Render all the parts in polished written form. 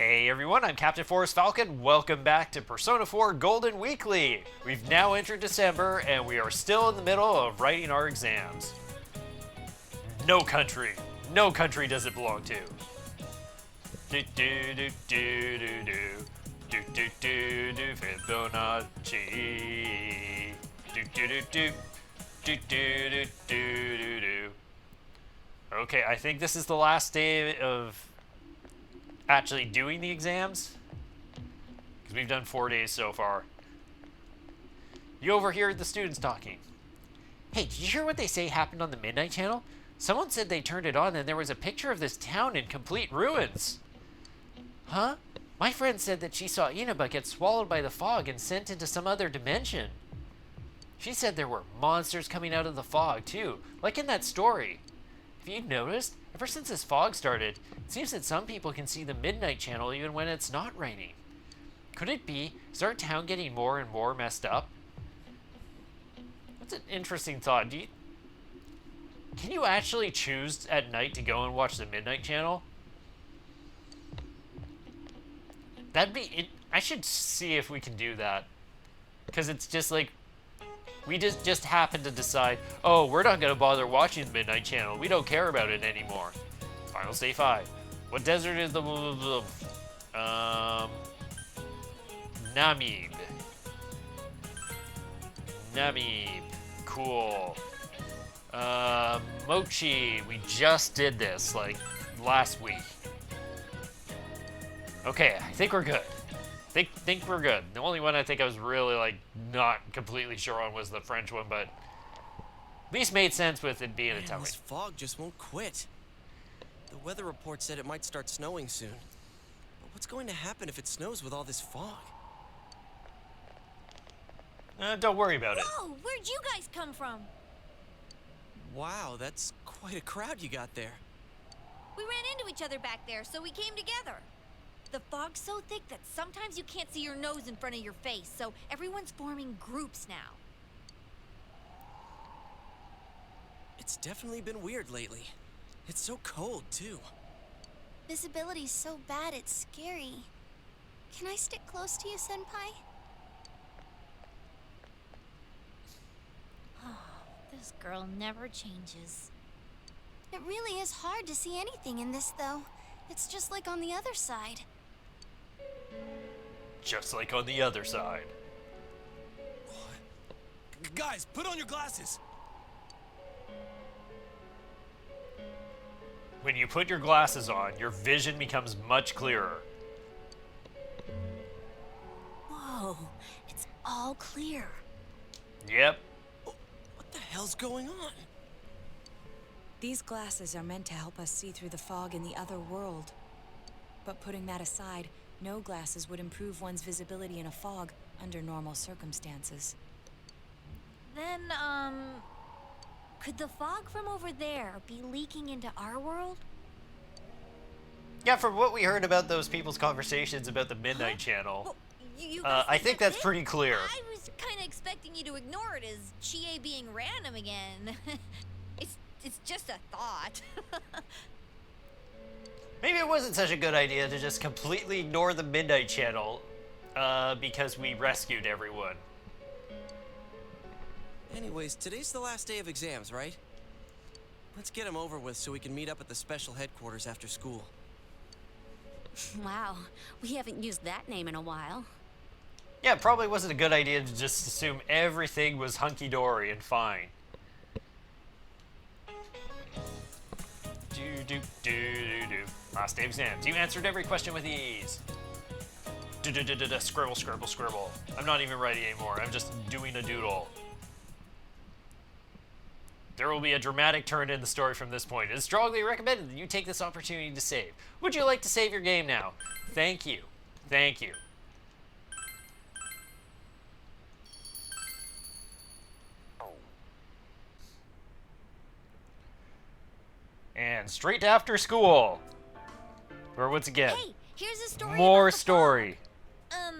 Hey everyone, I'm Captain Forrest Falcon. Welcome back to Persona 4 Golden Weekly. We've now entered December and we are still in the middle of writing our exams. No country does it belong to. Do do do do do do do do do Fibonacci. Do do do do do do do do do. Okay, I think this is the last day of actually doing the exams, because we've done 4 days so far. You overhear the students talking. Hey, did you hear what they say happened on the Midnight Channel? Someone said they turned it on and there was a picture of this town in complete ruins. Huh? My friend said that she saw Inaba get swallowed by the fog and sent into some other dimension. She said there were monsters coming out of the fog too, like in that story. Have you noticed? Ever since this fog started, it seems that some people can see the Midnight Channel even when it's not raining. Could it be? Is our town getting more and more messed up? That's an interesting thought. Can you actually choose at night to go and watch the Midnight Channel? That'd be it. I should see if we can do that. Because it's just like, we just happen to decide, oh, we're not going to bother watching the Midnight Channel. We don't care about it anymore. Final State 5. What desert is the... Namib. Namib. Cool. Mochi. We just did this, like, last week. Okay, I think we're good. Think we're good. The only one I think I was really, like, not completely sure on was the French one, but at least made sense with it being a tummy. This fog just won't quit. The weather report said it might start snowing soon. But what's going to happen if it snows with all this fog? Don't worry about it. Whoa, where'd you guys come from? Wow, that's quite a crowd you got there. We ran into each other back there, so we came together. The fog's so thick that sometimes you can't see your nose in front of your face, so everyone's forming groups now. It's definitely been weird lately. It's so cold, too. Visibility's so bad, it's scary. Can I stick close to you, Senpai? This girl never changes. It really is hard to see anything in this, though. It's just like on the other side. Just like on the other side. Guys, put on your glasses! When you put your glasses on, your vision becomes much clearer. Whoa, it's all clear. Yep. What the hell's going on? These glasses are meant to help us see through the fog in the other world. But putting that aside, no glasses would improve one's visibility in a fog under normal circumstances. Then, could the fog from over there be leaking into our world? Yeah, from what we heard about those people's conversations about the Midnight Channel, Well, you guys I think that's it? pretty clear. I was kind of expecting you to ignore it as Chie being random again. It's just a thought. Maybe it wasn't such a good idea to just completely ignore the Midnight Channel because we rescued everyone. Anyways, today's the last day of exams, right? Let's get them over with so we can meet up at the special headquarters after school. Wow, we haven't used that name in a while. Yeah, it probably wasn't a good idea to just assume everything was hunky-dory and fine. Last day of exams. You answered every question with ease. Scribble, scribble, scribble. I'm not even writing anymore. I'm just doing a doodle. There will be a dramatic turn in the story from this point. It is strongly recommended that you take this opportunity to save. Would you like to save your game now? Thank you. Thank you. And straight after school. Or once again, Hey, here's a story. more about the story. fog.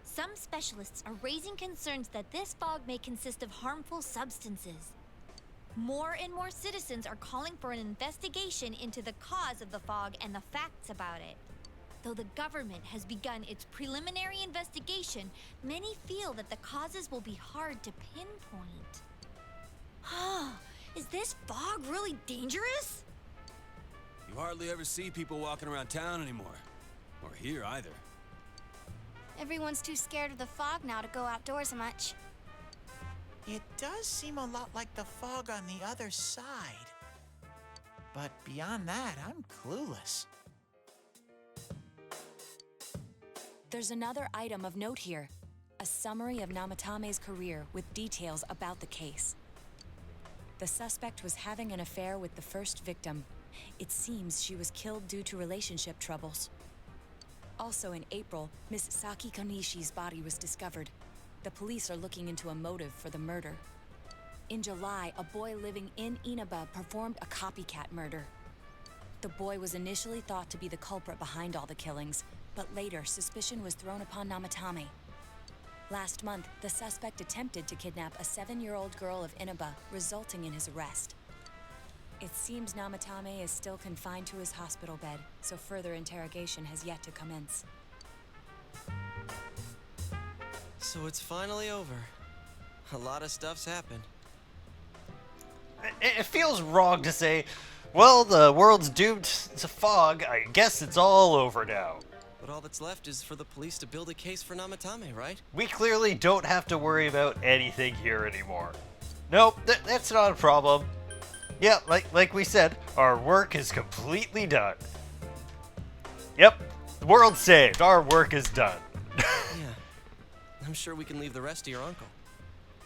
Some specialists are raising concerns that this fog may consist of harmful substances. More and more citizens are calling for an investigation into the cause of the fog and the facts about it. Though the government has begun its preliminary investigation, many feel that the causes will be hard to pinpoint. Is this fog really dangerous? You hardly ever see people walking around town anymore. Or here either. Everyone's too scared of the fog now to go outdoors much. It does seem a lot like the fog on the other side. But beyond that, I'm clueless. There's another item of note here. A summary of Namatame's career with details about the case. The suspect was having an affair with the first victim. It seems she was killed due to relationship troubles. Also in April, Miss Saki Konishi's body was discovered. The police are looking into a motive for the murder. In July, a boy living in Inaba performed a copycat murder. The boy was initially thought to be the culprit behind all the killings, but later suspicion was thrown upon Namatame. Last month, the suspect attempted to kidnap a 7-year-old girl of Inaba, resulting in his arrest. It seems Namatame is still confined to his hospital bed, so further interrogation has yet to commence. So it's finally over. A lot of stuff's happened. It feels wrong to say, well, the world's doomed to fog. I guess it's all over now. But all that's left is for the police to build a case for Namatame, right? We clearly don't have to worry about anything here anymore. Nope, that's not a problem. Yeah, like we said, our work is completely done. Yep, the world's saved. Our work is done. Yeah. I'm sure we can leave the rest to your uncle.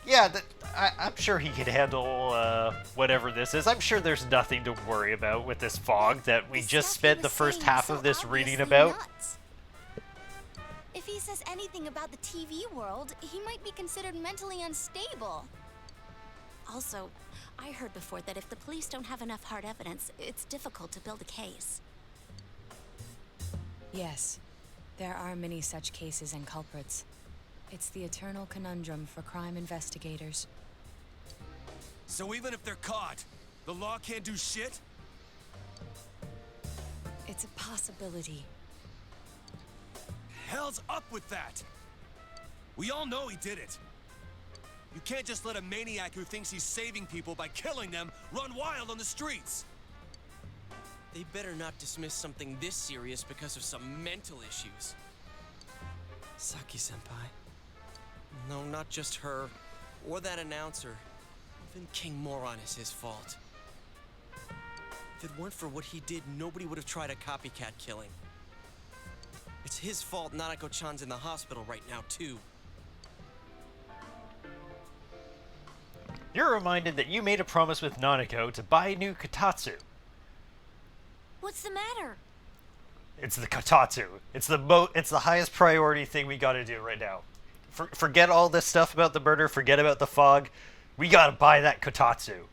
Yeah, I'm sure he can handle whatever this is. I'm sure there's nothing to worry about with this fog that we The just stuff he spent was the first saying half was of this so reading obviously about. nuts. If he says anything about the TV world, he might be considered mentally unstable. Also, I heard before that if the police don't have enough hard evidence, it's difficult to build a case. Yes, there are many such cases and culprits. It's the eternal conundrum for crime investigators. So even if they're caught, the law can't do shit? It's a possibility. Hell's up with that! We all know he did it. You can't just let a maniac who thinks he's saving people by killing them run wild on the streets. They better not dismiss something this serious because of some mental issues. Saki-senpai. No, not just her, or that announcer. Even King Moron is his fault. If it weren't for what he did, nobody would have tried a copycat killing. It's his fault Nanako-chan's in the hospital right now, too. You're reminded that you made a promise with Nanako to buy a new Kotatsu. What's the matter? It's the Kotatsu. It's the highest priority thing we gotta do right now. Forget all this stuff about the murder, forget about the fog. We gotta buy that Kotatsu.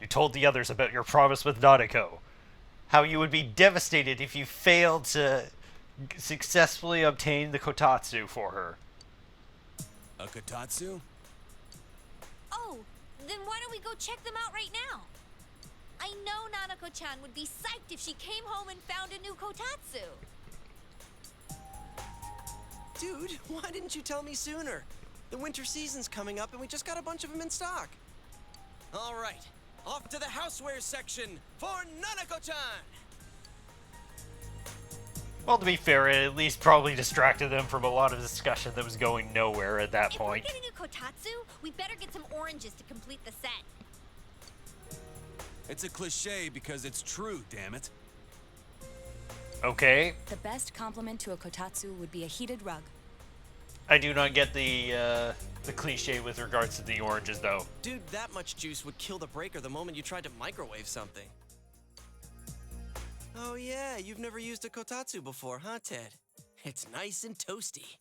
You told the others about your promise with Nanako. How you would be devastated if you failed to successfully obtain the Kotatsu for her. A Kotatsu? Oh, then why don't we go check them out right now? I know Nanako-chan would be psyched if she came home and found a new Kotatsu. Dude, why didn't you tell me sooner? The winter season's coming up and we just got a bunch of them in stock. All right, off to the houseware section for Nanako-chan! Well, to be fair, it at least probably distracted them from a lot of discussion that was going nowhere at that point. If we're getting a Kotatsu, we better get some oranges to complete the set. It's a cliche because it's true, damn it. Okay. The best compliment to a Kotatsu would be a heated rug. I do not get the cliche with regards to the oranges, though. Dude, that much juice would kill the breaker the moment you tried to microwave something. Oh yeah, you've never used a Kotatsu before, huh, Ted? It's nice and toasty.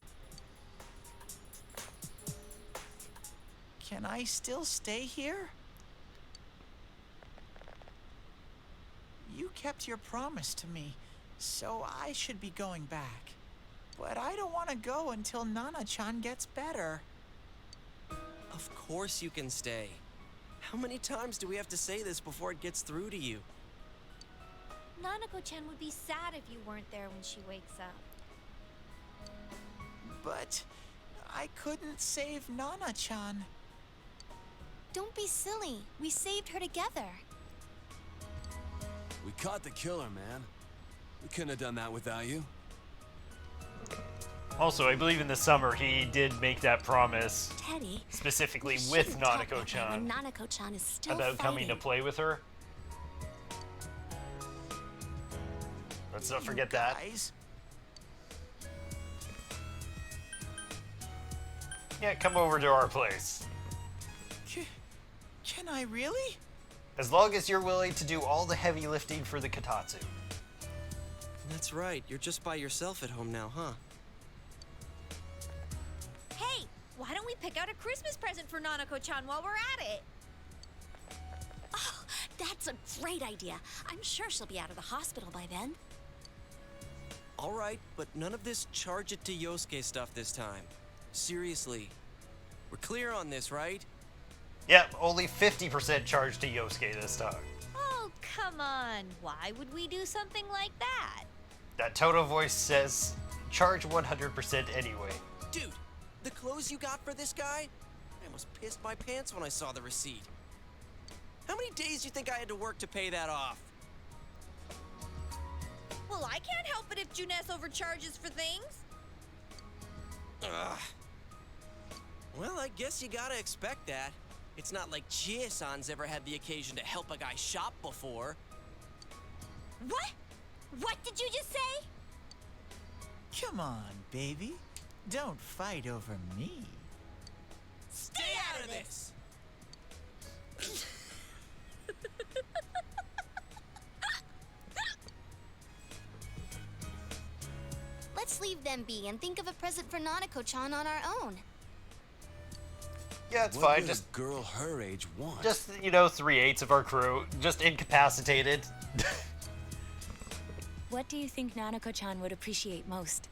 Can I still stay here? You kept your promise to me, so I should be going back. But I don't want to go until Nana-chan gets better. Of course you can stay. How many times do we have to say this before it gets through to you? Nanako-chan would be sad if you weren't there when she wakes up. But I couldn't save Nana-chan. Don't be silly. We saved her together. We caught the killer, man. We couldn't have done that without you. Also, I believe in the summer he did make that promise Teddie, specifically you with shouldn't talk that way Nanako-chan when Nanako-chan is still about coming to fighting. play with her. Let's not forget that. Guys, Yeah, come over to our place. can I really? As long as you're willing to do all the heavy lifting for the Kotatsu. That's right. You're just by yourself at home now, huh? Hey, why don't we pick out a Christmas present for Nanako-chan while we're at it? Oh, that's a great idea. I'm sure she'll be out of the hospital by then. All right, but none of this charge it to Yosuke stuff this time. Seriously. We're clear on this, right? Yep, only 50% charge to Yosuke this time. Oh, come on. Why would we do something like that? That Toto voice says charge 100% anyway. Dude, the clothes you got for this guy? I almost pissed my pants when I saw the receipt. How many days do you think I had to work to pay that off? Well, I can't help it if Juness overcharges for things. Ugh. Well, I guess you gotta expect that. It's not like Chie-san's ever had the occasion to help a guy shop before. What? What did you just say? Come on, baby. Don't fight over me. Stay out of this! Let's leave them be and think of a present for Nanako-chan on our own. Yeah, it's What fine. would Just, a girl her age want? just 3/8 of our crew, just incapacitated. What do you think Nanako-chan would appreciate most?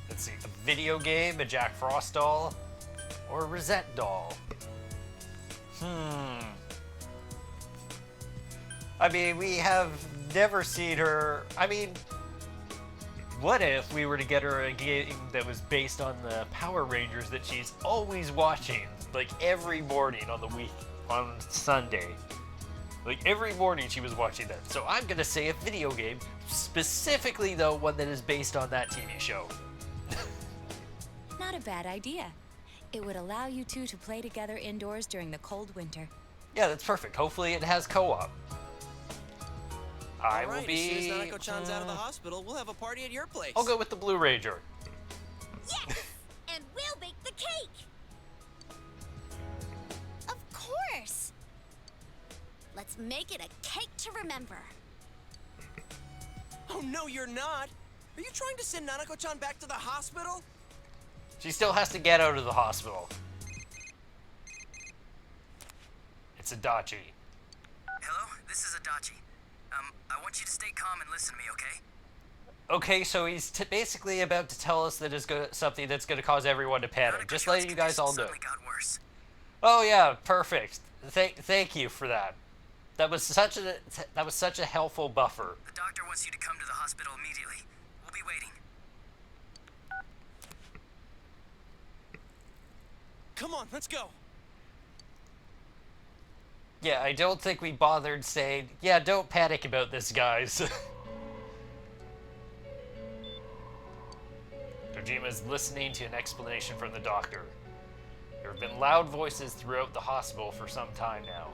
Let's see, a video game, a Jack Frost doll, or a Rosette doll. I mean, we have never seen her. I mean, what if we were to get her a game that was based on the Power Rangers that she's always watching, like every morning on the week, on Sunday? Like every morning she was watching that. So I'm gonna say a video game, specifically though one that is based on that TV show. Not a bad idea. It would allow you two to play together indoors during the cold winter. Yeah, that's perfect. Hopefully it has co-op. I All right, will be. as soon as Nanako-chan's out of the hospital, we'll have a party at your place. I'll go with the Blue Ranger. Yes! And we'll bake the cake! Of course! Let's make it a cake to remember. Oh, no, you're not. Are you trying to send Nanako-chan back to the hospital? She still has to get out of the hospital. It's Adachi. Hello, this is Adachi. I want you to stay calm and listen to me, okay? Okay, so he's basically about to tell us that it's something that's going to cause everyone to panic. Just letting you guys all know. Suddenly got worse. Oh yeah, perfect. Thank you for that. That was such a helpful buffer. The doctor wants you to come to the hospital immediately. We'll be waiting. Come on, let's go. Yeah, I don't think we bothered saying, yeah, don't panic about this, guys. Kojima's listening to an explanation from the doctor. There have been loud voices throughout the hospital for some time now.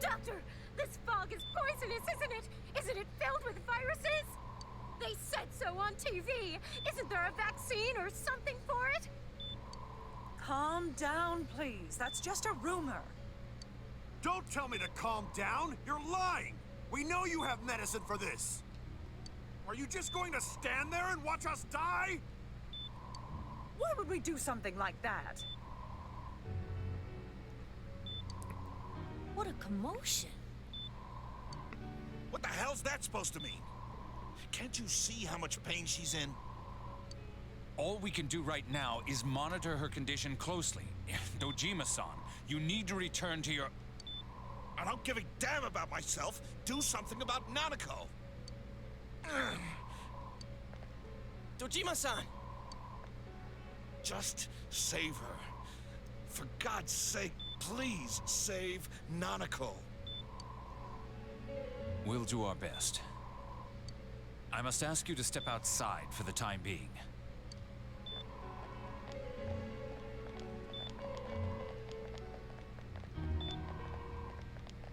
Doctor, this fog is poisonous, isn't it? Isn't it filled with viruses? They said so on TV. Isn't there a vaccine or something for it? Calm down, please. That's just a rumor. Don't tell me to calm down! You're lying! We know you have medicine for this! Are you just going to stand there and watch us die? Why would we do something like that? What a commotion. What the hell's that supposed to mean? Can't you see how much pain she's in? All we can do right now is monitor her condition closely. Dojima-san, You need to return to your... I don't give a damn about myself. Do something about Nanako. Dojima-san! Just save her. For God's sake, please save Nanako. We'll do our best. I must ask you to step outside for the time being.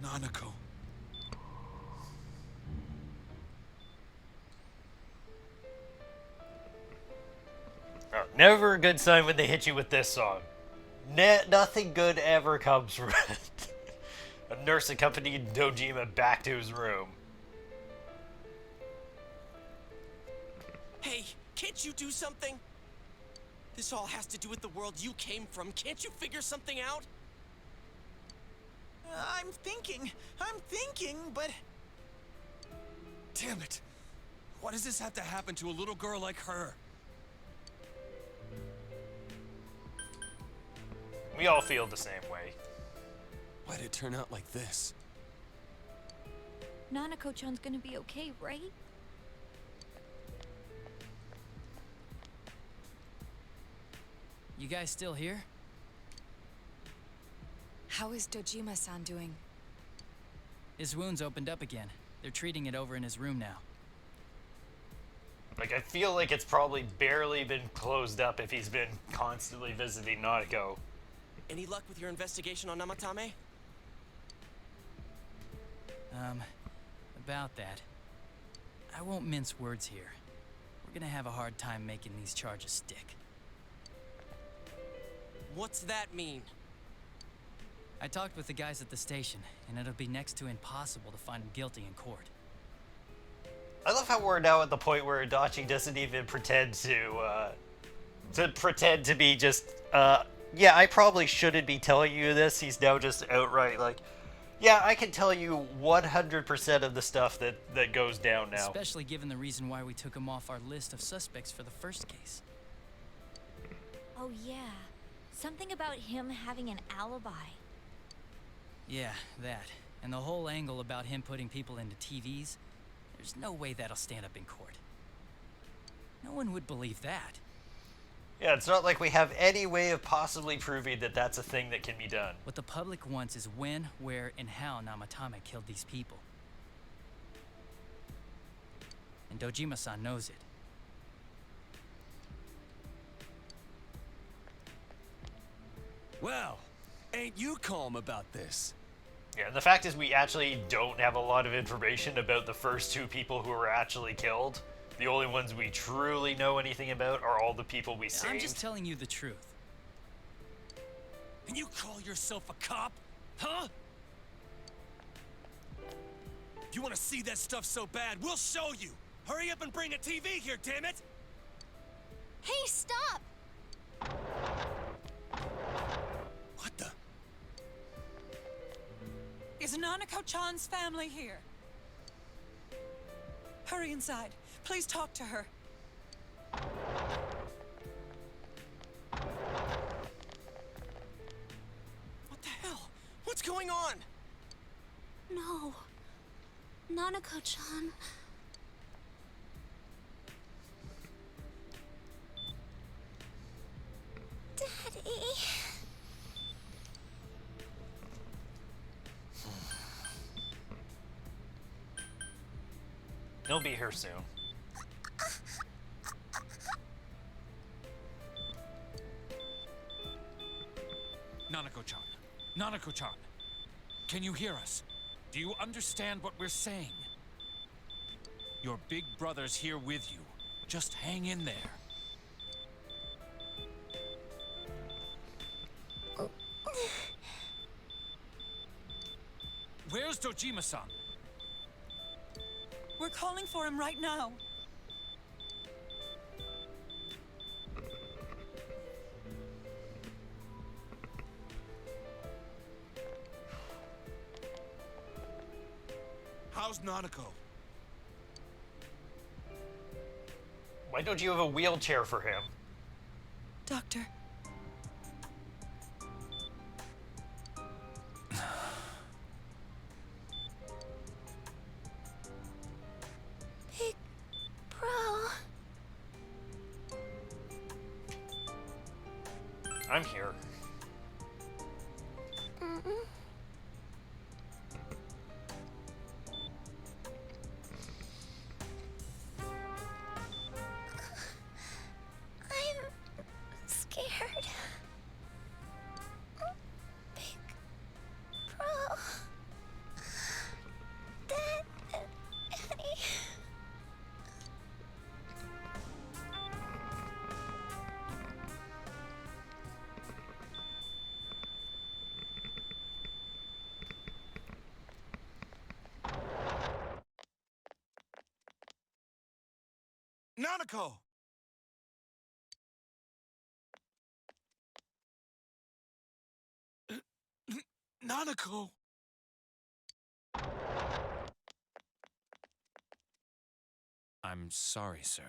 Nanako. Oh, never a good sign when they hit you with this song. Nothing good ever comes from it. A nurse accompanied Dojima back to his room. Hey, can't you do something? This all has to do with the world you came from. Can't you figure something out? I'm thinking, but... Damn it! Why does this have to happen to a little girl like her? We all feel the same way. Why'd it turn out like this? Nanako-chan's gonna be okay, right? You guys still here? How is Dojima-san doing? His wound's opened up again. They're treating it over in his room now. Like, I feel like it's probably barely been closed up if he's been constantly visiting Nanako. Any luck with your investigation on Namatame? About that. I won't mince words here. We're gonna have a hard time making these charges stick. What's that mean? I talked with the guys at the station, and it'll be next to impossible to find him guilty in court. I love how we're now at the point where Adachi doesn't even pretend to be just, yeah, I probably shouldn't be telling you this. He's now just outright like, yeah, I can tell you 100% of the stuff that goes down now. Especially given the reason why we took him off our list of suspects for the first case. Oh yeah, something about him having an alibi. Yeah, that. And the whole angle about him putting people into TVs, there's no way that'll stand up in court. No one would believe that. Yeah, it's not like we have any way of possibly proving that that's a thing that can be done. What the public wants is when, where, and how Namatame killed these people. And Dojima-san knows it. Well, ain't you calm about this? Yeah, and the fact is we actually don't have a lot of information about the first two people who were actually killed. The only ones we truly know anything about are all the people we saved. I'm just telling you the truth. And you call yourself a cop? Huh? You want to see that stuff so bad, we'll show you! Hurry up and bring a TV here, damn it! Hey, stop! What the? Is Nanako-chan's family here? Hurry inside. Please talk to her. What the hell? What's going on? No. Nanako-chan. Daddy. He'll be here soon. Nanako-chan. Nanako-chan. Can you hear us? Do you understand what we're saying? Your big brother's here with you. Just hang in there. Where's Dojima-san? We're calling for him right now. How's Nanako? Why don't you have a wheelchair for him? Doctor. I'm here. I'm scared. Big bro. Dad and Eddie. Nanako! Nanako! I'm sorry, sir.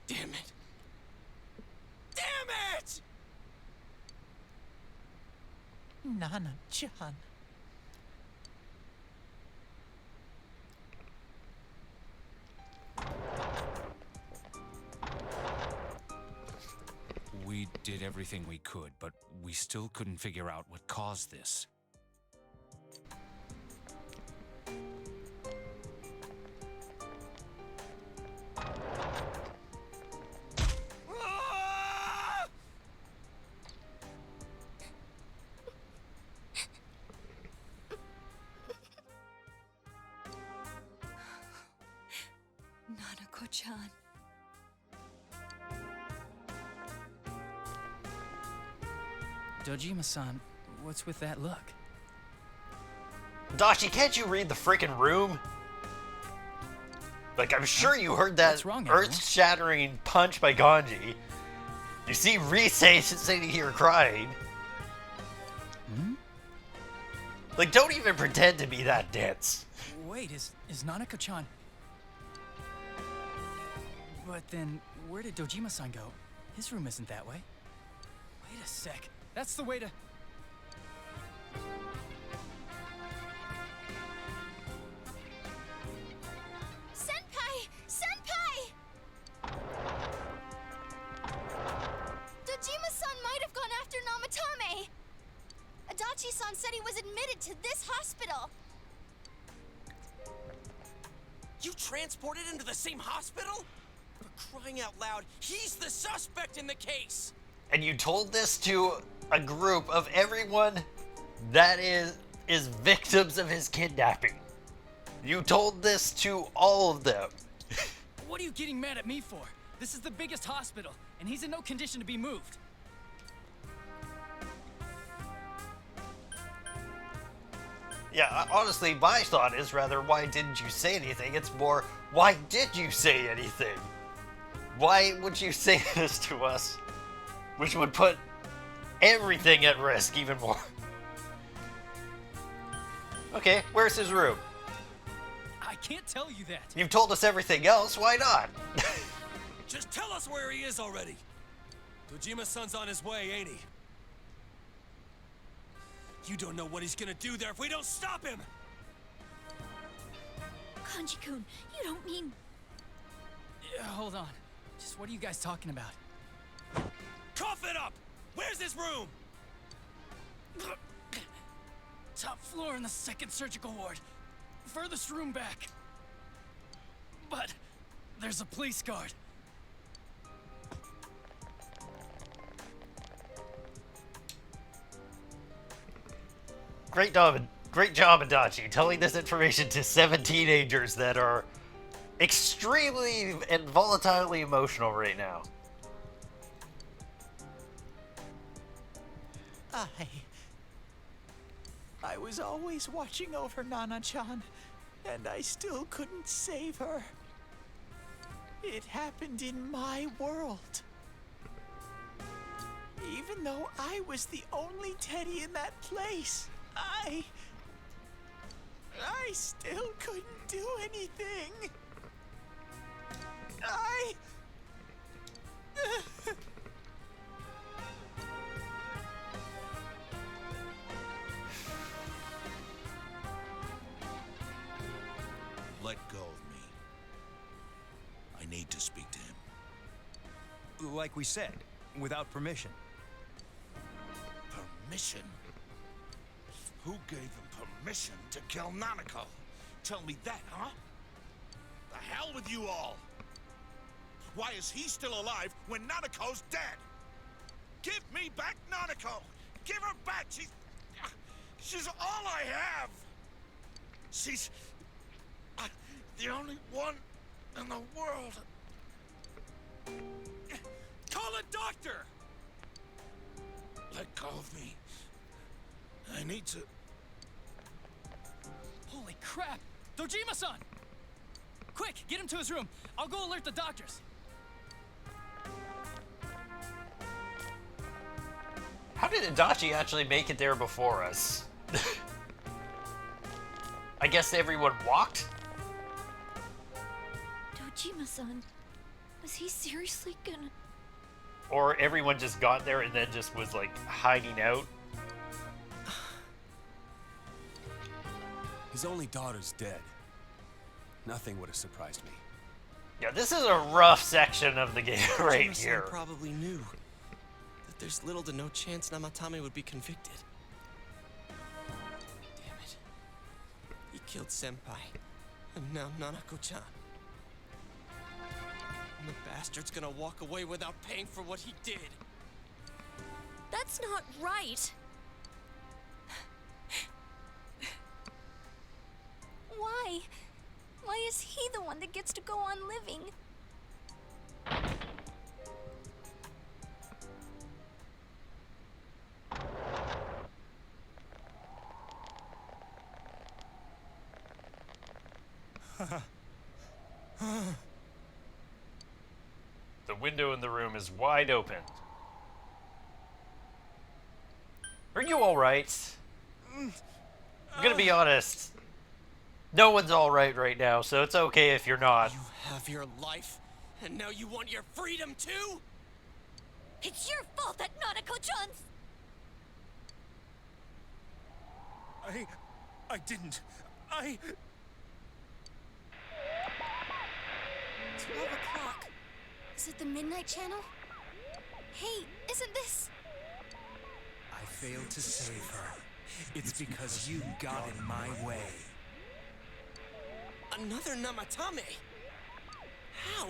Damn it! Damn it! Nana-chan. We did everything we could, but we still couldn't figure out what caused this. Nanako-chan. Dojima-san, what's with that look? Adachi, can't you read the freaking room? Like, I'm sure you heard that What's wrong, everyone? earth-shattering punch by Ganji. You see Rise sitting here crying. Hmm? Like, don't even pretend to be that dense. Wait, is Nanako-chan... But then, where did Dojima-san go? His room isn't that way. Wait a sec. That's the way to... Senpai! Senpai! Dojima-san might have gone after Namatame. Adachi-san said he was admitted to this hospital. You transported him to the same hospital? For crying out loud, he's the suspect in the case! And you told this to a group of everyone that is victims of his kidnapping. You told this to all of them. What are you getting mad at me for? This is the biggest hospital, and he's in no condition to be moved. Yeah, honestly, my thought is rather, why didn't you say anything? It's more, why did you say anything? Why would you say this to us? Which would put everything at risk even more. Okay, where's his room? I can't tell you that. You've told us everything else, why not? Just tell us where he is already. Dojima-san's on his way, ain't he? You don't know what he's gonna do there if we don't stop him! Kanji-kun, you don't mean... Hold on. Just what are you guys talking about? Cough it up! Where's his room? Top floor in the second surgical ward. Furthest room back. But there's a police guard. Great job, Adachi, telling this information to 7 teenagers that are extremely and volatilely emotional right now. I was always watching over Nana-chan, and I still couldn't save her. It happened in my world. Even though I was the only Teddie in that place, I still couldn't do anything. speak to him? Like we said, without permission. Permission? Who gave him permission to kill Nanako? Tell me that, huh? The hell with you all! Why is he still alive when Nanako's dead? Give me back Nanako! Give her back! She's all I have! She's the only one in the world. Call a doctor! Let go of me. I need to... Holy crap! Dojima-san! Quick, get him to his room. I'll go alert the doctors. How did Adachi actually make it there before us? I guess everyone walked? Dojima-san, was he seriously gonna... Or everyone just got there and then just was like hiding out? His only daughter's dead. Nothing would have surprised me. Yeah, this is a rough section of the game right Dojima-san here. probably knew that there's little to no chance Namatame would be convicted. Damn it. He killed Senpai, and now Nanako-chan. And the bastard's gonna walk away without paying for what he did. That's not right. Why? Why is he the one that gets to go on living? The window in the room is wide open. Are you alright? I'm gonna be honest. No one's alright right now, so it's okay if you're not. You have your life, and now you want your freedom too? It's your fault that Nanako-chan's... I didn't. 12 o'clock. Is it the Midnight Channel? Hey, isn't this... I failed to save her. It's because you got in my way. Another Namatame? How?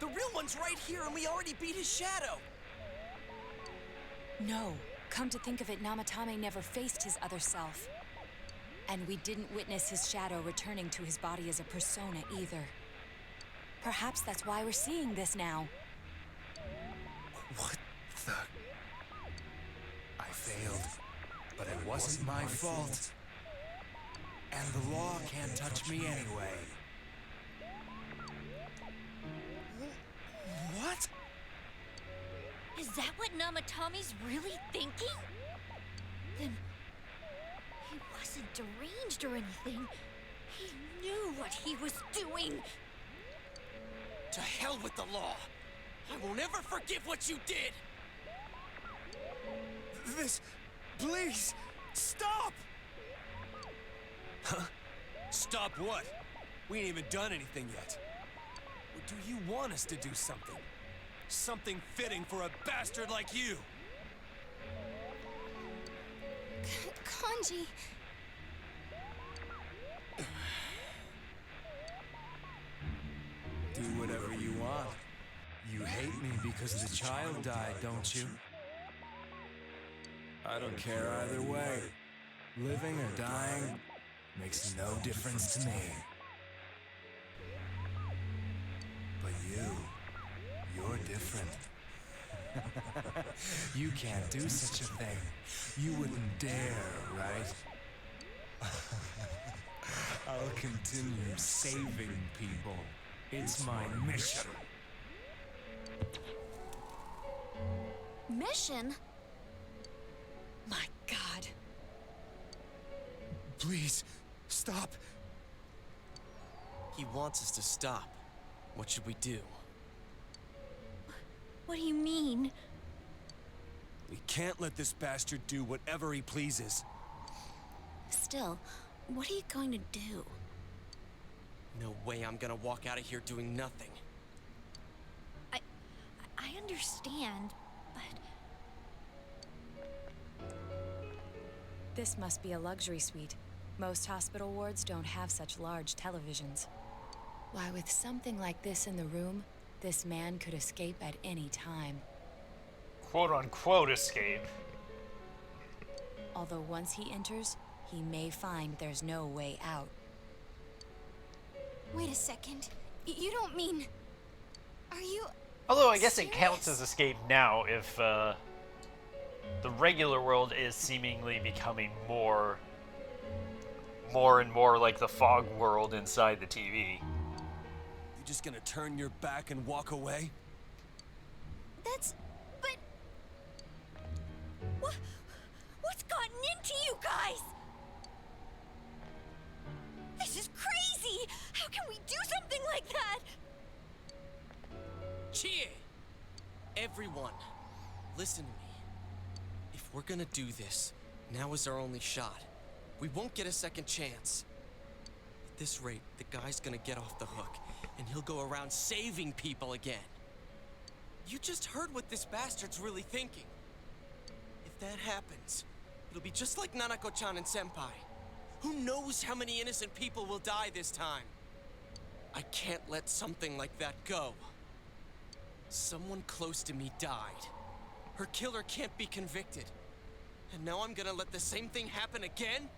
The real one's right here and we already beat his shadow! No. Come to think of it, Namatame never faced his other self. And we didn't witness his shadow returning to his body as a persona either. Perhaps that's why we're seeing this now. What the... I failed, but it wasn't my fault. And the law can't touch me anyway. What? Is that what Namatame's really thinking? Then... he wasn't deranged or anything. He knew what he was doing. To hell with the law! I will never forgive what you did! This... Please! Stop! Huh? Stop what? We ain't even done anything yet. Or do you want us to do something? Something fitting for a bastard like you! Kanji... Do whatever you want. You hate me because the child died, don't you? I don't care either way. Living or dying makes no difference to me. But you're different. You can't do such a thing. You wouldn't dare, right? I'll continue saving people. It's my mission. Mission? My God. Please, stop. He wants us to stop. What should we do? What do you mean? We can't let this bastard do whatever he pleases. Still, what are you going to do? No way I'm gonna walk out of here doing nothing. I understand, but... This must be a luxury suite. Most hospital wards don't have such large televisions. Why, with something like this in the room, this man could escape at any time. Quote-unquote escape. Although once he enters, he may find there's no way out. Wait a second. You don't mean... Are you... Although I guess it counts as escape now if the regular world is seemingly becoming more and more like the fog world inside the TV. You just gonna turn your back and walk away? That's... but... What's gotten into you guys? This is crazy! How can we do something like that? Chie! Everyone, listen to me. If we're gonna do this, now is our only shot. We won't get a second chance. At this rate, the guy's gonna get off the hook, and he'll go around saving people again. You just heard what this bastard's really thinking. If that happens, it'll be just like Nanako-chan and Senpai. Who knows how many innocent people will die this time? I can't let something like that go. Someone close to me died. Her killer can't be convicted. And now I'm gonna let the same thing happen again?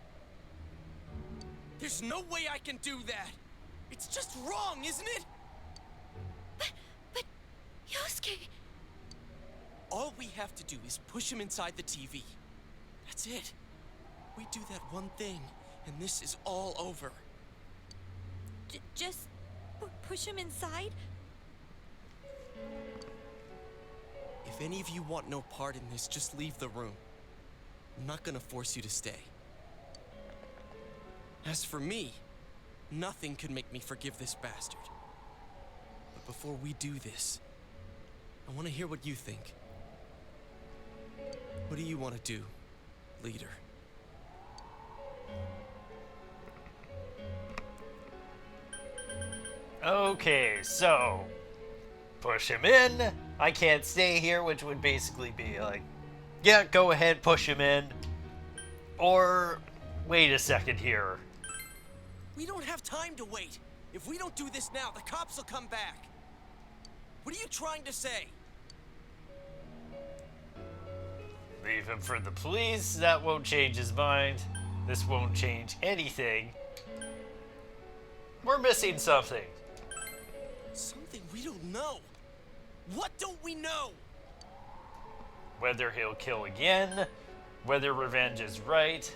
There's no way I can do that! It's just wrong, isn't it? But... Yosuke... All we have to do is push him inside the TV. That's it. We do that one thing, and this is all over. Just... push him inside? If any of you want no part in this, just leave the room. I'm not gonna force you to stay. As for me, nothing could make me forgive this bastard. But before we do this, I want to hear what you think. What do you want to do, leader? Okay, so push him in. I can't stay here, which would basically be like, yeah, go ahead, push him in. Or wait a second here. We don't have time to wait. If we don't do this now, the cops will come back. What are you trying to say? Leave him for the police. That won't change his mind. This won't change anything. We're missing something. Something we don't know. What don't we know? Whether he'll kill again, whether revenge is right.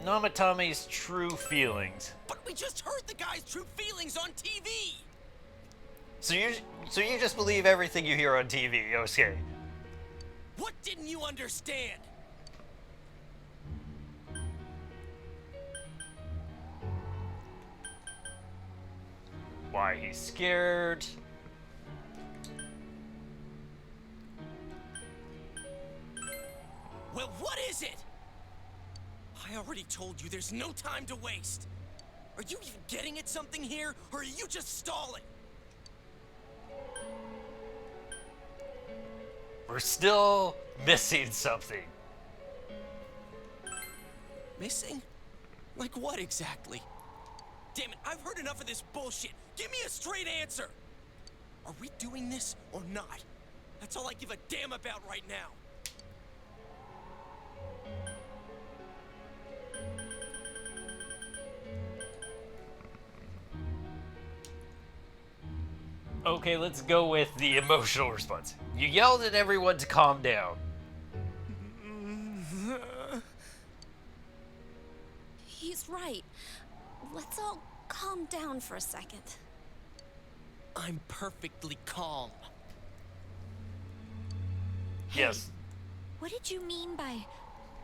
Namatame's true feelings. But we just heard the guy's true feelings on TV! So you just believe everything you hear on TV, Yosuke? What didn't you understand? Why he's scared. Well, what is it? I already told you there's no time to waste. Are you even getting at something here, or are you just stalling? We're still missing something. Missing? Like what exactly? Damn it, I've heard enough of this bullshit. Give me a straight answer. Are we doing this or not? That's all I give a damn about right now. Okay, let's go with the emotional response. You yelled at everyone to calm down. He's right. Let's all calm down for a second. I'm perfectly calm. Yes. What did you mean by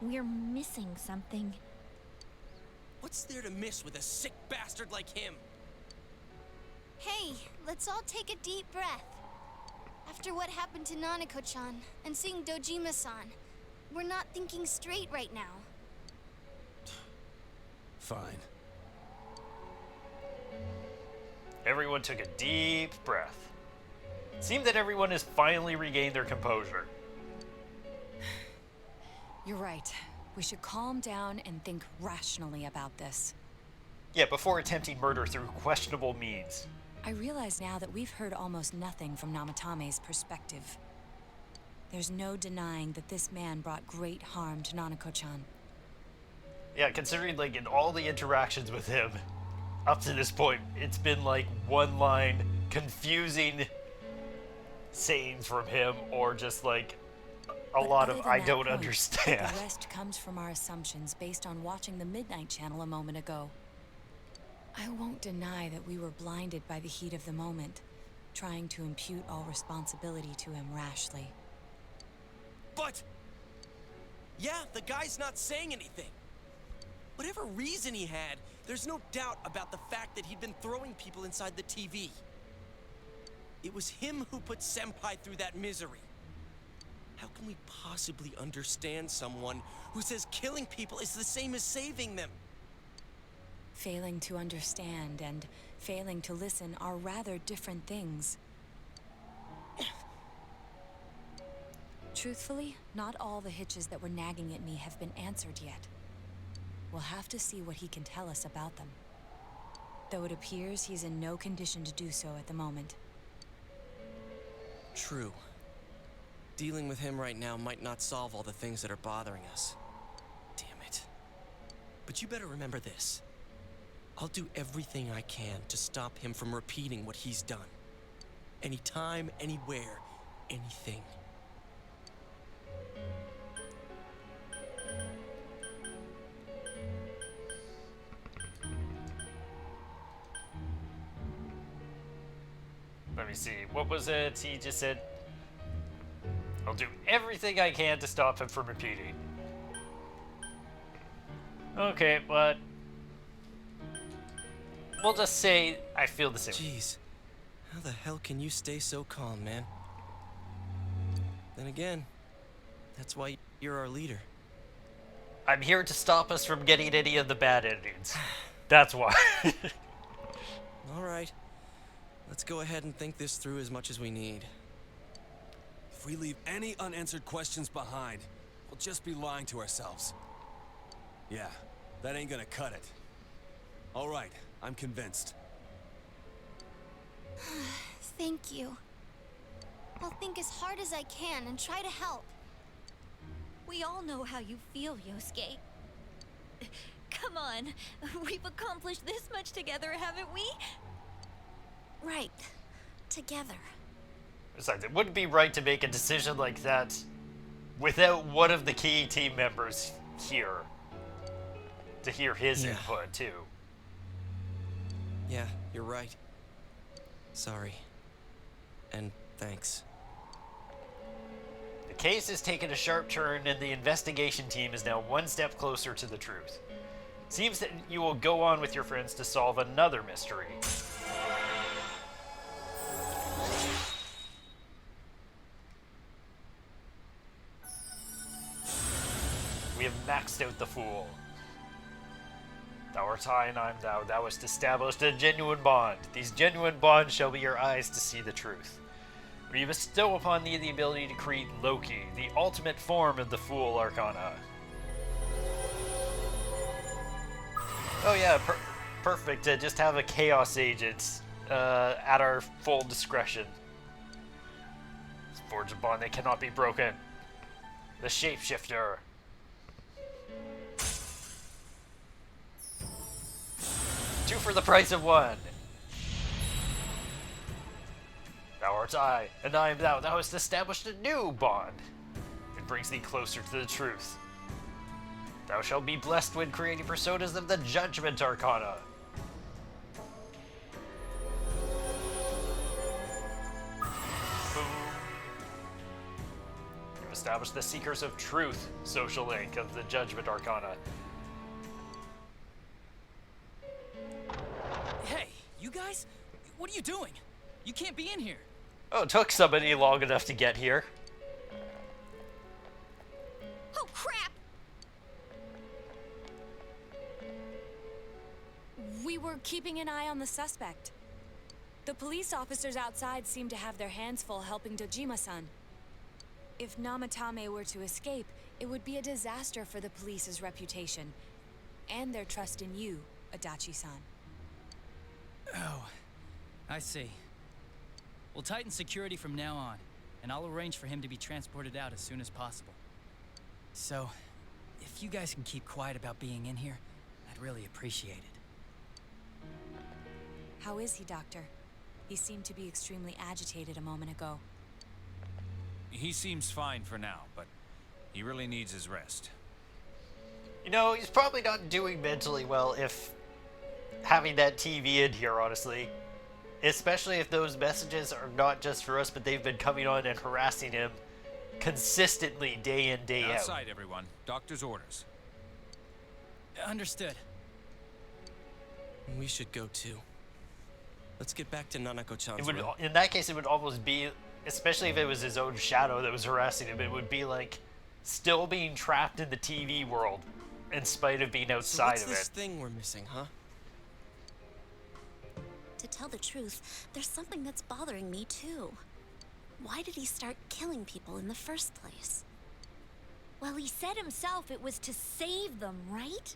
we're missing something? What's there to miss with a sick bastard like him? Hey, let's all take a deep breath. After what happened to Nanako-chan and seeing Dojima-san, we're not thinking straight right now. Fine. Everyone took a deep breath. It seemed that everyone has finally regained their composure. You're right. We should calm down and think rationally about this. Yeah, before attempting murder through questionable means. I realize now that we've heard almost nothing from Namatame's perspective. There's no denying that this man brought great harm to Nanako-chan. Yeah, considering, like, in all the interactions with him, up to this point, it's been, like, one-line, confusing sayings from him, or just, like, a lot of, I don't understand. The rest comes from our assumptions based on watching the Midnight Channel a moment ago. I won't deny that we were blinded by the heat of the moment, trying to impute all responsibility to him rashly. But... yeah, the guy's not saying anything. Whatever reason he had, there's no doubt about the fact that he'd been throwing people inside the TV. It was him who put Senpai through that misery. How can we possibly understand someone who says killing people is the same as saving them? Failing to understand and failing to listen are rather different things. Truthfully, not all the hitches that were nagging at me have been answered yet. We'll have to see what he can tell us about them. Though it appears he's in no condition to do so at the moment. True. Dealing with him right now might not solve all the things that are bothering us. Damn it. But you better remember this. I'll do everything I can to stop him from repeating what he's done. Anytime, anywhere, anything. Let me see, what was it? He just said, I'll do everything I can to stop him from repeating. Okay, but we'll just say I feel the same. Jeez, how the hell can you stay so calm, man? Then again, that's why you're our leader. I'm here to stop us from getting any of the bad endings. That's why. All right. Let's go ahead and think this through as much as we need. If we leave any unanswered questions behind, we'll just be lying to ourselves. Yeah, that ain't gonna cut it. All right, I'm convinced. Thank you. I'll think as hard as I can and try to help. We all know how you feel, Yosuke. Come on, we've accomplished this much together, haven't we? Right. Together. Besides, it wouldn't be right to make a decision like that without one of the key team members here. To hear his input, too. Yeah, you're right. Sorry. And thanks. The case has taken a sharp turn, and the investigation team is now one step closer to the truth. Seems that you will go on with your friends to solve another mystery. We have maxed out the fool. Thou art I and I am thou. Thou hast established a genuine bond. These genuine bonds shall be your eyes to see the truth. We bestow upon thee the ability to create Loki, the ultimate form of the Fool Arcana. Oh yeah, perfect. Just have a Chaos Agent at our full discretion. Forge a bond that cannot be broken. The Shapeshifter. Two for the price of one. Thou art I, and I am thou. Thou hast established a new bond. It brings thee closer to the truth. Thou shalt be blessed when creating personas of the Judgement Arcana. Boom. You've established the Seekers of Truth social link of the Judgement Arcana. Hey, you guys? What are you doing? You can't be in here. Oh, it took somebody long enough to get here. Oh, crap! We were keeping an eye on the suspect. The police officers outside seem to have their hands full helping Dojima-san. If Namatame were to escape, it would be a disaster for the police's reputation, and their trust in you, Adachi-san. Oh, I see. We'll tighten security from now on, and I'll arrange for him to be transported out as soon as possible. So, if you guys can keep quiet about being in here, I'd really appreciate it. How is he, Doctor? He seemed to be extremely agitated a moment ago. He seems fine for now, but he really needs his rest. You know, he's probably not doing mentally well if having that TV in here, honestly. Especially if those messages are not just for us, but they've been coming on and harassing him consistently day in, day out. Outside, everyone. Doctor's orders. Understood. We should go too. Let's get back to Nanako-chan's It would, room. in that case, it would almost be, especially if it was his own shadow that was harassing him, it would be like still being trapped in the TV world in spite of being outside What's of this it. thing we're missing, huh? To tell the truth, there's something that's bothering me too. Why did he start killing people in the first place? Well, he said himself it was to save them, right?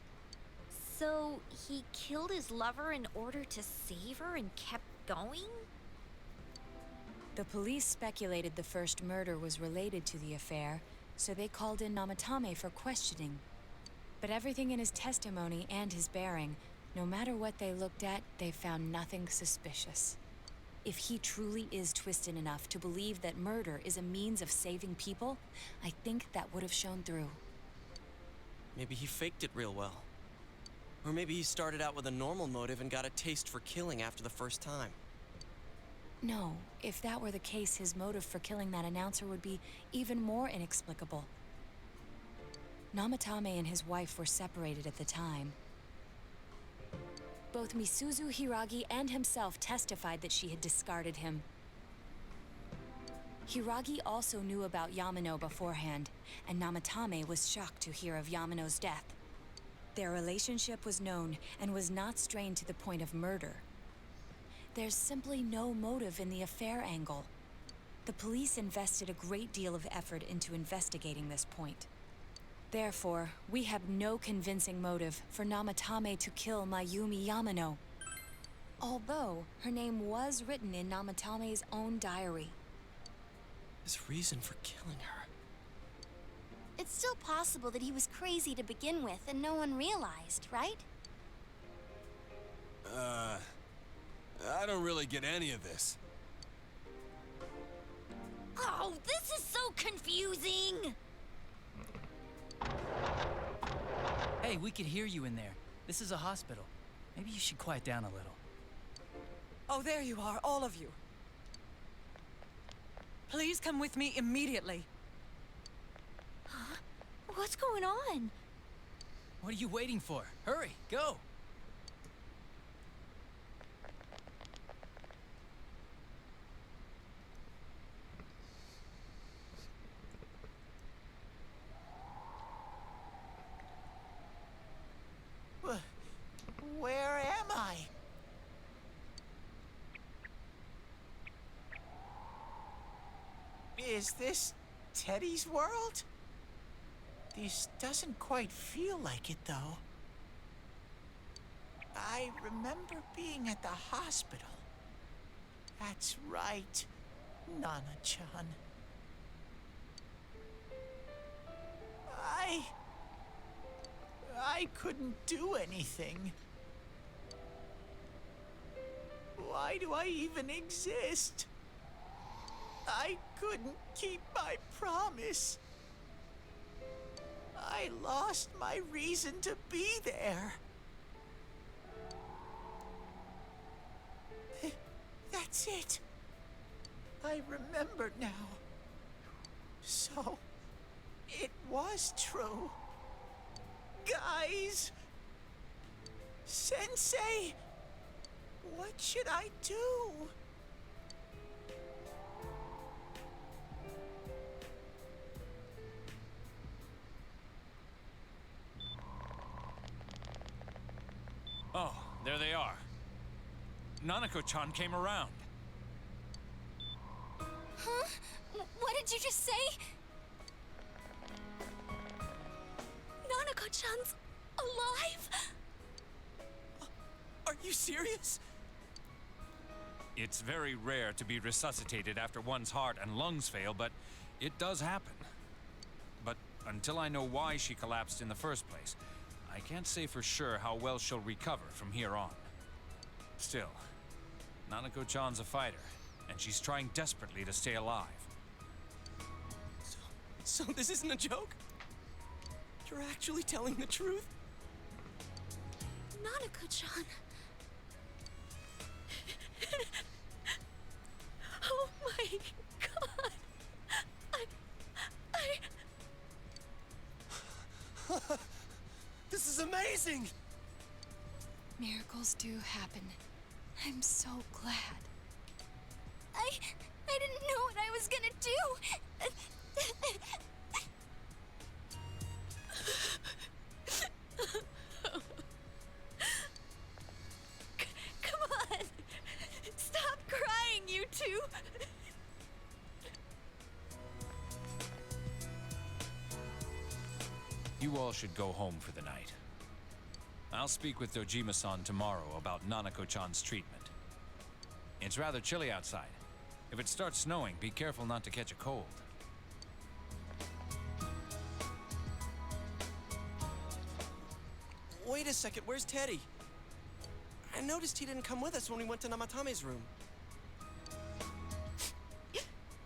So he killed his lover in order to save her and kept going? The police speculated the first murder was related to the affair, so they called in Namatame for questioning. But everything in his testimony and his bearing, no matter what they looked at, they found nothing suspicious. If he truly is twisted enough to believe that murder is a means of saving people, I think that would have shown through. Maybe he faked it real well. Or maybe he started out with a normal motive and got a taste for killing after the first time. No, if that were the case, his motive for killing that announcer would be even more inexplicable. Namatame and his wife were separated at the time. Both Misuzu Hiragi and himself testified that she had discarded him. Hiragi also knew about Yamano beforehand, and Namatame was shocked to hear of Yamano's death. Their relationship was known and was not strained to the point of murder. There's simply no motive in the affair angle. The police invested a great deal of effort into investigating this point. Therefore, we have no convincing motive for Namatame to kill Mayumi Yamano. Although, her name was written in Namatame's own diary. His reason for killing her. It's still possible that he was crazy to begin with and no one realized, right? I don't really get any of this. Oh, this is so confusing! Hey, we could hear you in there. This is a hospital. Maybe you should quiet down a little. Oh, there you are, all of you. Please come with me immediately. Huh? What's going on? What are you waiting for? Hurry, go! Where am I? Is this Teddie's world? This doesn't quite feel like it, though. I remember being at the hospital. That's right, Nana-chan. I couldn't do anything. Why do I even exist? I couldn't keep my promise. I lost my reason to be there. That's it. I remember now. So, it was true. Guys! Sensei! What should I do? Oh, There they are. Nanako-chan came around. Huh? What did you just say? Nanako-chan's alive? Are you serious? It's very rare to be resuscitated after one's heart and lungs fail, but it does happen. But until I know why she collapsed in the first place, I can't say for sure how well she'll recover from here on. Still, Nanako-chan's a fighter, and she's trying desperately to stay alive. So this isn't a joke? You're actually telling the truth? Nanako-chan. Oh my god. This is amazing! Miracles do happen. I'm so glad. I didn't know what I was gonna do. Come on! Stop crying, you two! You all should go home for the night. I'll speak with Dojima-san tomorrow about Nanako-chan's treatment. It's rather chilly outside. If it starts snowing, be careful not to catch a cold. Wait a second, where's Teddie? I noticed he didn't come with us when we went to Namatame's room.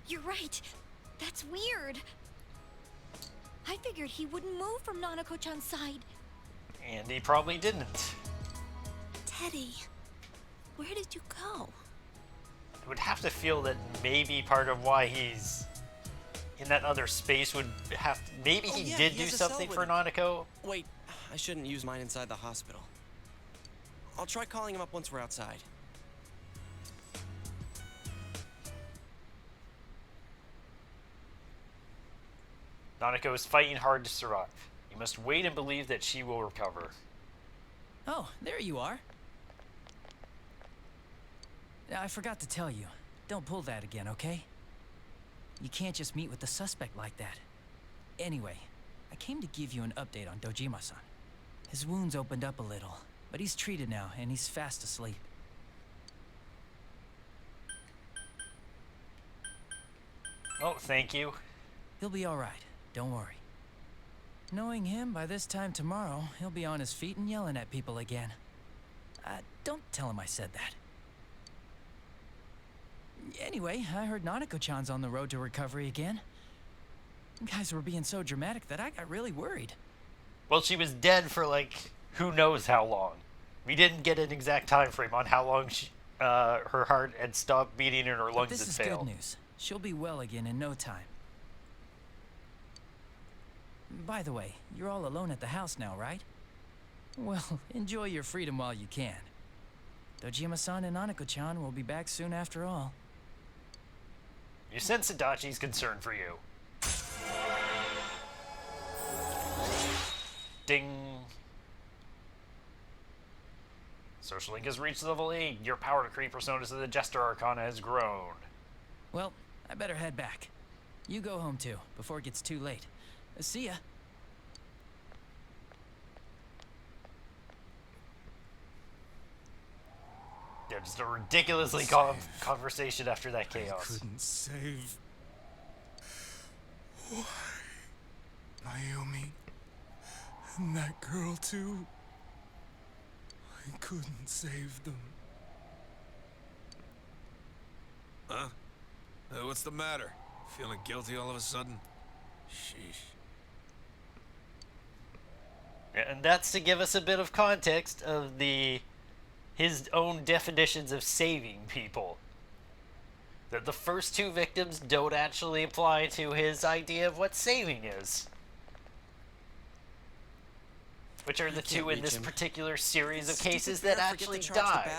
You're right. That's weird. I figured he wouldn't move from Nanako-chan's side. And he probably didn't. Teddie, where did you go? I would have to feel that maybe part of why he's in that other space would have to, maybe he did do something for Nanako. Wait, I shouldn't use mine inside the hospital. I'll try calling him up once we're outside. Nanako is fighting hard to survive. You must wait and believe that she will recover. Oh, there you are. I forgot to tell you. Don't pull that again, okay? You can't just meet with the suspect like that. Anyway, I came to give you an update on Dojima-san. His wounds opened up a little, but he's treated now, and he's fast asleep. Oh, thank you. He'll be all right. Don't worry. Knowing him, by this time tomorrow, he'll be on his feet and yelling at people again. Don't tell him I said that. Anyway, I heard Nanako-chan's on the road to recovery again. You guys were being so dramatic that I got really worried. Well, she was dead for like who knows how long. We didn't get an exact time frame on how long her heart had stopped beating and her lungs This had is failed. good news. She'll be well again in no time. By the way, you're all alone at the house now, right? Well, enjoy your freedom while you can. Dojima-san and Nanako-chan will be back soon after all. You sense Adachi's concern for you. Ding. Social link has reached level 8. Your power to create personas of the Jester Arcana has grown. Well, I better head back. You go home too, before it gets too late. See ya. Yeah, just a ridiculously calm conversation after that chaos. I couldn't save. Why? Mayumi. And that girl too. I couldn't save them. Huh? What's the matter? Feeling guilty all of a sudden? Sheesh. And that's to give us a bit of context of his own definitions of saving people. That the first two victims don't actually apply to his idea of what saving is. Which are the two in this particular series of cases that actually died.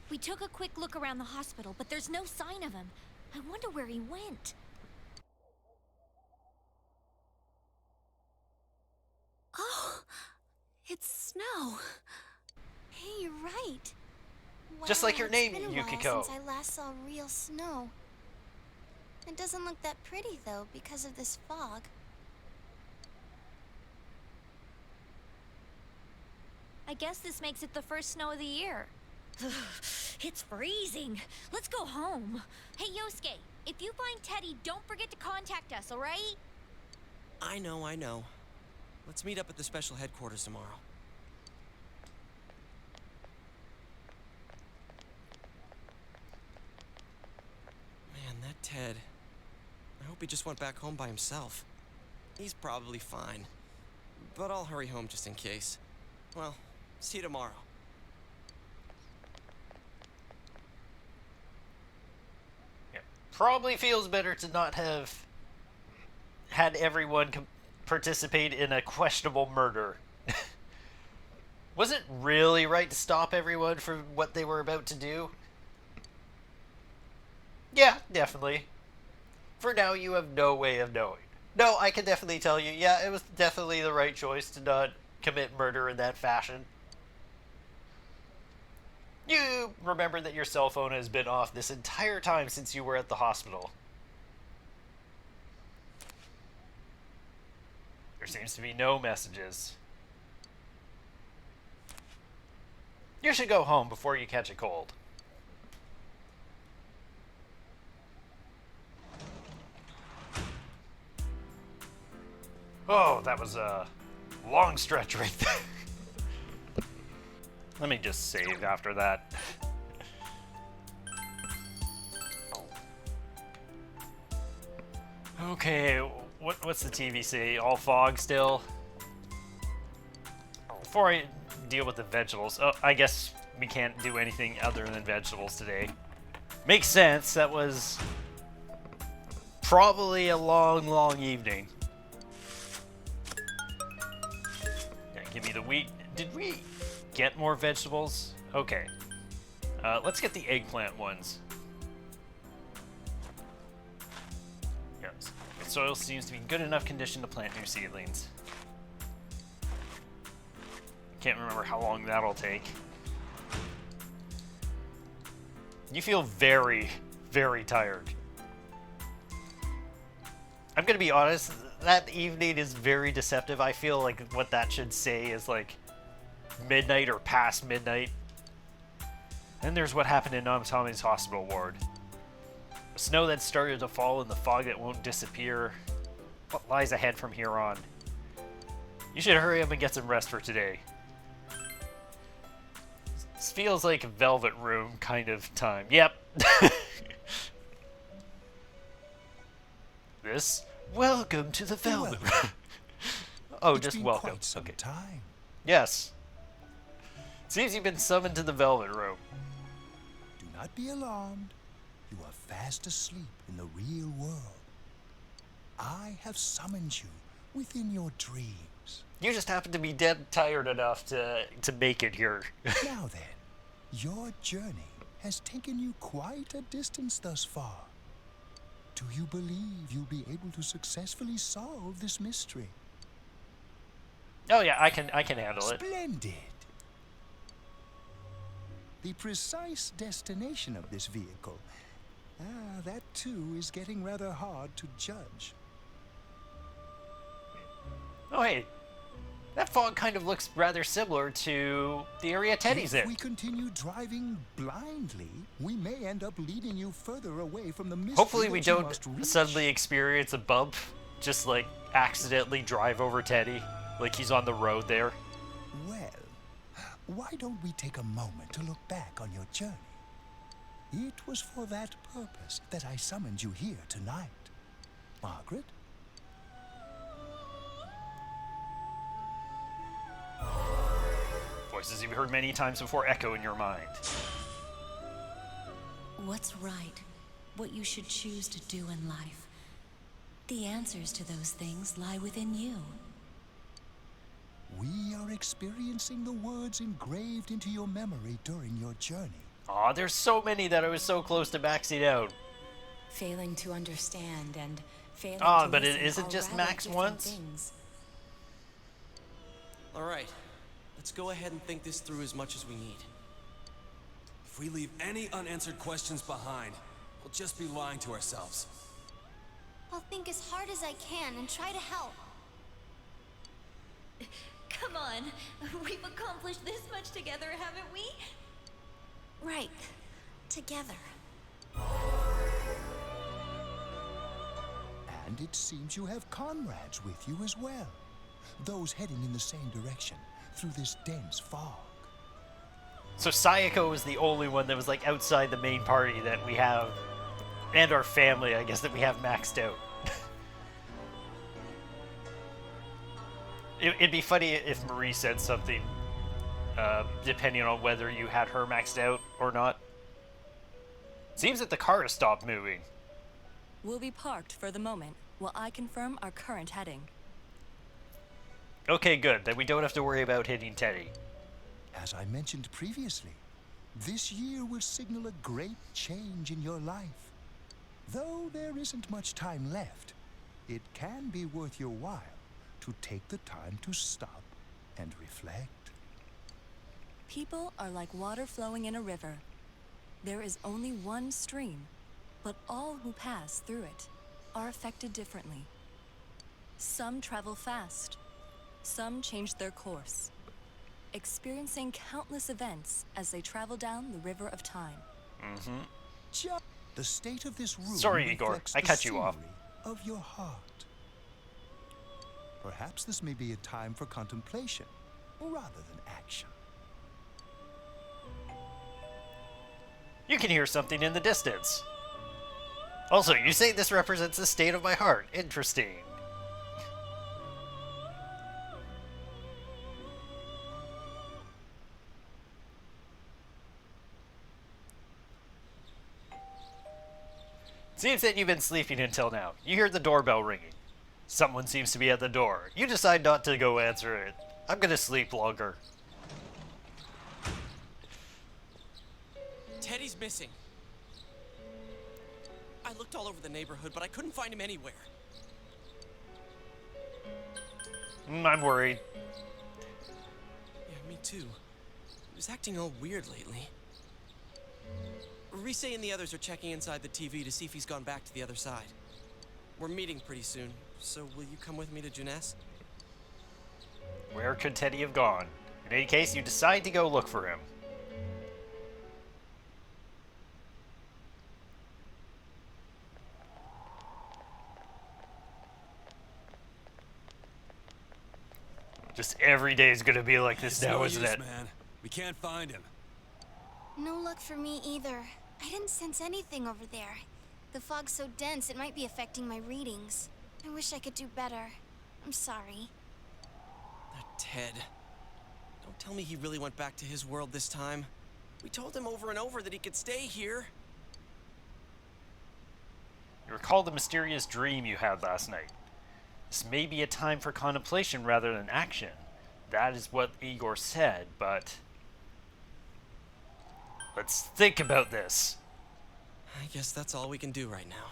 We took a quick look around the hospital, but there's no sign of him. I wonder where he went. Oh, it's snow. Hey, you're right. Just like your Wow, name, it's been a Yukiko. while since I last saw real snow. It doesn't look that pretty, though, because of this fog. I guess this makes it the first snow of the year. It's freezing. Let's go home. Hey, Yosuke, if you find Teddie, don't forget to contact us, all right? I know. Let's meet up at the special headquarters tomorrow. Man, that Ted. I hope he just went back home by himself. He's probably fine. But I'll hurry home just in case. Well, see you tomorrow. Yeah. Probably feels better to not have had everyone participate in a questionable murder. Was it really right to stop everyone from what they were about to do? Yeah, definitely. For now, you have no way of knowing. No, I can definitely tell you, yeah, it was definitely the right choice to not commit murder in that fashion. You remember that your cell phone has been off this entire time since you were at the hospital. There seems to be no messages. You should go home before you catch a cold. Oh, that was a long stretch right there. Let me just save after that. Okay, what's the TV say? All fog still? Before I deal with the vegetables, oh, I guess we can't do anything other than vegetables today. Makes sense, that was probably a long evening. Give me the wheat. Did we get more vegetables? Okay. Let's get the eggplant ones. Yes. The soil seems to be in good enough condition to plant new seedlings. Can't remember how long that'll take. You feel very tired. I'm gonna be honest, that evening is very deceptive. I feel like what that should say is like midnight or past midnight. Then there's what happened in Namatame's hospital ward. The snow that started to fall and the fog that won't disappear. What lies ahead from here on? You should hurry up and get some rest for today. This feels like a Velvet Room kind of time. Yep. This? Welcome to the Velvet Room. Oh, it's just been welcome. Quite some time. Yes. Seems you've been summoned to the Velvet Room. Do not be alarmed. You are fast asleep in the real world. I have summoned you within your dreams. You just happen to be dead tired enough to make it here. Now then, your journey has taken you quite a distance thus far. Do you believe you'll be able to successfully solve this mystery? Oh yeah, I can handle it. Splendid. The precise destination of this vehicle, that too is getting rather hard to judge. Oh hey, that fog kind of looks rather similar to the area Teddie's in. If we continue driving blindly, we may end up leading you further away from the mystery. Hopefully we that you don't must reach. suddenly experience a bump, just like accidentally drive over Teddie, like he's on the road there. Well, why don't we take a moment to look back on your journey? It was for that purpose that I summoned you here tonight. Margaret? Voices you've heard many times before echo in your mind. What's right? What you should choose to do in life? The answers to those things lie within you. We are experiencing the words engraved into your memory during your journey. Aw, there's so many that I was so close to maxing out. Failing to understand and failing Ah, to but it listen isn't are just rather max different once? things. All right. Let's go ahead and think this through as much as we need. If we leave any unanswered questions behind, we'll just be lying to ourselves. I'll think as hard as I can and try to help. Come on, we've accomplished this much together, haven't we? Right. Together. And it seems you have comrades with you as well. Those heading in the same direction, through this dense fog. So Sayako was the only one that was like outside the main party that we have, and our family, I guess, that we have maxed out. It'd be funny if Marie said something, depending on whether you had her maxed out or not. Seems that the car has stopped moving. We'll be parked for the moment while I confirm our current heading. Okay, good. Then we don't have to worry about hitting Teddie. As I mentioned previously, this year will signal a great change in your life. Though there isn't much time left, it can be worth your while to take the time to stop and reflect. People are like water flowing in a river. There is only one stream, but all who pass through it are affected differently. Some travel fast, some change their course, experiencing countless events as they travel down the river of time. The state of this room Sorry, Igor. reflects I the cut you off. scenery of your heart. Perhaps this may be a time for contemplation rather than action. You can hear something in the distance. Also, you say this represents the state of my heart. Interesting. Seems that you've been sleeping until now. You hear the doorbell ringing. Someone seems to be at the door. You decide not to go answer it. I'm gonna sleep longer. Teddie's missing. I looked all over the neighborhood, but I couldn't find him anywhere. I'm worried. Yeah, me too. He was acting all weird lately. Rise and the others are checking inside the TV to see if he's gone back to the other side. We're meeting pretty soon, so will you come with me to Juness? Where could Teddie have gone? In any case, you decide to go look for him. Just every day is gonna be like this now, isn't it? Man. We can't find him. No luck for me either. I didn't sense anything over there. The fog's so dense it might be affecting my readings. I wish I could do better. I'm sorry. That Ted. Don't tell me he really went back to his world this time. We told him over and over that he could stay here. You recall the mysterious dream you had last night. This may be a time for contemplation rather than action. That is what Igor said, but... let's think about this. I guess that's all we can do right now.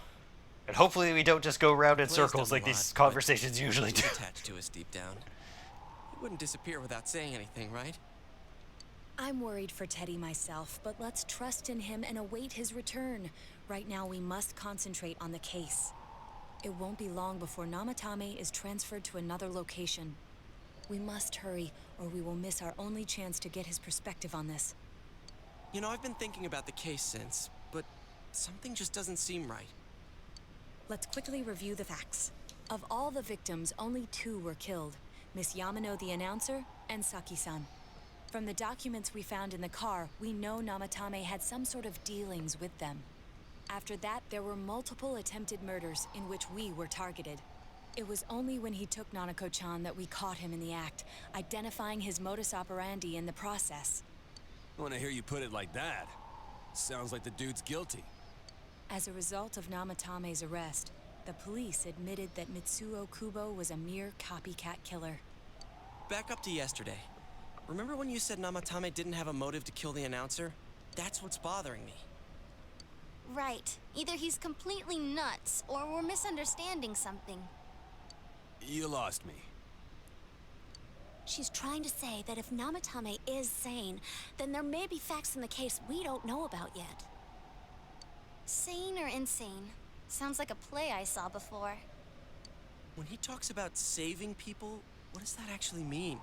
And hopefully we don't just go around in Blaze circles done a like these lot, conversations but usually do. he's attached to us deep down. He wouldn't disappear without saying anything, right? I'm worried for Teddie myself, but let's trust in him and await his return. Right now we must concentrate on the case. It won't be long before Namatame is transferred to another location. We must hurry, or we will miss our only chance to get his perspective on this. You know, I've been thinking about the case since, but something just doesn't seem right. Let's quickly review the facts. Of all the victims, only 2 were killed. Miss Yamano the announcer, and Saki-san. From the documents we found in the car, we know Namatame had some sort of dealings with them. After that, there were multiple attempted murders in which we were targeted. It was only when he took Nanako-chan that we caught him in the act, identifying his modus operandi in the process. When I hear you put it like that, sounds like the dude's guilty. As a result of Namatame's arrest, the police admitted that Mitsuo Kubo was a mere copycat killer. Back up to yesterday. Remember when you said Namatame didn't have a motive to kill the announcer? That's what's bothering me. Right. Either he's completely nuts, or we're misunderstanding something. You lost me. She's trying to say that if Namatame is sane, then there may be facts in the case we don't know about yet. Sane or insane? Sounds like a play I saw before. When he talks about saving people, what does that actually mean?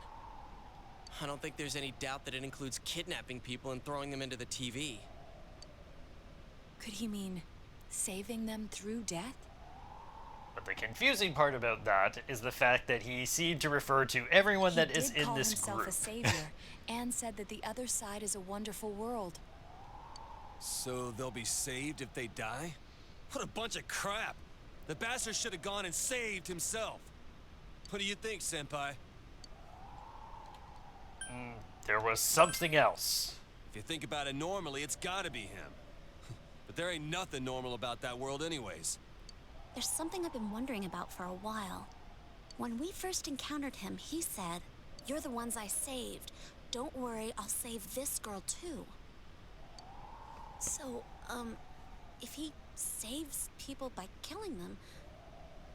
I don't think there's any doubt that it includes kidnapping people and throwing them into the TV. Could he mean saving them through death? But the confusing part about that is the fact that he seemed to refer to everyone that is in this He did call group. himself a savior and said that the other side is a wonderful world. So they'll be saved if they die? What a bunch of crap! The bastard should have gone and saved himself. What do you think, Senpai? There was something else. If you think about it normally, it's gotta be him. But there ain't nothing normal about that world anyways. There's something I've been wondering about for a while. When we first encountered him, he said, "You're the ones I saved. Don't worry, I'll save this girl too." So, if he saves people by killing them,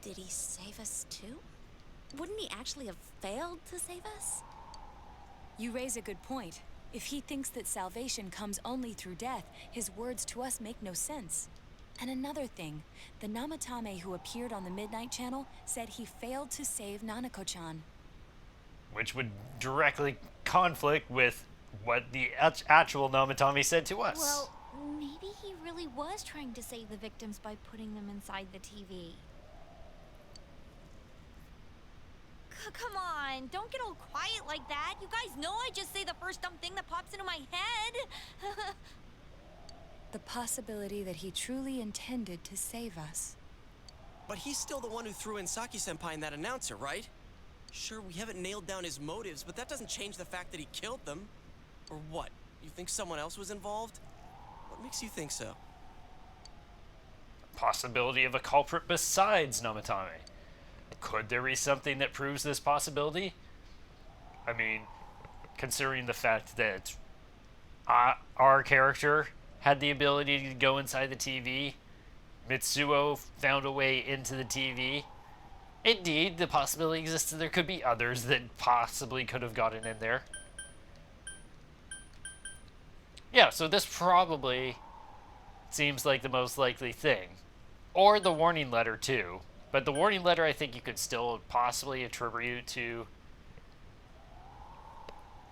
did he save us too? Wouldn't he actually have failed to save us? You raise a good point. If he thinks that salvation comes only through death, his words to us make no sense. And another thing, the Namatame who appeared on the Midnight Channel said he failed to save Nanako-chan. Which would directly conflict with what the actual Namatame said to us. Well, maybe he really was trying to save the victims by putting them inside the TV. Come on, don't get all quiet like that. You guys know I just say the first dumb thing that pops into my head. The possibility that he truly intended to save us. But he's still the one who threw in Saki-senpai and that announcer, right? Sure, we haven't nailed down his motives, but that doesn't change the fact that he killed them. Or what? You think someone else was involved? What makes you think so? Possibility of a culprit besides Namatame. Could there be something that proves this possibility? I mean, considering the fact that our character had the ability to go inside the TV, Mitsuo found a way into the TV. Indeed, the possibility exists that there could be others that possibly could have gotten in there. Yeah, so this probably seems like the most likely thing. Or the warning letter, too. But the warning letter, I think you could still possibly attribute to...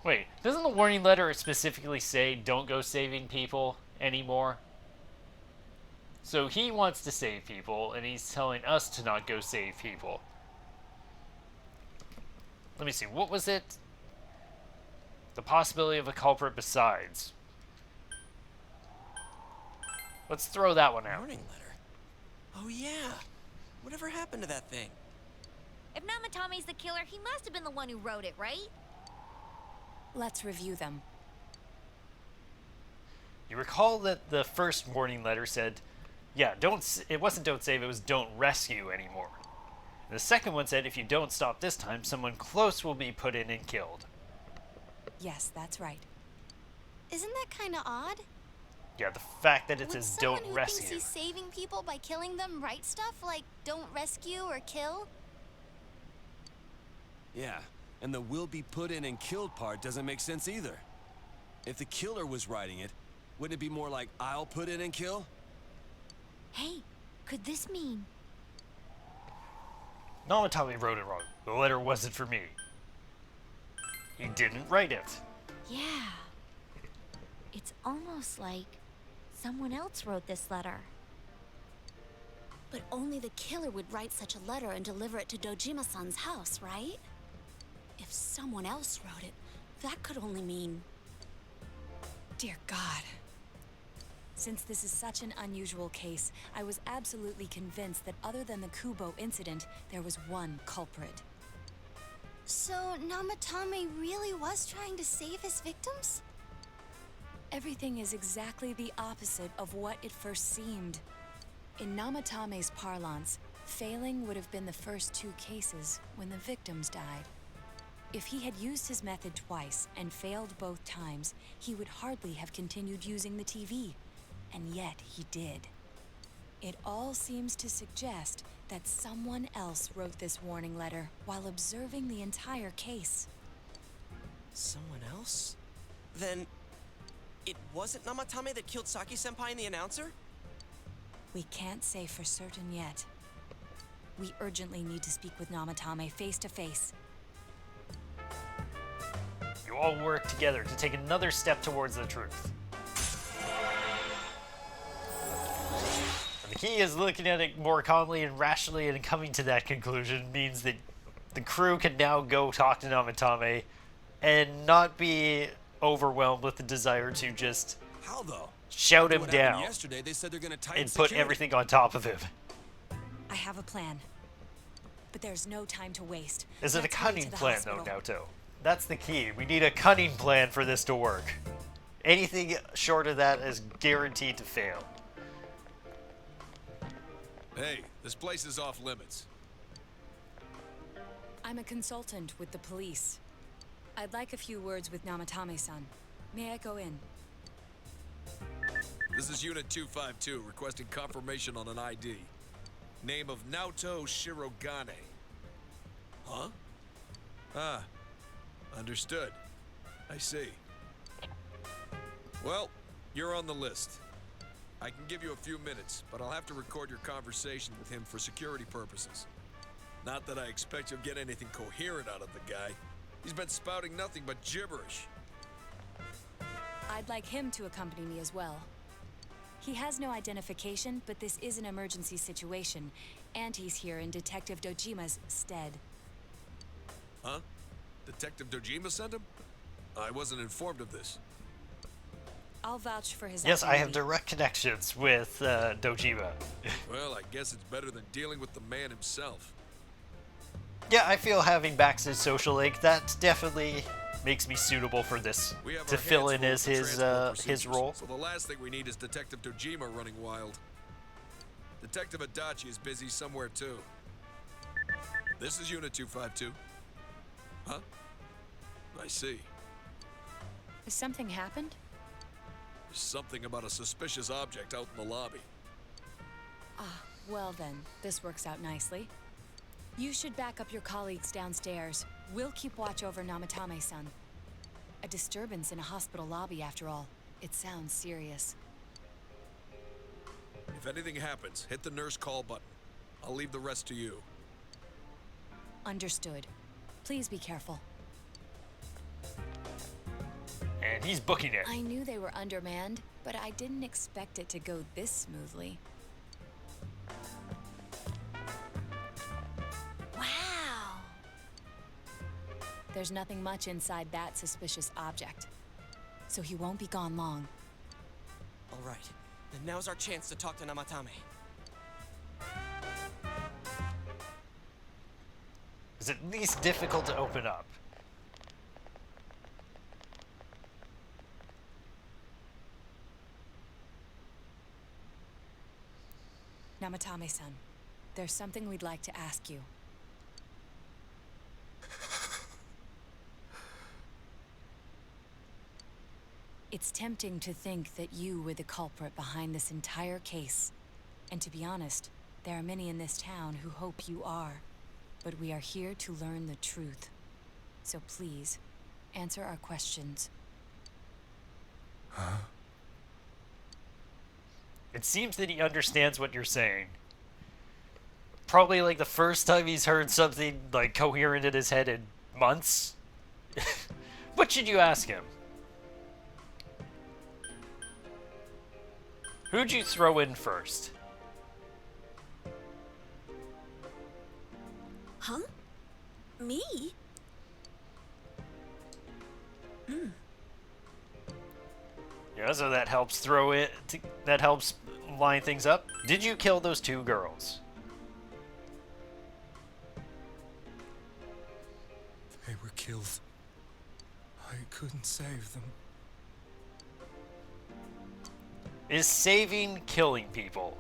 Wait, doesn't the warning letter specifically say don't go saving people anymore? So he wants to save people, and he's telling us to not go save people. Let me see, what was it? The possibility of a culprit besides. Let's throw that one out. Warning letter? Oh yeah. Whatever happened to that thing? If Namatame's the killer, he must have been the one who wrote it, right? Let's review them. You recall that the first warning letter said, yeah, it wasn't don't save, it was don't rescue anymore. And the second one said, if you don't stop this time, someone close will be put in and killed. Yes, that's right. Isn't that kind of odd? Yeah, the fact that it Would says someone don't who rescue. thinks he's saving people by killing them write stuff like don't rescue or kill? Yeah, and the will be put in and killed part doesn't make sense either. If the killer was writing it, wouldn't it be more like I'll put in and kill? Hey, could this mean... Namatame wrote it wrong. The letter wasn't for me. He didn't write it. Yeah. It's almost like someone else wrote this letter. But only the killer would write such a letter and deliver it to Dojima-san's house, right? If someone else wrote it, that could only mean... Dear God. Since this is such an unusual case, I was absolutely convinced that other than the Kubo incident, there was one culprit. So Namatame really was trying to save his victims? Everything is exactly the opposite of what it first seemed. In Namatame's parlance, failing would have been the first two cases when the victims died. If he had used his method twice and failed both times, he would hardly have continued using the TV. And yet he did. It all seems to suggest that someone else wrote this warning letter while observing the entire case. Someone else? Then it wasn't Namatame that killed Saki-senpai and the announcer? We can't say for certain yet. We urgently need to speak with Namatame face to face. You all work together to take another step towards the truth. And the key is looking at it more calmly and rationally, and coming to that conclusion means that the crew can now go talk to Namatame and not be overwhelmed with the desire to just How though? shout After him what happened down yesterday, they said they're gonna tighten and put security. everything on top of him. I have a plan. But there's no time to waste. Is it a Let's hurry to cunning the plan, hospital. though, Naoto? That's the key. We need a cunning plan for this to work. Anything short of that is guaranteed to fail. Hey, this place is off limits. I'm a consultant with the police. I'd like a few words with Namatame-san. May I go in? This is Unit 252, requesting confirmation on an ID. Name of Naoto Shirogane. Huh? Ah, understood. I see. Well, you're on the list. I can give you a few minutes, but I'll have to record your conversation with him for security purposes. Not that I expect you'll get anything coherent out of the guy. He's been spouting nothing but gibberish. I'd like him to accompany me as well. He has no identification, but this is an emergency situation, and he's here in Detective Dojima's stead. Huh? Detective Dojima sent him? I wasn't informed of this. I'll vouch for his Yes, I have identity. direct connections with Dojima. Well, I guess it's better than dealing with the man himself. Yeah, I feel having Bax's social link, that definitely makes me suitable for this, We have to our fill in hands as full with the transport his procedures, role. So the last thing we need is Detective Dojima running wild. Detective Adachi is busy somewhere too. This is Unit 252. Huh? I see. Has something happened? There's something about a suspicious object out in the lobby. Ah, well then, this works out nicely. You should back up your colleagues downstairs. We'll keep watch over Namatame-san. A disturbance in a hospital lobby, after all. It sounds serious. If anything happens, hit the nurse call button. I'll leave the rest to you. Understood. Please be careful. And he's booking it. I knew they were undermanned, but I didn't expect it to go this smoothly. Wow. There's nothing much inside that suspicious object, so he won't be gone long. All right, then now's our chance to talk to Namatame. It's at least difficult to open up. Namatame-san, there's something we'd like to ask you. It's tempting to think that you were the culprit behind this entire case. And to be honest, there are many in this town who hope you are. But we are here to learn the truth. So please, answer our questions. Huh? It seems that he understands what you're saying. Probably like the first time he's heard something like coherent in his head in months. What should you ask him? Who'd you throw in first? Huh? Me? Yeah, so that helps throw it. That helps line things up. Did you kill those two girls? They were killed. I couldn't save them. Is saving killing people?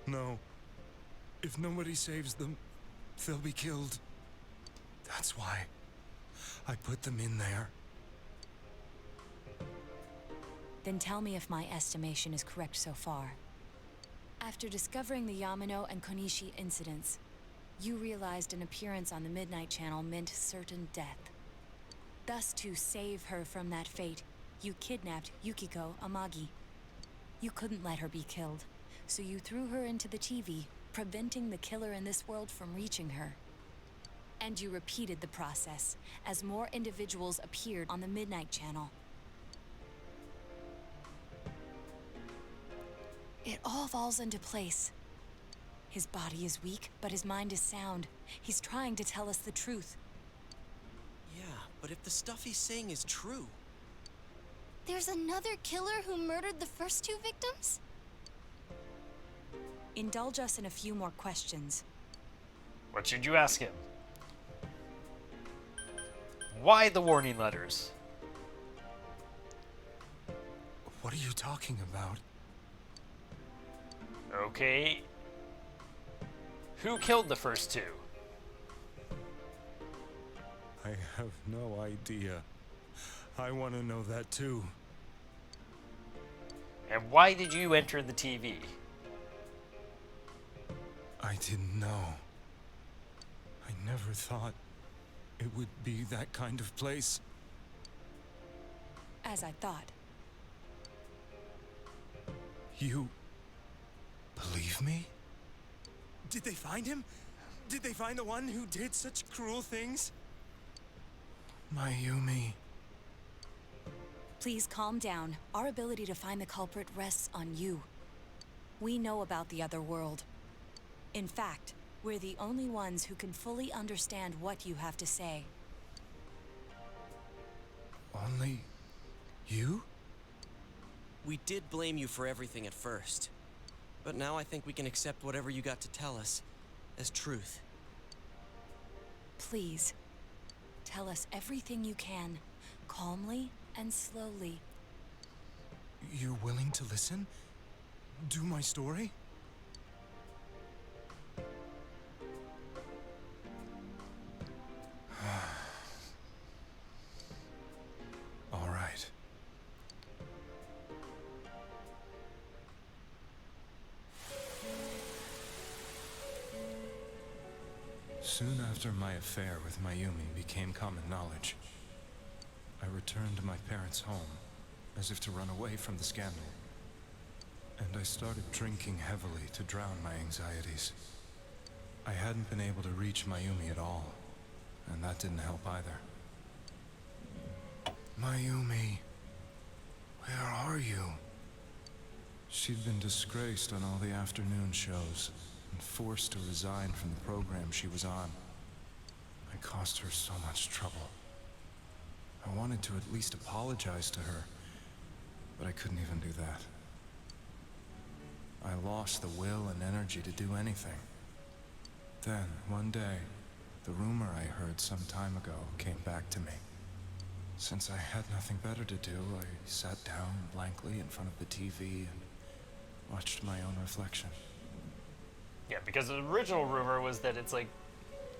No. If nobody saves them, they'll be killed. That's why I put them in there. Then tell me if my estimation is correct so far. After discovering the Yamano and Konishi incidents, you realized an appearance on the Midnight Channel meant certain death. Thus, to save her from that fate, you kidnapped Yukiko Amagi. You couldn't let her be killed, so you threw her into the TV, preventing the killer in this world from reaching her. And you repeated the process as more individuals appeared on the Midnight Channel. It all falls into place. His body is weak, but his mind is sound. He's trying to tell us the truth. Yeah, but if the stuff he's saying is true... There's another killer who murdered the first two victims? Indulge us in a few more questions. What should you ask him? Why the warning letters? What are you talking about? Okay. Who killed the first two? I have no idea. I want to know that too. And why did you enter the TV? I didn't know. I never thought it would be that kind of place. As I thought. You believe me? Did they find him? Did they find the one who did such cruel things? Mayumi. Please calm down. Our ability to find the culprit rests on you. We know about the other world. In fact, we're the only ones who can fully understand what you have to say. Only you? We did blame you for everything at first. But now I think we can accept whatever you got to tell us as truth. Please, tell us everything you can, calmly and slowly. You're willing to listen? Do my story? All right. Soon after my affair with Mayumi became common knowledge, I returned to my parents' home, as if to run away from the scandal. And I started drinking heavily to drown my anxieties. I hadn't been able to reach Mayumi at all, and that didn't help either. Mayumi, where are you? She'd been disgraced on all the afternoon shows, and forced to resign from the program she was on. I caused her so much trouble. I wanted to at least apologize to her, but I couldn't even do that. I lost the will and energy to do anything. Then, one day, the rumor I heard some time ago came back to me. Since I had nothing better to do, I sat down blankly in front of the TV and watched my own reflection. Yeah, because the original rumor was that it's like,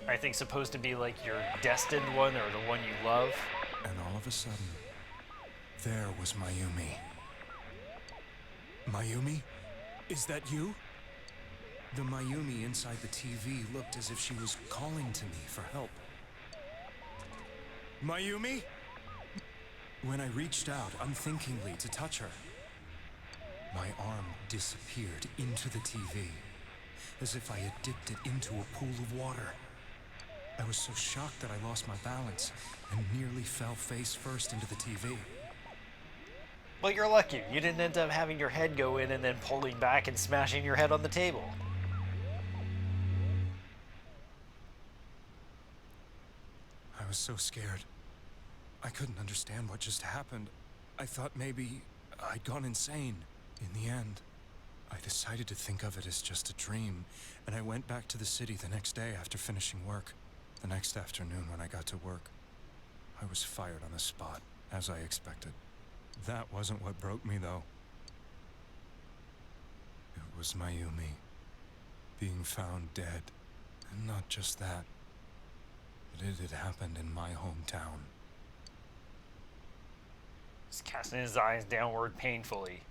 I think supposed to be like your destined one or the one you love. And all of a sudden, there was Mayumi. Mayumi? Is that you? The Mayumi inside the TV looked as if she was calling to me for help. Mayumi? When I reached out unthinkingly to touch her, my arm disappeared into the TV, as if I had dipped it into a pool of water. I was so shocked that I lost my balance and nearly fell face first into the TV. Well, you're lucky. You didn't end up having your head go in and then pulling back and smashing your head on the table. I was so scared. I couldn't understand what just happened. I thought maybe I'd gone insane. In the end, I decided to think of it as just a dream, and I went back to the city the next day after finishing work. The next afternoon when I got to work, I was fired on the spot, as I expected. That wasn't what broke me, though. It was Mayumi being found dead. And not just that, but it had happened in my hometown. Just casting his eyes downward painfully.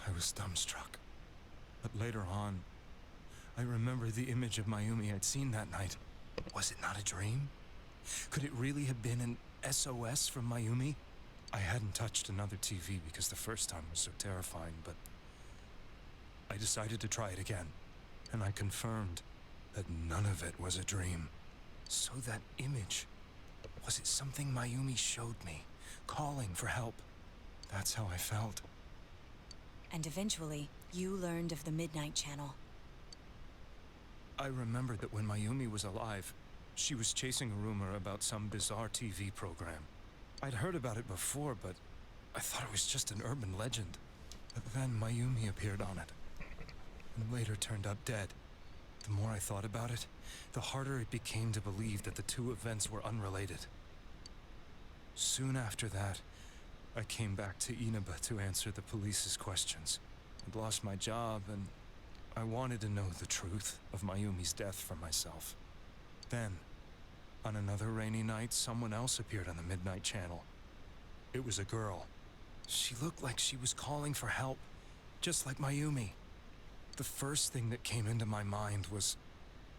I was dumbstruck. But later on, I remember the image of Mayumi I'd seen that night. Was it not a dream? Could it really have been an SOS from Mayumi? I hadn't touched another TV because the first time was so terrifying, but I decided to try it again, and I confirmed that none of it was a dream. So that image, was it something Mayumi showed me, calling for help? That's how I felt. And eventually, you learned of the Midnight Channel. I remembered that when Mayumi was alive, she was chasing a rumor about some bizarre TV program. I'd heard about it before, but I thought it was just an urban legend. But then Mayumi appeared on it, and later turned up dead. The more I thought about it, the harder it became to believe that the two events were unrelated. Soon after that, I came back to Inaba to answer the police's questions. I'd lost my job, and I wanted to know the truth of Mayumi's death for myself. Then, on another rainy night, someone else appeared on the Midnight Channel. It was a girl. She looked like she was calling for help, just like Mayumi. The first thing that came into my mind was,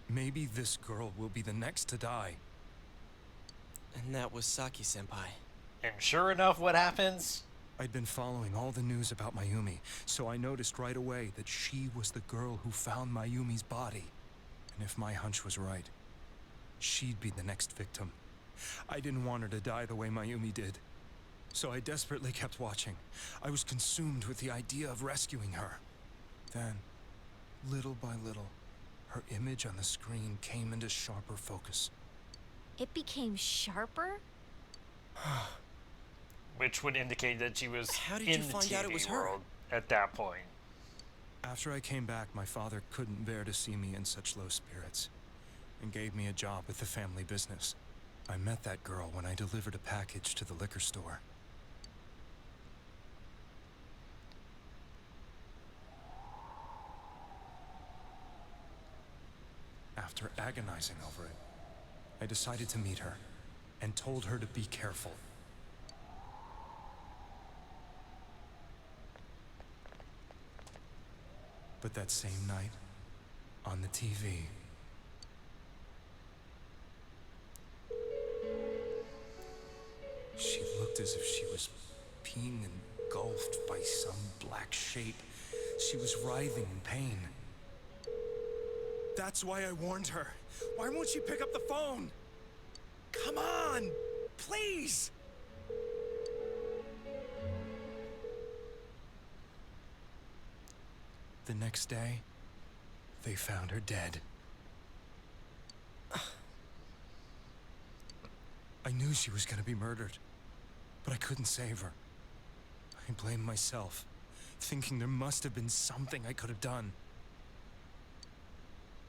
maybe this girl will be the next to die. And that was Saki-senpai. And sure enough, what happens? I'd been following all the news about Mayumi, so I noticed right away that she was the girl who found Mayumi's body. And if my hunch was right, she'd be the next victim. I didn't want her to die the way Mayumi did. So I desperately kept watching. I was consumed with the idea of rescuing her. Then, little by little, her image on the screen came into sharper focus. It became sharper? Which would indicate that she was How did in you the find out it TV was her? world at that point. After I came back, my father couldn't bear to see me in such low spirits, and gave me a job with the family business. I met that girl when I delivered a package to the liquor store. After agonizing over it, I decided to meet her, and told her to be careful. But that same night, on the TV, she looked as if she was being engulfed by some black shape. She was writhing in pain. That's why I warned her. Why won't she pick up the phone? Come on, please! The next day, they found her dead. I knew she was gonna be murdered, but I couldn't save her. I blamed myself, thinking there must have been something I could have done.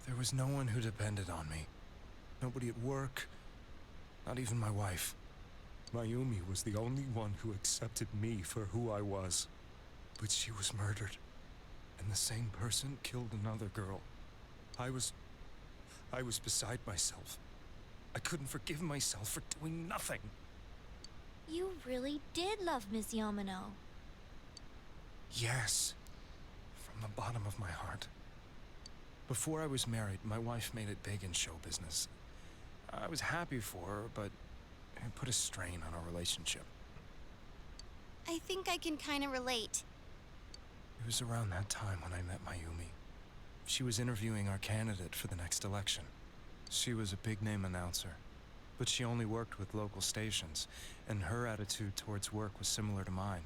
There was no one who depended on me. Nobody at work, not even my wife. Mayumi was the only one who accepted me for who I was. But she was murdered, and the same person killed another girl. I was beside myself. I couldn't forgive myself for doing nothing. You really did love Miss Yamano. Yes, from the bottom of my heart. Before I was married, my wife made it big in show business. I was happy for her, but it put a strain on our relationship. I think I can kind of relate. It was around that time when I met Mayumi. She was interviewing our candidate for the next election. She was a big-name announcer, but she only worked with local stations, and her attitude towards work was similar to mine.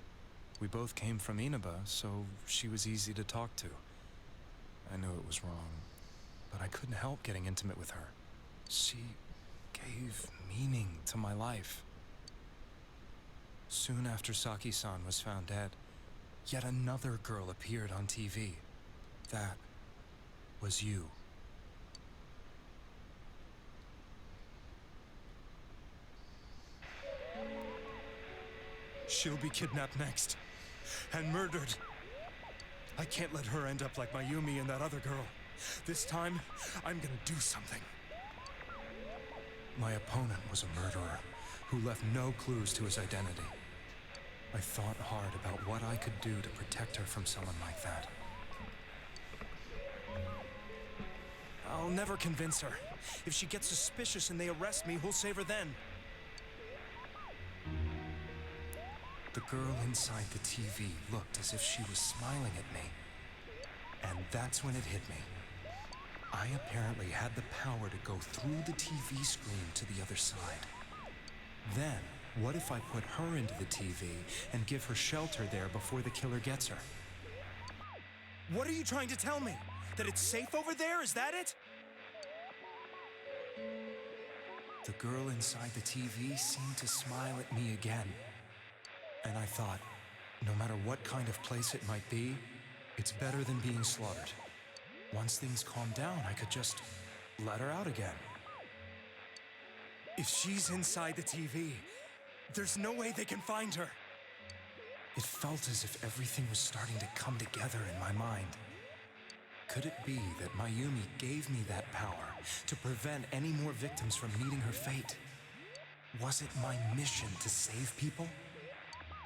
We both came from Inaba, so she was easy to talk to. I knew it was wrong, but I couldn't help getting intimate with her. She gave meaning to my life. Soon after Saki-san was found dead, yet another girl appeared on TV. That was you. She'll be kidnapped next, and murdered. I can't let her end up like Mayumi and that other girl. This time, I'm gonna do something. My opponent was a murderer who left no clues to his identity. I thought hard about what I could do to protect her from someone like that. I'll never convince her. If she gets suspicious and they arrest me, who'll save her then? The girl inside the TV looked as if she was smiling at me. And that's when it hit me. I apparently had the power to go through the TV screen to the other side. Then, what if I put her into the TV and give her shelter there before the killer gets her? What are you trying to tell me? That it's safe over there? Is that it? The girl inside the TV seemed to smile at me again. And I thought, no matter what kind of place it might be, it's better than being slaughtered. Once things calm down, I could just let her out again. If she's inside the TV, there's no way they can find her. It felt as if everything was starting to come together in my mind. Could it be that Mayumi gave me that power to prevent any more victims from meeting her fate? Was it my mission to save people?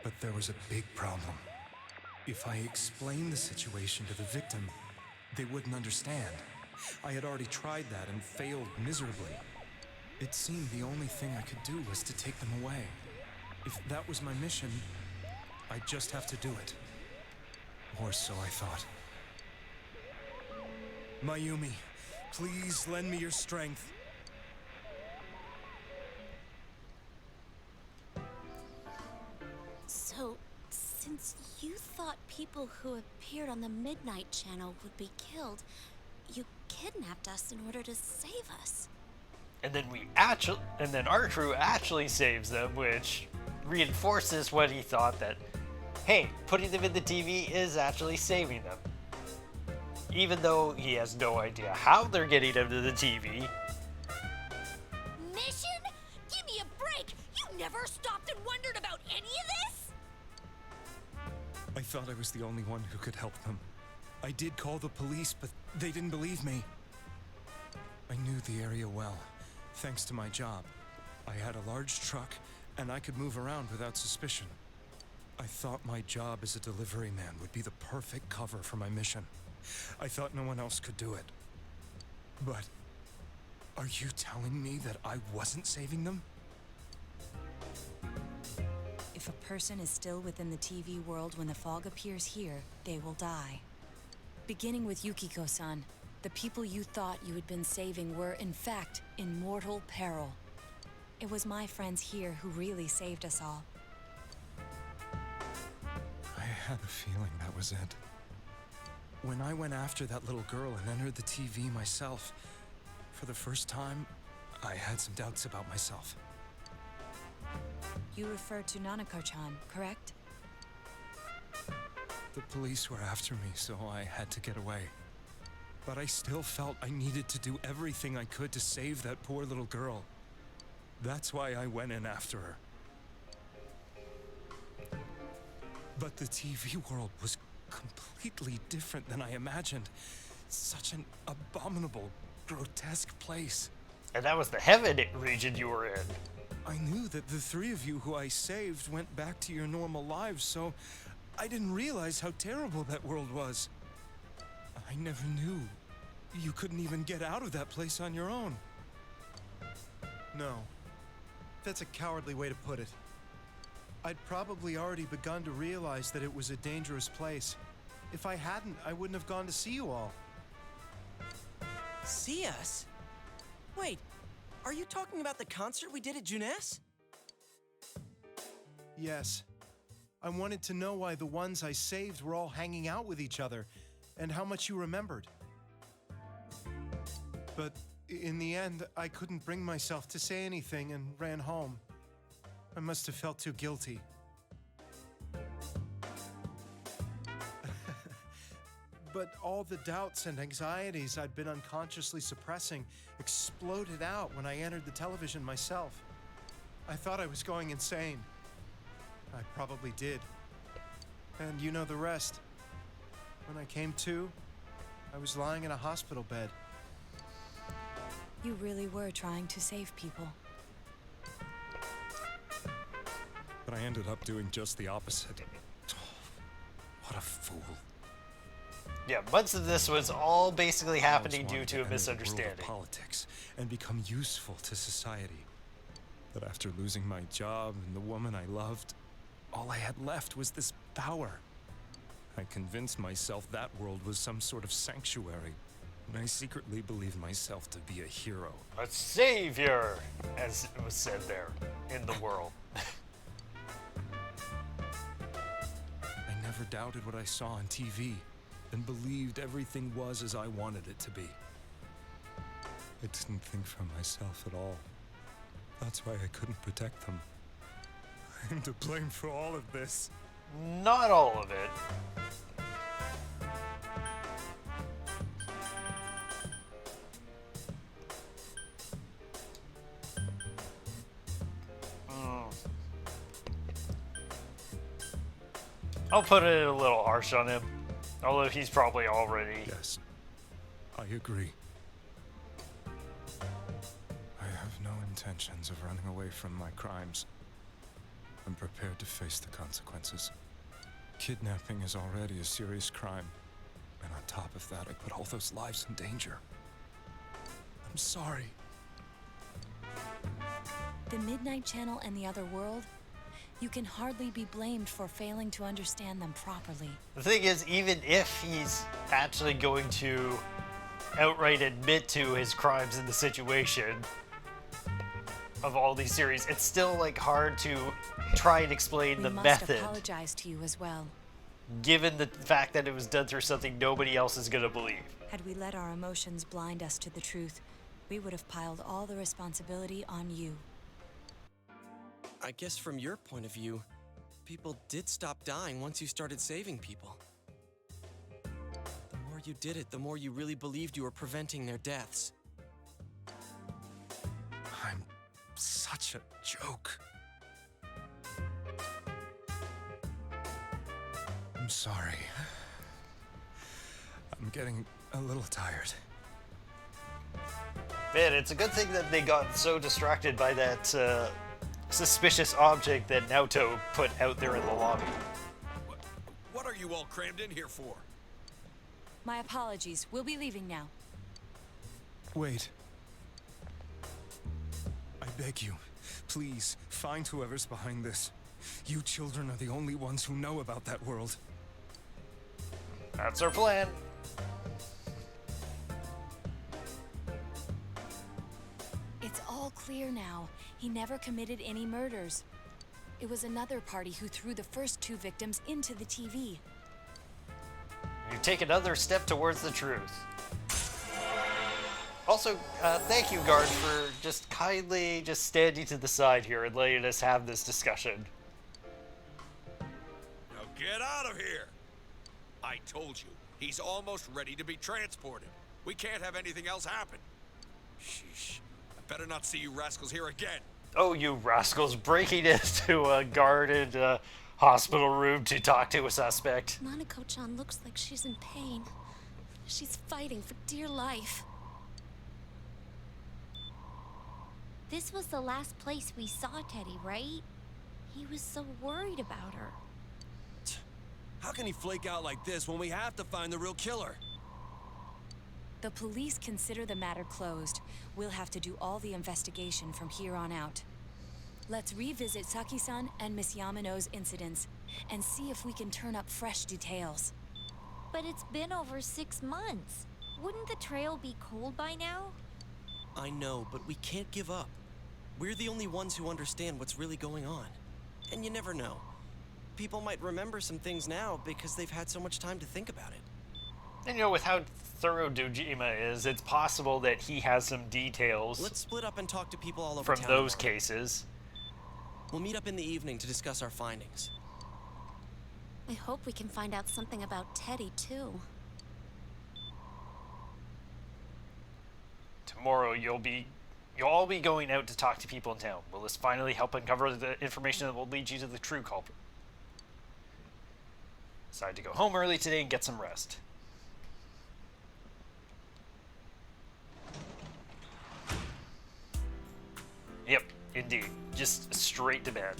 But there was a big problem. If I explained the situation to the victim, they wouldn't understand. I had already tried that and failed miserably. It seemed the only thing I could do was to take them away. If that was my mission, I'd just have to do it. Or so I thought. Mayumi, please lend me your strength. So, since you thought people who appeared on the Midnight Channel would be killed, you kidnapped us in order to save us. And then our crew actually saves them, which reinforces what he thought, that, hey, putting them in the TV is actually saving them. Even though he has no idea how they're getting them to the TV. Mission? Give me a break! You never stopped and wondered about any of this? I thought I was the only one who could help them. I did call the police, but they didn't believe me. I knew the area well, thanks to my job. I had a large truck, and I could move around without suspicion. I thought my job as a delivery man would be the perfect cover for my mission. I thought no one else could do it. But are you telling me that I wasn't saving them? If a person is still within the TV world when the fog appears here, they will die. Beginning with Yukiko-san, the people you thought you had been saving were, in fact, in mortal peril. It was my friends here who really saved us all. I had a feeling that was it. When I went after that little girl and entered the TV myself, for the first time, I had some doubts about myself. You refer to Nanako-chan, correct? The police were after me, so I had to get away. But I still felt I needed to do everything I could to save that poor little girl. That's why I went in after her. But the TV world was completely different than I imagined. Such an abominable, grotesque place. And that was the heaven region you were in. I knew that the three of you who I saved went back to your normal lives, so I didn't realize how terrible that world was. I never knew. You couldn't even get out of that place on your own. No. That's a cowardly way to put it. I'd probably already begun to realize that it was a dangerous place. If I hadn't, I wouldn't have gone to see you all. See us? Wait, are you talking about the concert we did at Junes? Yes. I wanted to know why the ones I saved were all hanging out with each other, and how much you remembered. But in the end, I couldn't bring myself to say anything and ran home. I must have felt too guilty. But all the doubts and anxieties I'd been unconsciously suppressing exploded out when I entered the television myself. I thought I was going insane. I probably did. And you know the rest. When I came to, I was lying in a hospital bed. You really were trying to save people. But I ended up doing just the opposite. What a fool. Yeah, months of this was all basically happening due to a World of misunderstanding. politics and become useful to society. But after losing my job and the woman I loved, all I had left was this power. I convinced myself that world was some sort of sanctuary, and I secretly believed myself to be a hero. A savior, as it was said there, in the world. I never doubted what I saw on TV, and believed everything was as I wanted it to be. I didn't think for myself at all. That's why I couldn't protect them. I'm to blame for all of this. Not all of it. I'll put it a little harsh on him, although he's probably already... Yes, I agree. I have no intentions of running away from my crimes. I'm prepared to face the consequences. Kidnapping is already a serious crime, and on top of that, I put all those lives in danger. I'm sorry. The Midnight Channel and the other world? You can hardly be blamed for failing to understand them properly. The thing is, even if he's actually going to outright admit to his crimes in the situation of all these series, it's still like hard to try and explain the method. We must apologize to you as well. Given the fact that it was done through something nobody else is going to believe. Had we let our emotions blind us to the truth, we would have piled all the responsibility on you. I guess from your point of view, people did stop dying once you started saving people. The more you did it, the more you really believed you were preventing their deaths. I'm such a joke. I'm sorry. I'm getting a little tired. Man, it's a good thing that they got so distracted by that suspicious object that Naoto put out there in the lobby. What are you all crammed in here for? My apologies. We'll be leaving now. Wait. I beg you, please, find whoever's behind this. You children are the only ones who know about that world. That's our plan. It's all clear now. He never committed any murders. It was another party who threw the first 2 victims into the TV. You take another step towards the truth. Also, thank you, Guard, for just kindly just standing to the side here and letting us have this discussion. Now get out of here! I told you, he's almost ready to be transported. We can't have anything else happen. Sheesh. I better not see you rascals here again. Oh, you rascals, breaking into a guarded hospital room to talk to a suspect. Nanako-chan looks like she's in pain. She's fighting for dear life. This was the last place we saw Teddie, right? He was so worried about her. How can he flake out like this when we have to find the real killer? The police consider the matter closed. We'll have to do all the investigation from here on out. Let's revisit Saki-san and Miss Yamano's incidents and see if we can turn up fresh details. But it's been over 6 months. Wouldn't the trail be cold by now? I know, but we can't give up. We're the only ones who understand what's really going on. And you never know. People might remember some things now because they've had so much time to think about it. And you know, with how thorough Dojima is, it's possible that he has some details. Let's split up and talk to people all over from town those tomorrow. cases. We'll meet up in the evening to discuss our findings. I hope we can find out something about Teddie, too. Tomorrow you'll all be going out to talk to people in town. Will this finally help uncover the information that will lead you to the true culprit? Decided to go home early today and get some rest. Yep, indeed. Just straight to bed.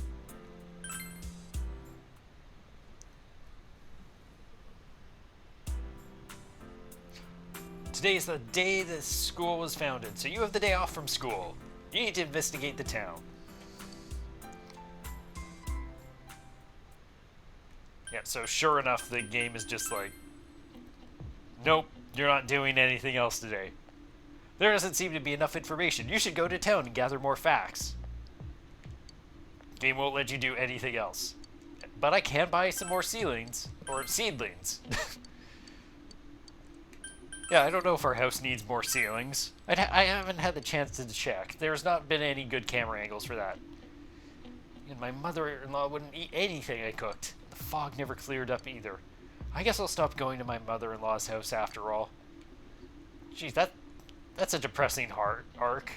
Today is the day the school was founded, so you have the day off from school. You need to investigate the town. Yeah, so sure enough, the game is just like, nope, you're not doing anything else today. There doesn't seem to be enough information. You should go to town and gather more facts. Game won't let you do anything else. But I can buy some more seedlings. Or seedlings. Yeah, I don't know if our house needs more ceilings. I haven't had the chance to check. There's not been any good camera angles for that. And my mother-in-law wouldn't eat anything I cooked. The fog never cleared up either. I guess I'll stop going to my mother-in-law's house after all. Geez, that's a depressing arc.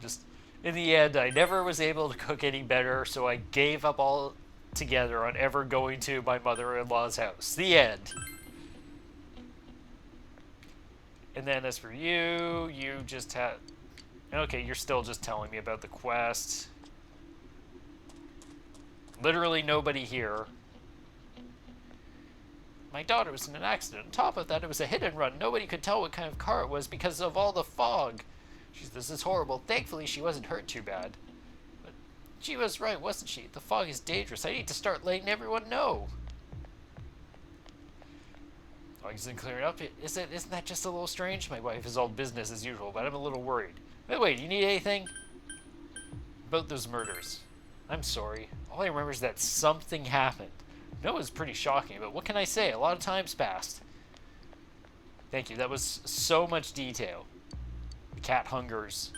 Just, in the end, I never was able to cook any better, so I gave up all together on ever going to my mother-in-law's house. The end. And then as for you, you just had... Okay, you're still just telling me about the quest. Literally nobody here. My daughter was in an accident. On top of that, it was a hit and run. Nobody could tell what kind of car it was because of all the fog. This is horrible. Thankfully, she wasn't hurt too bad. But she was right, wasn't she? The fog is dangerous. I need to start letting everyone know. Fog isn't clearing up. Isn't that just a little strange? My wife is all business as usual, but I'm a little worried. By the way, do you need anything? About those murders. I'm sorry. All I remember is that something happened. I know it was pretty shocking, but what can I say? A lot of time's passed. Thank you. That was so much detail. The cat hungers.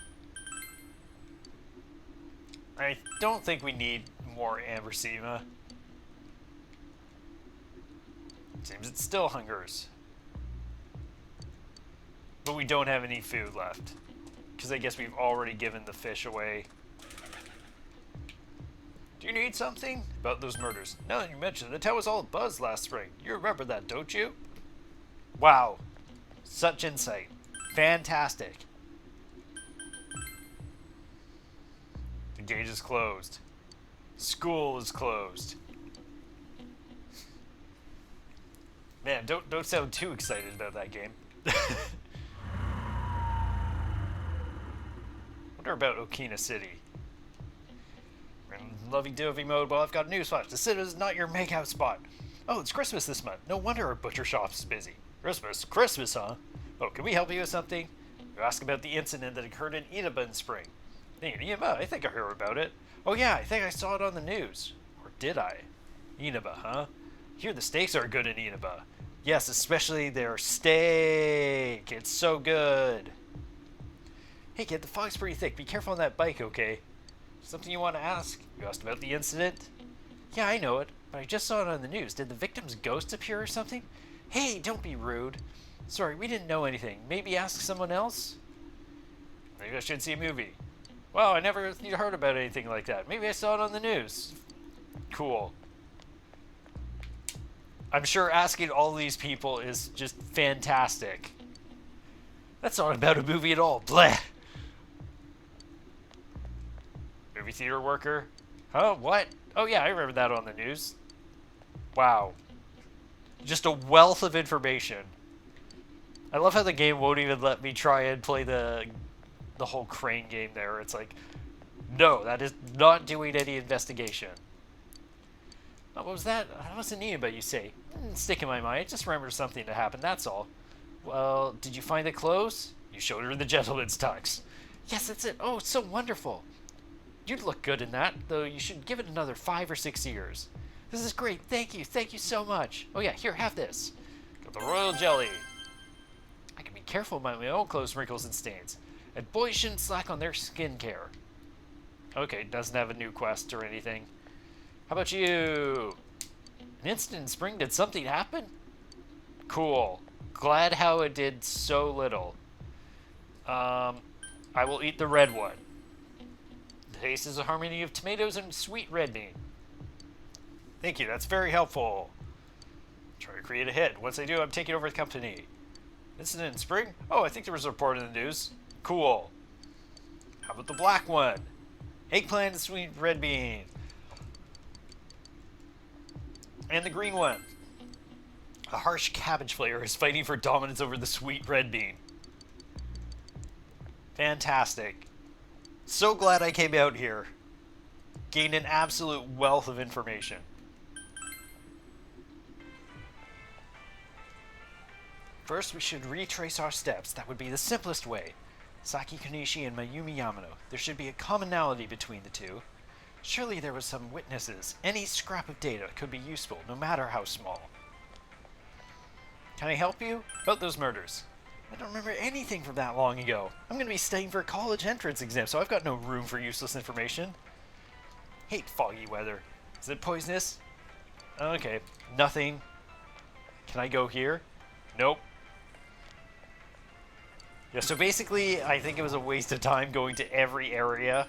I don't think we need more Ambersema. Seems it still hungers. But we don't have any food left. Because I guess we've already given the fish away. Do you need something? About those murders. Now that you mention it, the town was all abuzz last spring. You remember that, don't you? Wow. Such insight. Fantastic. The gate is closed. School is closed. Man, don't sound too excited about that game. Wonder about Okina City. We're in lovey-dovey mode. Well, I've got a news flash. The city is not your makeout spot. Oh, it's Christmas this month. No wonder our butcher shop's busy. Christmas, huh? Oh, can we help you with something? You ask about the incident that occurred in Inaba in spring. Hey, Inaba, I think I heard about it. Oh yeah, I think I saw it on the news. Or did I? Inaba, huh? I hear the steaks are good in Inaba. Yes, especially their steak. It's so good. Hey kid, the fog's pretty thick. Be careful on that bike, okay? Something you want to ask? You asked about the incident? Yeah, I know it, but I just saw it on the news. Did the victim's ghost appear or something? Hey, don't be rude. Sorry, we didn't know anything. Maybe ask someone else? Maybe I should see a movie. Wow, I never heard about anything like that. Maybe I saw it on the news. Cool. I'm sure asking all these people is just fantastic. That's not about a movie at all. Bleh. Movie theater worker? Huh? What? Oh yeah, I remember that on the news. Wow. Just a wealth of information. I love how the game won't even let me try and play the whole crane game there. It's like, no, that is not doing any investigation. Oh, what was that? That wasn't Inaba, you say. Didn't stick in my mind. I just remember something that happened, that's all. Well, did you find the clothes? You showed her the gentleman's tux. Yes, that's it. Oh, it's so wonderful. You'd look good in that, though you should give it another 5 or 6 years. This is great. Thank you. Thank you so much. Oh yeah, here, have this. Got the royal jelly. I can be careful about my own clothes, wrinkles, and stains. And boys shouldn't slack on their skincare. Okay, doesn't have a new quest or anything. How about you? An incident in spring? Did something happen? Cool. Glad how it did so little. I will eat the red one. The taste is a harmony of tomatoes and sweet red bean. Thank you, that's very helpful. Try to create a hit. Once I do, I'm taking over the company. Incident in spring? Oh, I think there was a report in the news. Cool. How about the black one? Eggplant and sweet red bean. And the green one. A harsh cabbage flavor is fighting for dominance over the sweet red bean. Fantastic. So glad I came out here. Gained an absolute wealth of information. First, we should retrace our steps. That would be the simplest way. Saki Konishi and Mayumi Yamano. There should be a commonality between the two. Surely there was some witnesses. Any scrap of data could be useful, no matter how small. Can I help you? About those murders. I don't remember anything from that long ago. I'm going to be studying for a college entrance exam, so I've got no room for useless information. Hate foggy weather. Is it poisonous? Okay, nothing. Can I go here? Nope. Yeah, so basically, I think it was a waste of time going to every area,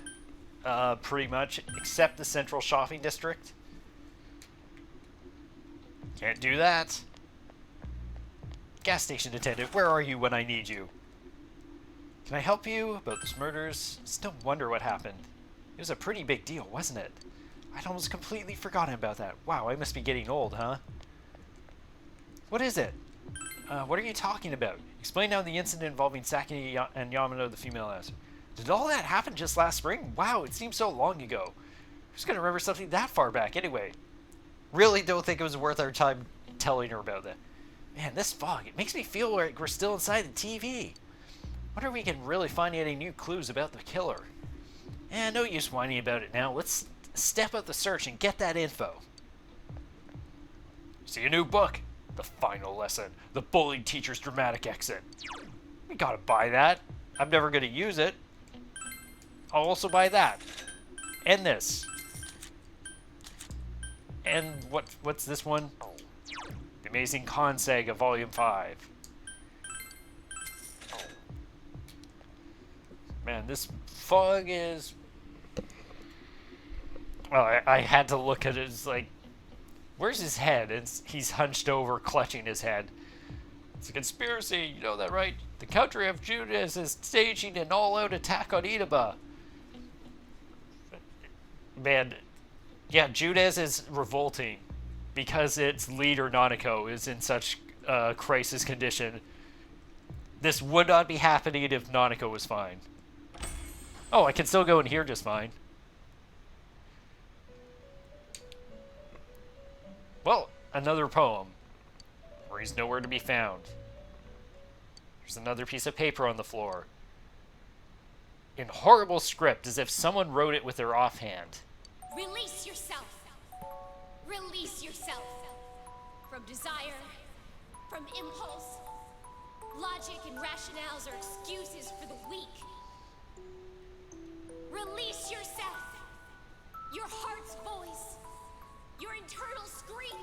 pretty much, except the central shopping district. Can't do that. Gas station attendant, where are you when I need you? Can I help you about those murders? Still wonder what happened. It was a pretty big deal, wasn't it? I'd almost completely forgotten about that. Wow, I must be getting old, huh? What is it? What are you talking about? Explain now the incident involving Saki and Yamano, the female answer. Did all that happen just last spring? Wow, it seems so long ago. Who's gonna remember something that far back anyway? Really don't think it was worth our time telling her about that. Man, this fog, it makes me feel like we're still inside the TV. Wonder if we can really find any new clues about the killer. No use whining about it now. Let's step up the search and get that info. See a new book. The final lesson. The bullied teacher's dramatic exit. We gotta buy that. I'm never gonna use it. I'll also buy that. And this. And what's this one? The Amazing Con Saga Volume 5. Man, this fog is... Well, I had to look at it. It's like, where's his head? He's hunched over, clutching his head. It's a conspiracy, you know that, right? The country of Judas is staging an all-out attack on Inaba. Man, yeah, Judas is revolting because its leader, Nanako, is in such crisis condition. This would not be happening if Nanako was fine. Oh, I can still go in here just fine. Well, another poem. Where he's nowhere to be found. There's another piece of paper on the floor. In horrible script, as if someone wrote it with their offhand. Release yourself. Release yourself. From desire, from impulse. Logic and rationales are excuses for the weak. Release yourself. Your heart's voice. Your internal scream.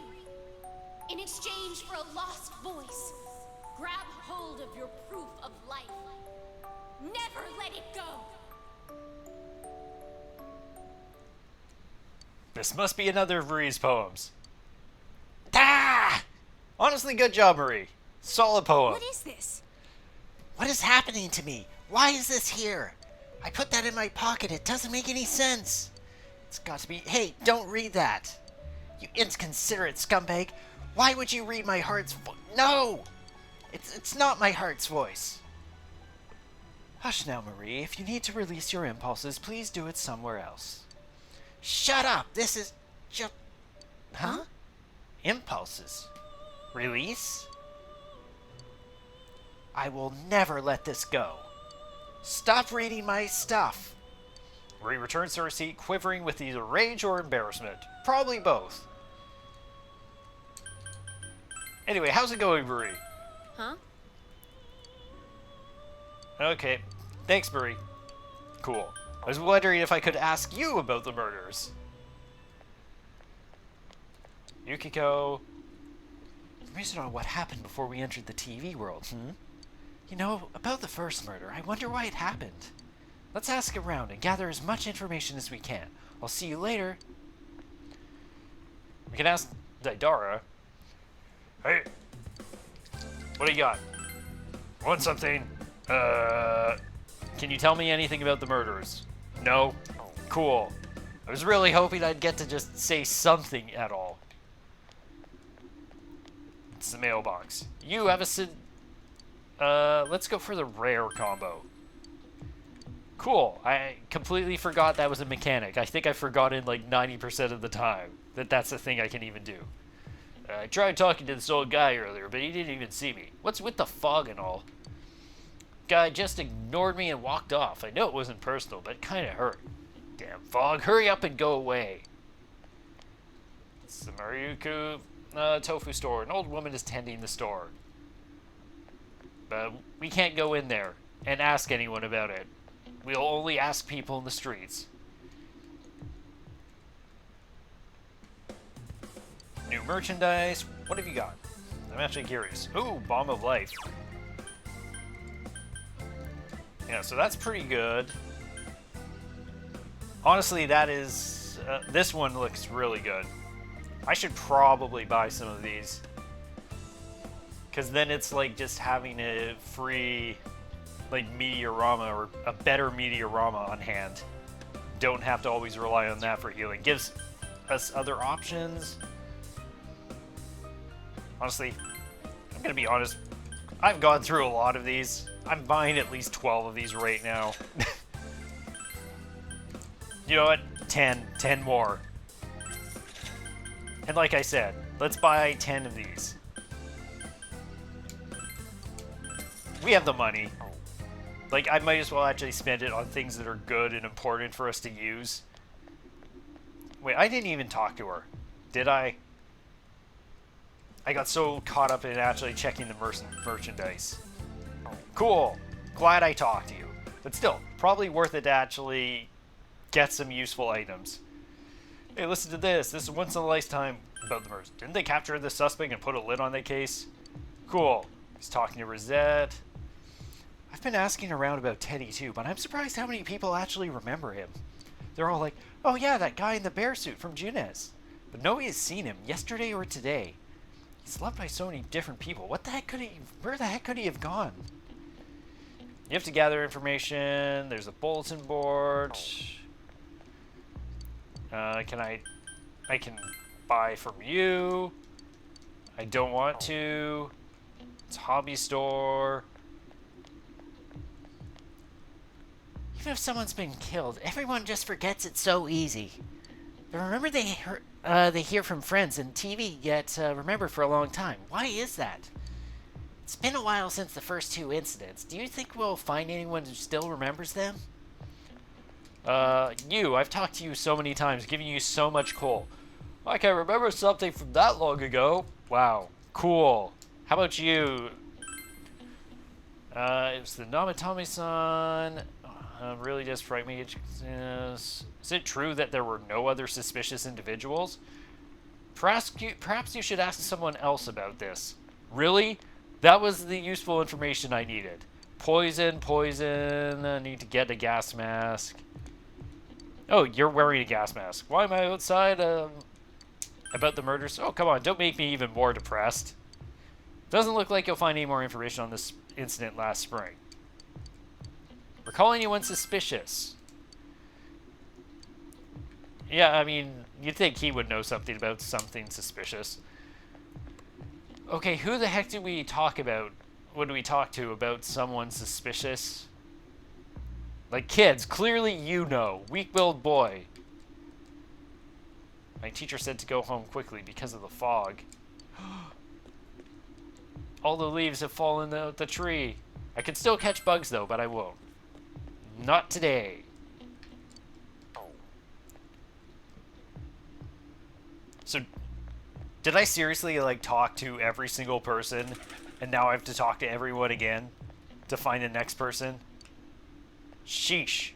In exchange for a lost voice, grab hold of your proof of life. Never let it go. This must be another of Marie's poems. Ah! Honestly, good job, Marie. Solid poem. What is this? What is happening to me? Why is this here? I put that in my pocket. It doesn't make any sense. It's got to be... Hey, don't read that. You inconsiderate scumbag. Why would you read my heart's voice? No! It's not my heart's voice. Hush now, Marie. If you need to release your impulses, please do it somewhere else. Shut up! This is just... Huh? Impulses. Release? I will never let this go. Stop reading my stuff. Marie returns to her seat, quivering with either rage or embarrassment. Probably both. Anyway, how's it going, Marie? Huh? Okay. Thanks, Marie. Cool. I was wondering if I could ask you about the murders. Yukiko. Information on what happened before we entered the TV world, You know, about the first murder, I wonder why it happened. Let's ask around and gather as much information as we can. I'll see you later. We can ask Daidara. Hey, what do you got? Want something? Can you tell me anything about the murderers? No? Cool. I was really hoping I'd get to just say something at all. It's the mailbox. You have a let's go for the rare combo. Cool. I completely forgot that was a mechanic. I think I forgot it like 90% of the time that that's a thing I can even do. I tried talking to this old guy earlier, but he didn't even see me. What's with the fog and all? Guy just ignored me and walked off. I know it wasn't personal, but it kind of hurt. Damn fog, hurry up and go away. It's the Mariuku tofu store. An old woman is tending the store. But we can't go in there and ask anyone about it. We'll only ask people in the streets. New merchandise. What have you got? I'm actually curious. Ooh, Bomb of Life. Yeah, so that's pretty good. Honestly, that is... this one looks really good. I should probably buy some of these. Because then it's like just having a free... like Meteorama or a better Meteorama on hand. Don't have to always rely on that for healing. Gives us other options. Honestly, I'm gonna be honest. I've gone through a lot of these. I'm buying at least 12 of these right now. You know what? 10 more. And like I said, let's buy 10 of these. We have the money. Like, I might as well actually spend it on things that are good and important for us to use. Wait, I didn't even talk to her. Did I? I got so caught up in actually checking the merchandise. Cool. Glad I talked to you. But still, probably worth it to actually get some useful items. Hey, listen to this. This is once in a lifetime about the merch. Didn't they capture the suspect and put a lid on the case? Cool. He's talking to Rosette. I've been asking around about Teddie too, but I'm surprised how many people actually remember him. They're all like, oh yeah, that guy in the bear suit from Junes. But nobody has seen him yesterday or today. He's loved by so many different people. What the heck could he... where the heck could he have gone? You have to gather information. There's a bulletin board. I can buy from you. I don't want to. It's a hobby store. Even if someone's been killed, everyone just forgets it so easy. But remember they hear from friends and TV yet remember for a long time. Why is that? It's been a while since the first two incidents. Do you think we'll find anyone who still remembers them? I've talked to you so many times, giving you so much coal. I can remember something from that long ago. Wow, cool. How about you? It was the Namatame-san. Really just frightened me. Is it true that there were no other suspicious individuals? Perhaps you should ask someone else about this. Really? That was the useful information I needed. Poison. I need to get a gas mask. Oh, you're wearing a gas mask. Why am I outside? About the murders? Oh, come on. Don't make me even more depressed. Doesn't look like you'll find any more information on this incident last spring. Recall anyone suspicious? Yeah, I mean, you'd think he would know something about something suspicious. Okay, who the heck did we talk about? What do we talk to about someone suspicious? Like kids, clearly you know. Weak-willed boy. My teacher said to go home quickly because of the fog. All the leaves have fallen out the tree. I can still catch bugs though, but I won't. Not today. So, did I seriously, like, talk to every single person, and now I have to talk to everyone again to find the next person? Sheesh.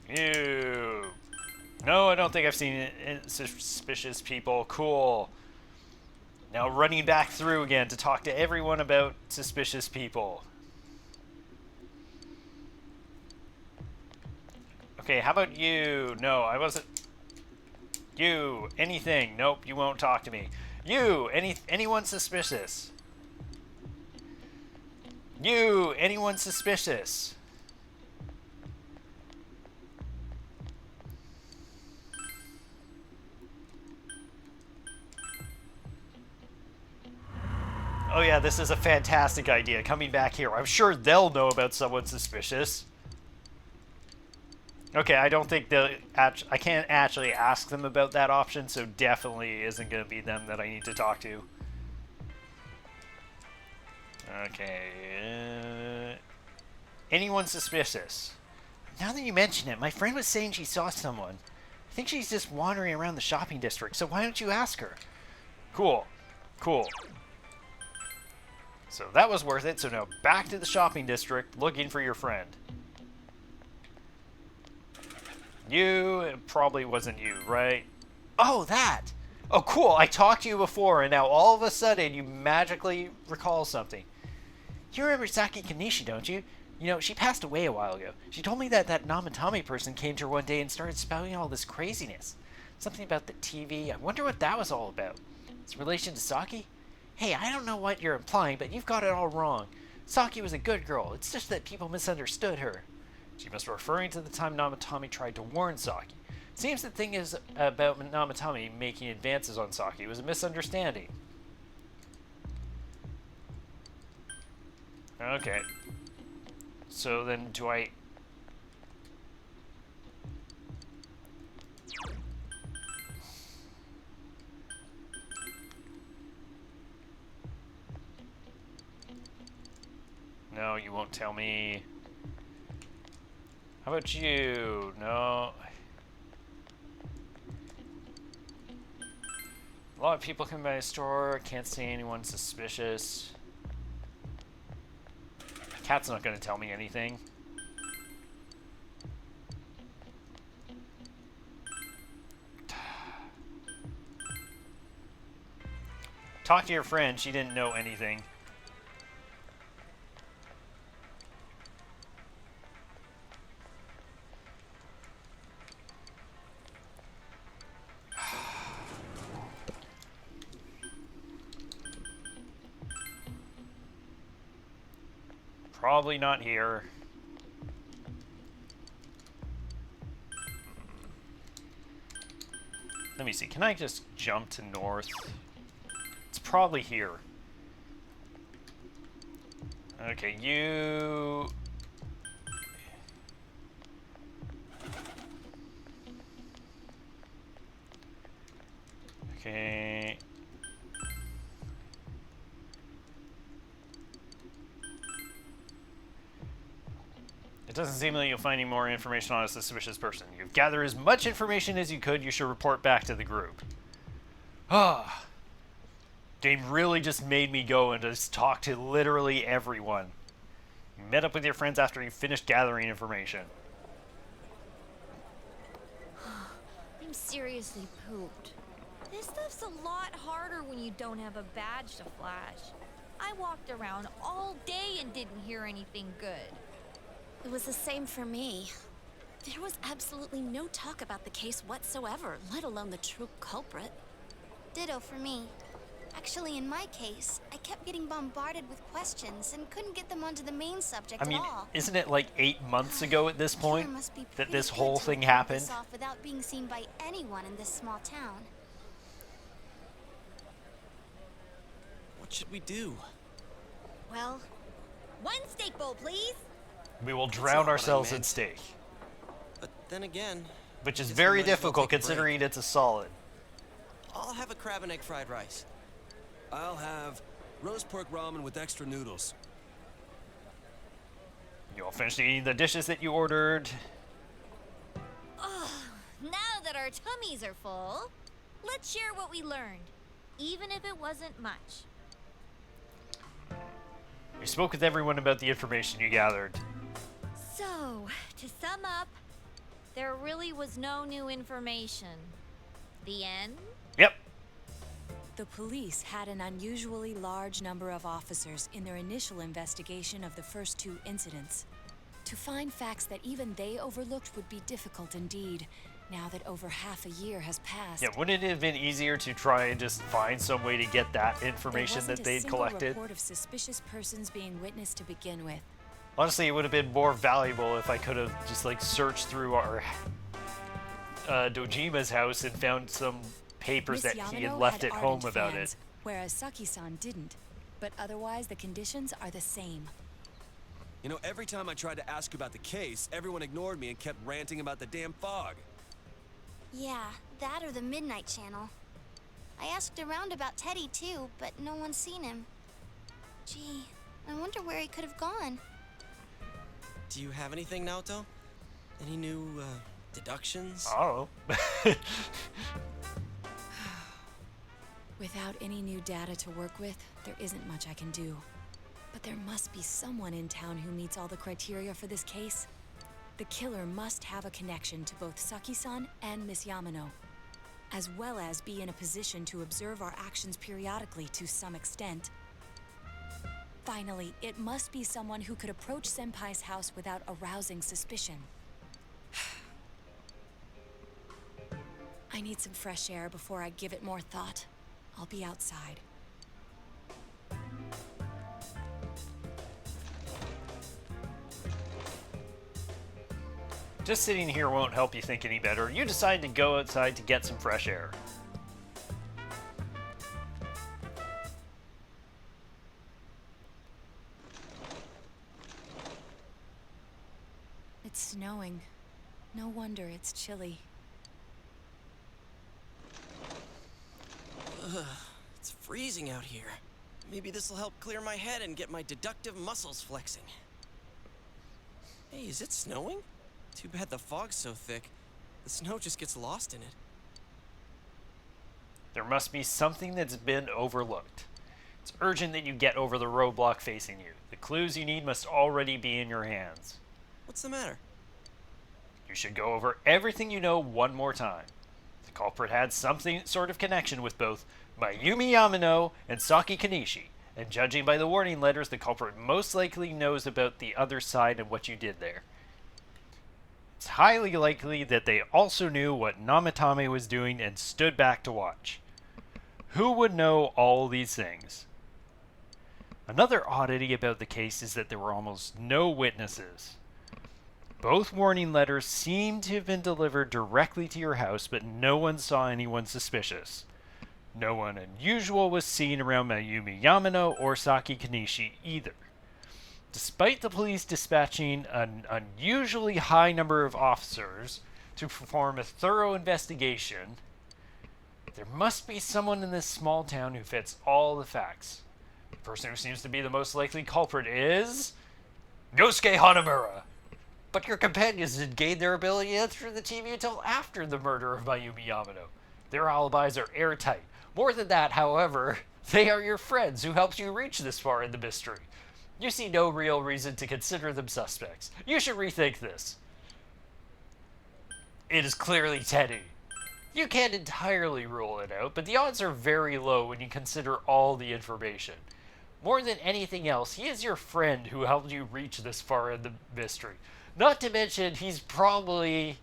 Ew. No, I don't think I've seen suspicious people. Cool. Now running back through again to talk to everyone about suspicious people. Okay, how about you? No, I wasn't... You, anything. Nope, you won't talk to me. You, anyone suspicious? You, anyone suspicious? Oh yeah, this is a fantastic idea. Coming back here. I'm sure they'll know about someone suspicious. Okay, I don't think they'll... I can't actually ask them about that option, so definitely isn't going to be them that I need to talk to. Okay. Anyone suspicious? Now that you mention it, my friend was saying she saw someone. I think she's just wandering around the shopping district, so why don't you ask her? Cool. Cool. So that was worth it. So now back to the shopping district looking for your friend. You, it probably wasn't you, right? Oh, that! Oh, cool. I talked to you before, and now all of a sudden you magically recall something. You remember Saki Kanishi, don't you? You know, she passed away a while ago. She told me that that Namatame person came to her one day and started spouting all this craziness. Something about the TV. I wonder what that was all about. Its relation to Saki? Hey, I don't know what you're implying, but you've got it all wrong. Saki was a good girl. It's just that people misunderstood her. She must be referring to the time Namatame tried to warn Saki. Seems the thing is about Namatame making advances on Saki was a misunderstanding. Okay. So then do I... No, you won't tell me. How about you? No. A lot of people come by the store. Can't see anyone suspicious. Cat's not going to tell me anything. Talk to your friend. She didn't know anything. Probably not here. Let me see. Can I just jump to north? It's probably here. Okay, you... Okay... It doesn't seem like you'll find any more information on a suspicious person. You've gathered as much information as you could. You should report back to the group. Ah. Game really just made me go and just talk to literally everyone. You met up with your friends after you finished gathering information. I'm seriously pooped. This stuff's a lot harder when you don't have a badge to flash. I walked around all day and didn't hear anything good. It was the same for me. There was absolutely no talk about the case whatsoever, let alone the true culprit. Ditto for me. Actually, in my case, I kept getting bombarded with questions and couldn't get them onto the main subject I mean, at all. isn't it like 8 months ago at this point that this whole thing Pull happened? this off without being seen by anyone in this small town. What should we do? Well, one steak bowl, please. We will not drown what I ourselves in meant. steak. But then again, Which is guess we very might as well difficult take a break. considering it's a solid. I'll have a crab and egg fried rice. I'll have roast pork ramen with extra noodles. You all finished eating the dishes that you ordered. Ugh, now that our tummies are full, let's share what we learned, even if it wasn't much. You spoke with everyone about the information you gathered. So, to sum up, there really was no new information. The end? Yep. The police had an unusually large number of officers in their initial investigation of the first two incidents. To find facts that even they overlooked would be difficult indeed, now that over half a year has passed. Yeah, wouldn't it have been easier to try and just find some way to get that There information wasn't that a they'd single collected? report of suspicious persons being witnessed to begin with. Honestly, it would have been more valuable if I could have just like searched through our Dojima's house and found some papers Miss that he Yamano had left at home ardent about fans, it. whereas Saki-san didn't. But otherwise, the conditions are the same. You know, every time I tried to ask about the case, everyone ignored me and kept ranting about the damn fog. Yeah, that or the Midnight Channel. I asked around about Teddie too, but no one's seen him. Gee, I wonder where he could have gone. Do you have anything, Naoto? Any new, deductions? Oh. Without any new data to work with, there isn't much I can do. But there must be someone in town who meets all the criteria for this case. The killer must have a connection to both Saki-san and Miss Yamano, as well as be in a position to observe our actions periodically to some extent. Finally, it must be someone who could approach Senpai's house without arousing suspicion. I need some fresh air before I give it more thought. I'll be outside. Just sitting here won't help you think any better. You decide to go outside to get some fresh air. It's snowing. No wonder it's chilly. Ugh, it's freezing out here. Maybe this'll help clear my head and get my deductive muscles flexing. Hey, is it snowing? Too bad the fog's so thick. The snow just gets lost in it. There must be something that's been overlooked. It's urgent that you get over the roadblock facing you. The clues you need must already be in your hands. What's the matter? You should go over everything you know one more time. The culprit had something sort of connection with both Mayumi Yamano and Saki Kanishi, and judging by the warning letters, the culprit most likely knows about the other side and what you did there. It's highly likely that they also knew what Namatame was doing and stood back to watch. Who would know all these things? Another oddity about the case is that there were almost no witnesses. Both warning letters seem to have been delivered directly to your house, but no one saw anyone suspicious. No one unusual was seen around Mayumi Yamano or Saki Kanishi either. Despite the police dispatching an unusually high number of officers to perform a thorough investigation, there must be someone in this small town who fits all the facts. The person who seems to be the most likely culprit is Yosuke Hanamura. But your companions didn't gain their ability to enter the TV until after the murder of Mayumi Yamano. Their alibis are airtight. More than that, however, they are your friends who helped you reach this far in the mystery. You see no real reason to consider them suspects. You should rethink this. It is clearly Teddie. You can't entirely rule it out, but the odds are very low when you consider all the information. More than anything else, he is your friend who helped you reach this far in the mystery. Not to mention, he's probably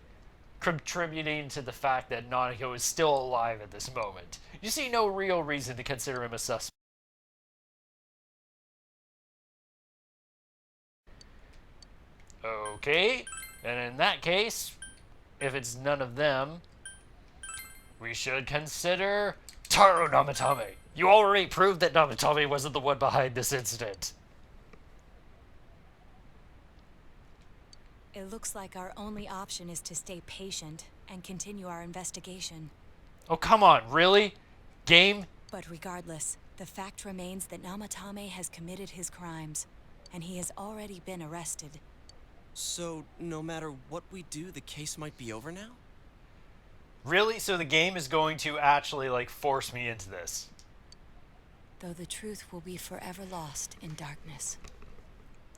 contributing to the fact that Nanako is still alive at this moment. You see no real reason to consider him a suspect. Okay, and in that case, if it's none of them, we should consider Taro Namatame. You already proved that Namatame wasn't the one behind this incident. It looks like our only option is to stay patient and continue our investigation. Oh, come on, really? Game? But regardless, the fact remains that Namatame has committed his crimes, and he has already been arrested. So, no matter what we do, the case might be over now? Really? So the game is going to actually, like, force me into this? Though the truth will be forever lost in darkness.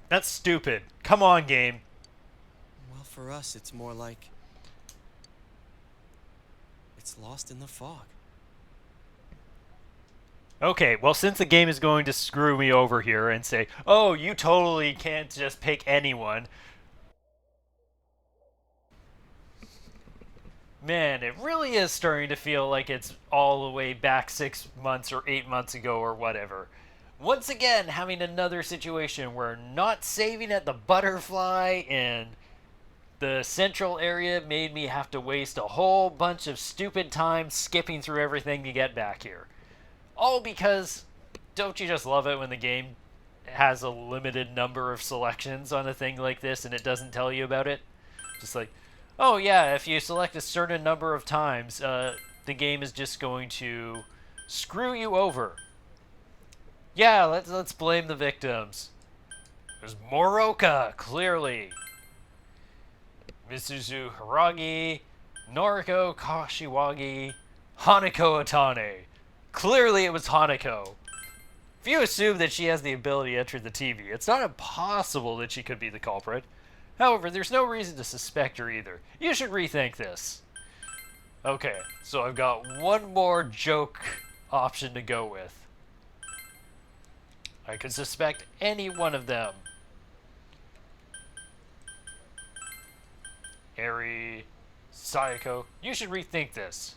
That's stupid. Come on, game. Well, for us, it's more like... it's lost in the fog. Okay, well, since the game is going to screw me over here and say, oh, you totally can't just pick anyone. Man, it really is starting to feel like it's all the way back 6 months or 8 months ago or whatever. Once again, having another situation where not saving at the butterfly in the central area made me have to waste a whole bunch of stupid time skipping through everything to get back here. All because don't you just love it when the game has a limited number of selections on a thing like this and it doesn't tell you about it? Just like, oh yeah, if you select a certain number of times, the game is just going to screw you over. Yeah, let's blame the victims. There's Moroka, clearly. Misuzu Haragi, Noriko Kashiwagi, Hanako Atane. Clearly it was Hanako. If you assume that she has the ability to enter the TV, it's not impossible that she could be the culprit. However, there's no reason to suspect her either. You should rethink this. Okay, so I've got one more joke option to go with. I could suspect any one of them. Eri, Sayako, you should rethink this.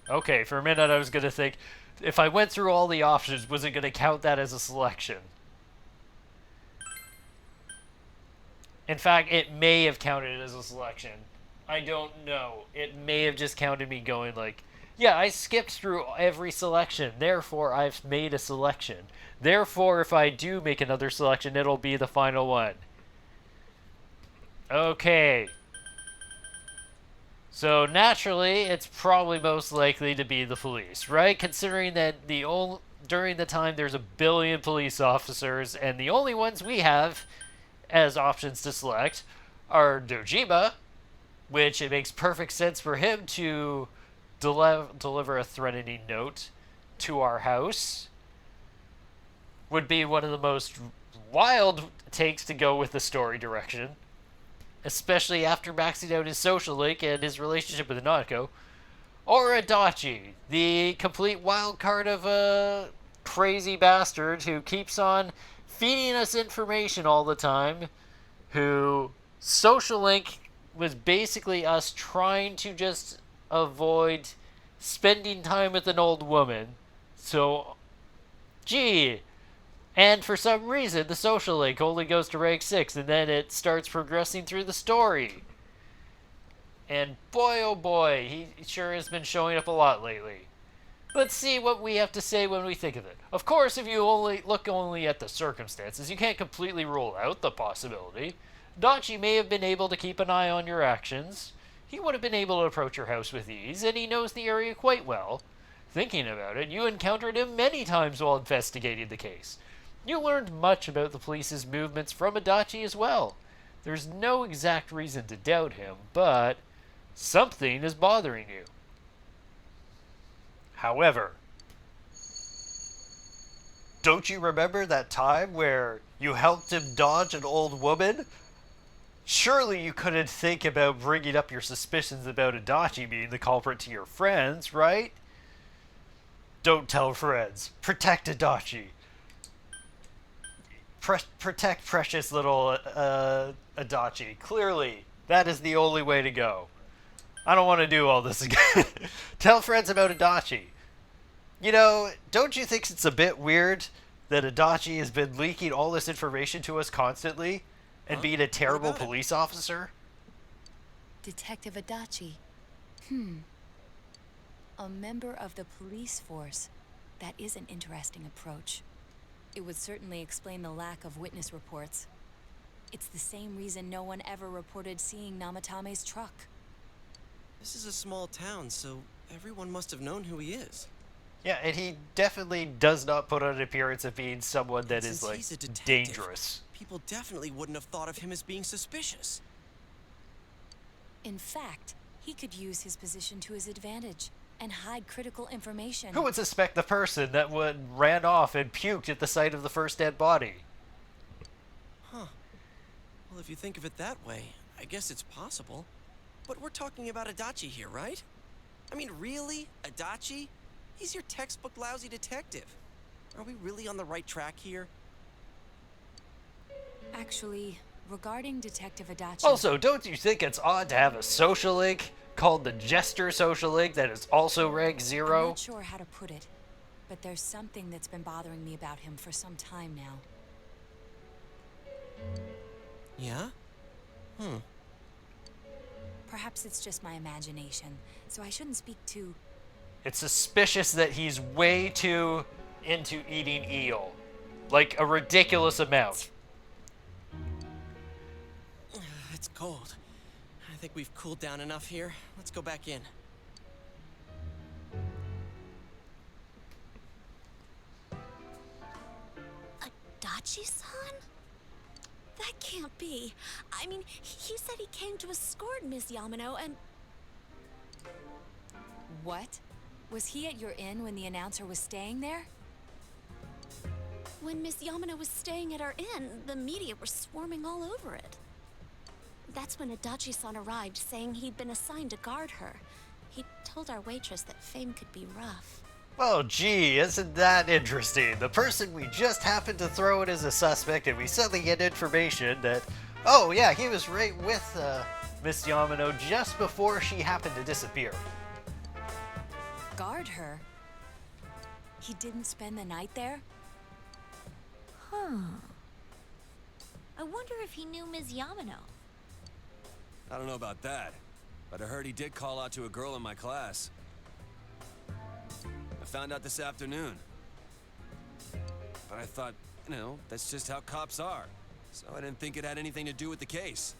Okay, for a minute I was going to think, if I went through all the options, was it going to count that as a selection? In fact, it may have counted as a selection. I don't know. It may have just counted me going like, yeah, I skipped through every selection, therefore I've made a selection. Therefore, if I do make another selection, it'll be the final one. Okay. So naturally, it's probably most likely to be the police, right? Considering that during the time there's 1 billion police officers, and the only ones we have as options to select are Dojima, which it makes perfect sense for him to deliver a threatening note to our house. Would be one of the most wild takes to go with the story direction. Especially after maxing out his social link and his relationship with Nanako. Or Adachi, the complete wild card of a crazy bastard who keeps on feeding us information all the time, who social link was basically us trying to just avoid spending time with an old woman. So, gee. And for some reason, the social link only goes to rank 6, and then it starts progressing through the story. And boy, oh boy, he sure has been showing up a lot lately. Let's see what we have to say when we think of it. Of course, if you look only at the circumstances, you can't completely rule out the possibility. Adachi may have been able to keep an eye on your actions. He would have been able to approach your house with ease, and he knows the area quite well. Thinking about it, you encountered him many times while investigating the case. You learned much about the police's movements from Adachi as well. There's no exact reason to doubt him, but something is bothering you. However, don't you remember that time where you helped him dodge an old woman? Surely you couldn't think about bringing up your suspicions about Adachi being the culprit to your friends, right? Don't tell friends. Protect Adachi. Protect precious little Adachi. Clearly, that is the only way to go. I don't want to do all this again. Tell friends about Adachi. You know, don't you think it's a bit weird that Adachi has been leaking all this information to us constantly and being a terrible police officer? Detective Adachi. A member of the police force. That is an interesting approach. It would certainly explain the lack of witness reports. It's the same reason no one ever reported seeing Namatame's truck. This is a small town, so everyone must have known who he is. Yeah, and he definitely does not put on an appearance of being someone that is, like, dangerous. People definitely wouldn't have thought of him as being suspicious. In fact, he could use his position to his advantage and hide critical information. Who would suspect the person that ran off and puked at the sight of the first dead body? Huh. Well, if you think of it that way, I guess it's possible. But we're talking about Adachi here, right? I mean, really? Adachi? He's your textbook lousy detective. Are we really on the right track here? Actually, regarding Detective Adachi... Also, don't you think it's odd to have a social link called the Jester social link that is also rank 0? I'm not sure how to put it, but there's something that's been bothering me about him for some time now. Yeah? Perhaps it's just my imagination, so I shouldn't speak too... It's suspicious that he's way too into eating eel. Like, a ridiculous amount. It's cold. I think we've cooled down enough here. Let's go back in. Adachi-san? That can't be. I mean, he said he came to escort Miss Yamano and... What? Was he at your inn when the announcer was staying there? When Miss Yamano was staying at our inn, the media were swarming all over it. That's when Adachi-san arrived, saying he'd been assigned to guard her. He told our waitress that fame could be rough. Well, gee, isn't that interesting? The person we just happened to throw in as a suspect, and we suddenly get information that, oh yeah, he was right with Miss Yamano just before she happened to disappear. Guard her? He didn't spend the night there? Huh. I wonder if he knew Ms. Yamano. I don't know about that, but I heard he did call out to a girl in my class. I found out this afternoon. But I thought, you know, that's just how cops are. So I didn't think it had anything to do with the case.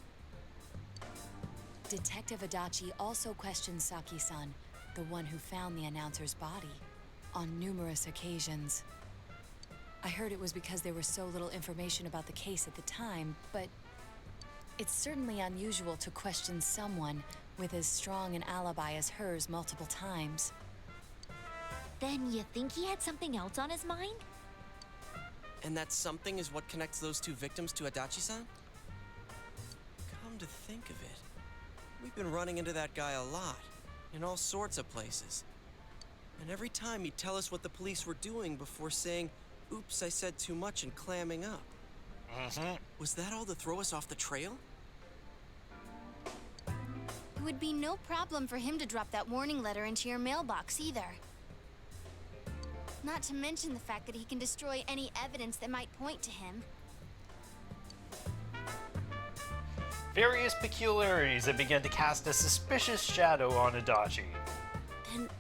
Detective Adachi also questioned Saki-san, the one who found the announcer's body, on numerous occasions. I heard it was because there was so little information about the case at the time, but it's certainly unusual to question someone with as strong an alibi as hers multiple times. Then you think he had something else on his mind? And that something is what connects those two victims to Adachi-san? Come to think of it, we've been running into that guy a lot, in all sorts of places. And every time he'd tell us what the police were doing before saying, "Oops, I said too much," and clamming up. Was that all to throw us off the trail? It would be no problem for him to drop that warning letter into your mailbox either. Not to mention the fact that he can destroy any evidence that might point to him. Various peculiarities that began to cast a suspicious shadow on Adachi. Then,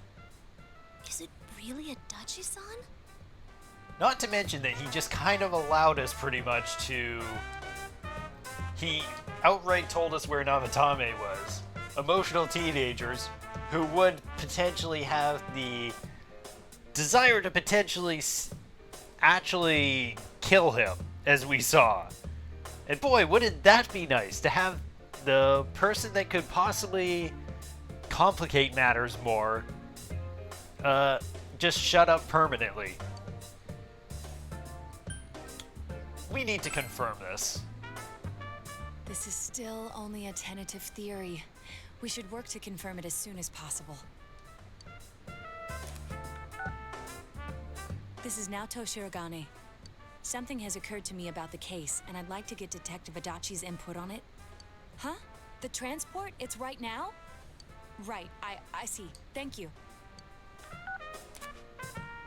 is it really Adachi-san? Not to mention that he just kind of allowed us pretty much to... He outright told us where Namatame was. Emotional teenagers who would potentially have the desire to potentially actually kill him, as we saw. And boy, wouldn't that be nice to have the person that could possibly complicate matters more just shut up permanently. We need to confirm this. This is still only a tentative theory. We should work to confirm it as soon as possible. This is Naoto Shirogane. Something has occurred to me about the case, and I'd like to get Detective Adachi's input on it. Huh? The transport? It's right now? Right, I see. Thank you.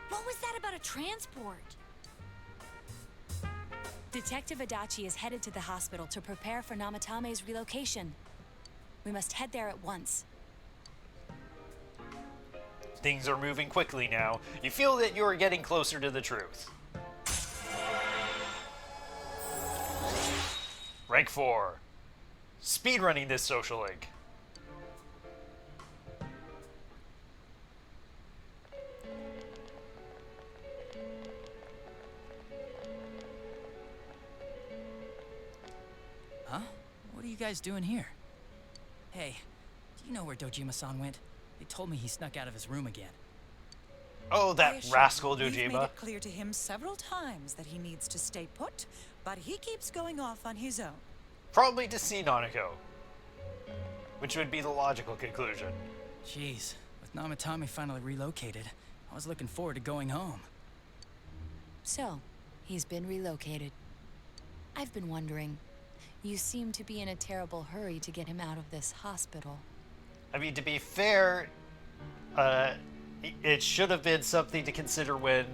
What was that about a transport? Detective Adachi is headed to the hospital to prepare for Namatame's relocation. We must head there at once. Things are moving quickly now. You feel that you are getting closer to the truth. Rank 4. Speedrunning this social link. Huh? What are you guys doing here? Hey, do you know where Dojima-san went? They told me he snuck out of his room again. Oh, that rascal We've made Dojima. it clear to him several times that he needs to stay put, but he keeps going off on his own. Probably to see Nanako. Which would be the logical conclusion. Jeez, with Namatame finally relocated, I was looking forward to going home. So, he's been relocated. I've been wondering, you seem to be in a terrible hurry to get him out of this hospital. I mean, to be fair, it should have been something to consider when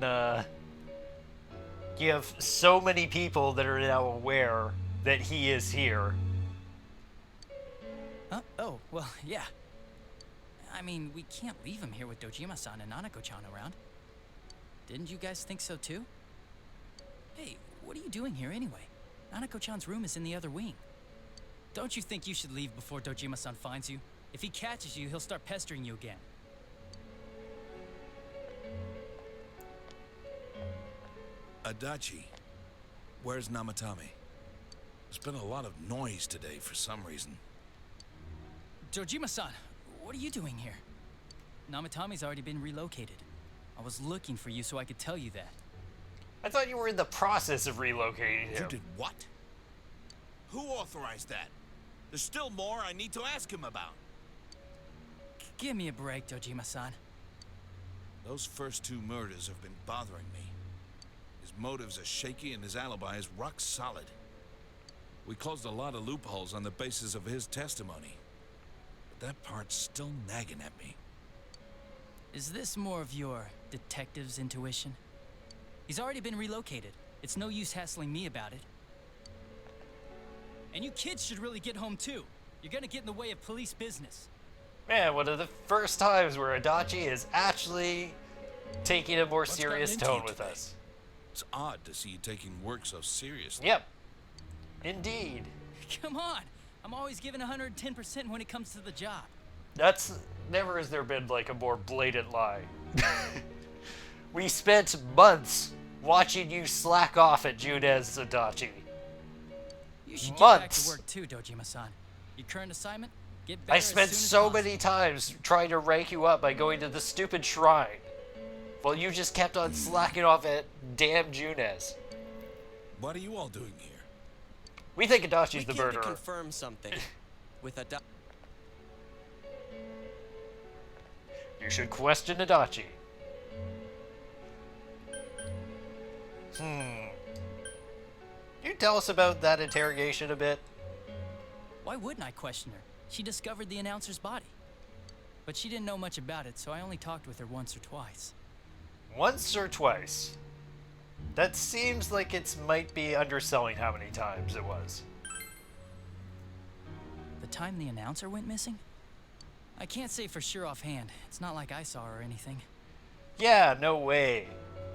you have so many people that are now aware that he is here. Oh, well, yeah. I mean, we can't leave him here with Dojima-san and Nanako-chan around. Didn't you guys think so too? Hey, what are you doing here anyway? Nanako-chan's room is in the other wing. Don't you think you should leave before Dojima-san finds you? If he catches you, he'll start pestering you again. Adachi, where's Namatame? There's been a lot of noise today for some reason. Dojima-san, what are you doing here? Namatame's already been relocated. I was looking for you so I could tell you that. I thought you were in the process of relocating him. You did what? Who authorized that? There's still more I need to ask him about. Give me a break, Dojima-san. Those first 2 murders have been bothering me. His motives are shaky and his alibi is rock solid. We closed a lot of loopholes on the basis of his testimony. But that part's still nagging at me. Is this more of your detective's intuition? He's already been relocated. It's no use hassling me about it. And you kids should really get home too. You're gonna get in the way of police business. Man, one of the first times where Adachi is actually taking a more serious tone with us. It's odd to see you taking work so seriously. Yep. Indeed. Come on. I'm always giving 110% when it comes to the job. That's... Never has there been, like, a more blatant lie. We spent months watching you slack off at Junes Adachi. You should get back to work too, Dojima-san. Your current assignment? Get better I spent so many times trying to rank you up by going to the stupid shrine. While you just kept on slacking off at damn Junes. What are you all doing here? We think Adachi's the We came murderer. to confirm something. With Adachi. You should question Adachi. Can you tell us about that interrogation a bit? Why wouldn't I question her? She discovered the announcer's body. But she didn't know much about it, so I only talked with her once or twice. Once or twice? That seems like it might be underselling how many times it was. The time the announcer went missing? I can't say for sure offhand. It's not like I saw her or anything. Yeah, no way.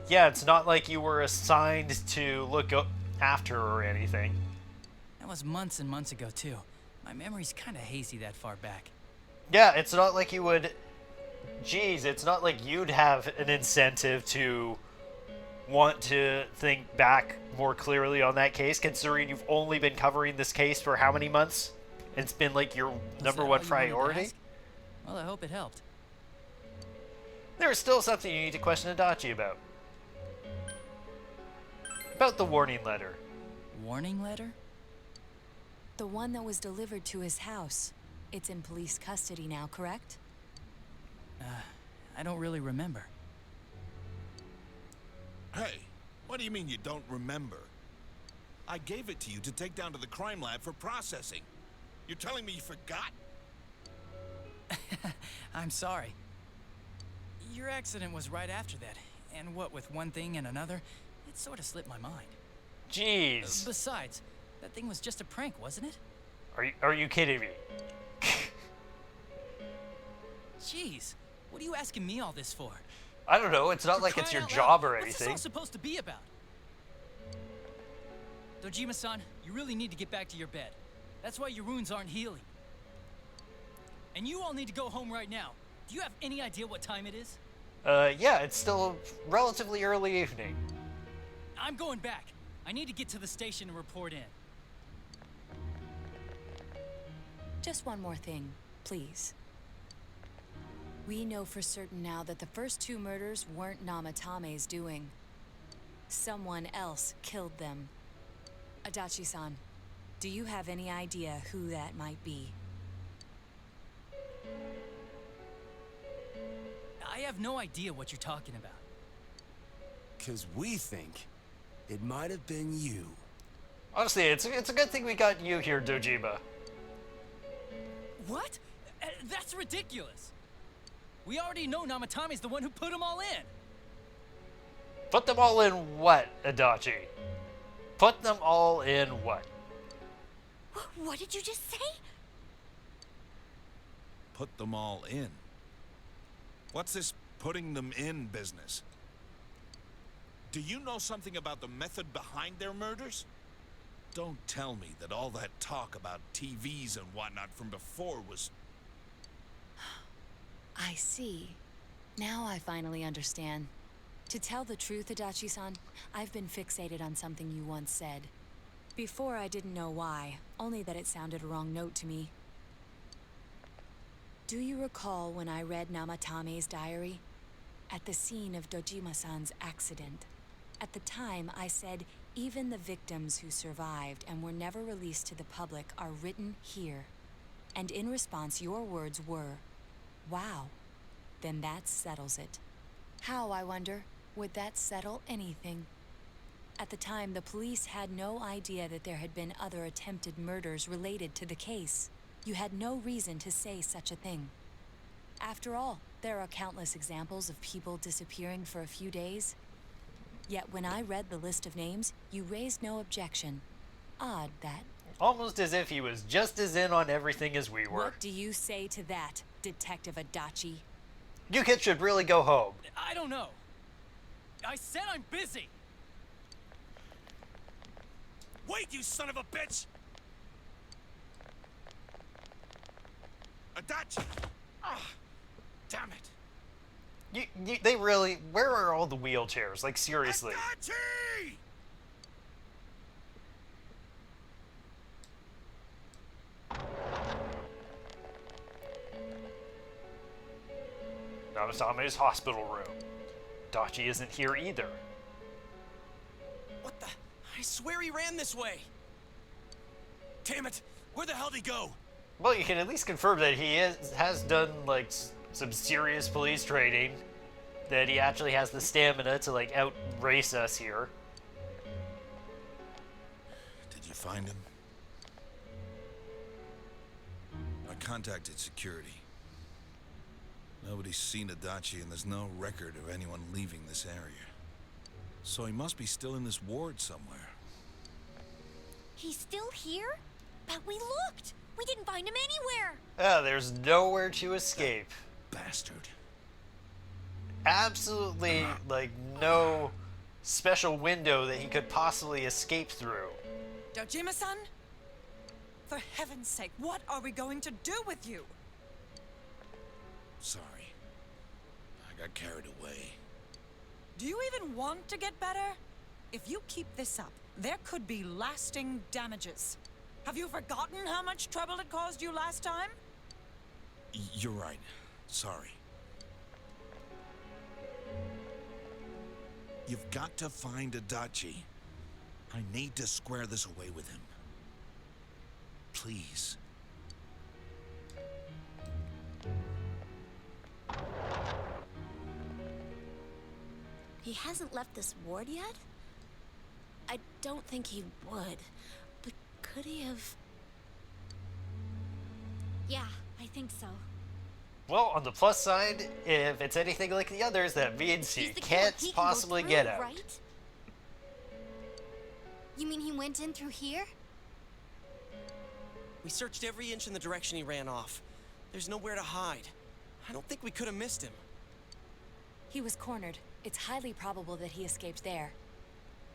Yeah, it's not like you were assigned to look after her or anything. That was months and months ago, too. My memory's kind of hazy that far back. Yeah, it's not like you would... Geez, it's not like you'd have an incentive to want to think back more clearly on that case, considering you've only been covering this case for how many months? It's been like your number one priority? Well, I hope it helped. There is still something you need to question Adachi about. About the warning letter. Warning letter? The one that was delivered to his house. It's in police custody now, correct? I don't really remember. Hey, what do you mean you don't remember? I gave it to you to take down to the crime lab for processing. You're telling me you forgot? I'm sorry. Your accident was right after that, and what with one thing and another, it sort of slipped my mind. Jeez. Besides, that thing was just a prank, wasn't it? Are you kidding me? Jeez, what are you asking me all this for? I don't know, it's not like it's your job or What's this all anything. supposed to be about? Dojima-san, you really need to get back to your bed. That's why your wounds aren't healing. And you all need to go home right now. Do you have any idea what time it is? Yeah, it's still relatively early evening. I'm going back. I need to get to the station and report in. Just one more thing, please. We know for certain now that the first 2 murders weren't Namatame's doing. Someone else killed them. Adachi-san, do you have any idea who that might be? I have no idea what you're talking about. 'Cause we think it might have been you. Honestly, it's a good thing we got you here, Dojima. What? That's ridiculous. We already know Namatame's the one who put them all in. Put them all in what, Adachi? Put them all in what? What did you just say? Put them all in. What's this putting them in business? Do you know something about the method behind their murders? Don't tell me that all that talk about TVs and whatnot from before was... I see. Now I finally understand. To tell the truth, Adachi-san, I've been fixated on something you once said. Before I didn't know why, only that it sounded a wrong note to me. Do you recall when I read Namatame's diary? At the scene of Dojima-san's accident. At the time, I said, even the victims who survived and were never released to the public are written here. And in response, your words were, wow, then that settles it. How, I wonder, would that settle anything? At the time, the police had no idea that there had been other attempted murders related to the case. You had no reason to say such a thing. After all, there are countless examples of people disappearing for a few days. Yet when I read the list of names, you raised no objection. Odd that. Almost as if he was just as in on everything as we were. What do you say to that, Detective Adachi? You kids should really go home. I don't know. I said I'm busy. Wait, you son of a bitch! Adachi! Ah, damn it! They really... Where are all the wheelchairs? Like, seriously. Adachi! Namatame's hospital room. Adachi isn't here either. What the? I swear he ran this way. Damn it! Where the hell did he go? Well, you can at least confirm that he has done, like, some serious police training. That he actually has the stamina to, like, out-race us here. Did you find him? I contacted security. Nobody's seen Adachi, and there's no record of anyone leaving this area. So he must be still in this ward somewhere. He's still here? But we looked! We didn't find him anywhere! Oh, there's nowhere to escape. Bastard. Absolutely, like, no special window that he could possibly escape through. Dojima-san? For heaven's sake, what are we going to do with you? Sorry. I got carried away. Do you even want to get better? If you keep this up, there could be lasting damages. Have you forgotten how much trouble it caused you last time? You're right. Sorry. You've got to find Adachi. I need to square this away with him. Please. He hasn't left this ward yet? I don't think he would. But could he have... Yeah, I think so. Well, on the plus side, if it's anything like the others, that means he can't possibly get out. Right? You mean he went in through here? We searched every inch in the direction he ran off. There's nowhere to hide. I don't think we could have missed him. He was cornered. It's highly probable that he escaped there.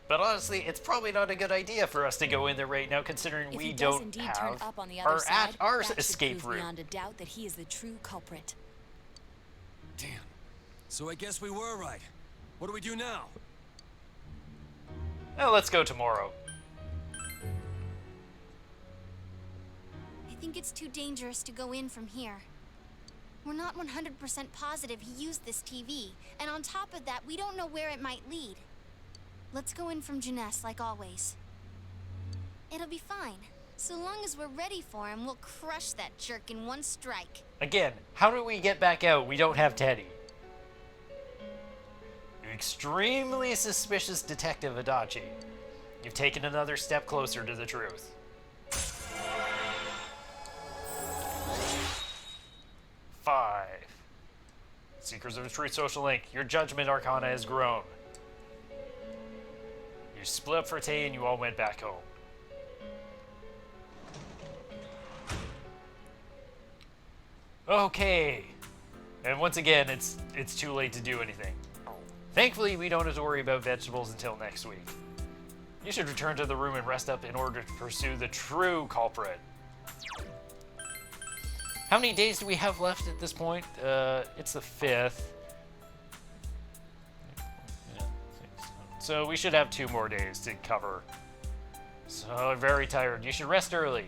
But honestly, it's probably not a good idea for us to go in there right now, considering If we he does don't indeed have turn up on the other side, our that escape should prove route. beyond a doubt that he is the true culprit. Damn. So I guess we were right. What do we do now? Now let's go tomorrow. I think it's too dangerous to go in from here. We're not 100% positive he used this TV, and on top of that, we don't know where it might lead. Let's go in from Jeunesse, like always. It'll be fine. So long as we're ready for him, we'll crush that jerk in one strike. Again, how do we get back out? We don't have Teddie. Extremely suspicious Detective Adachi. You've taken another step closer to the truth. Five. Seekers of the Truth Social Link, your Judgment Arcana has grown. You split up for Tay and you all went back home. Okay. And once again, it's too late to do anything. Thankfully, we don't have to worry about vegetables until next week. You should return to the room and rest up in order to pursue the true culprit. How many days do we have left at this point? It's the 5th. So we should have 2 more days to cover. So I'm very tired. You should rest early.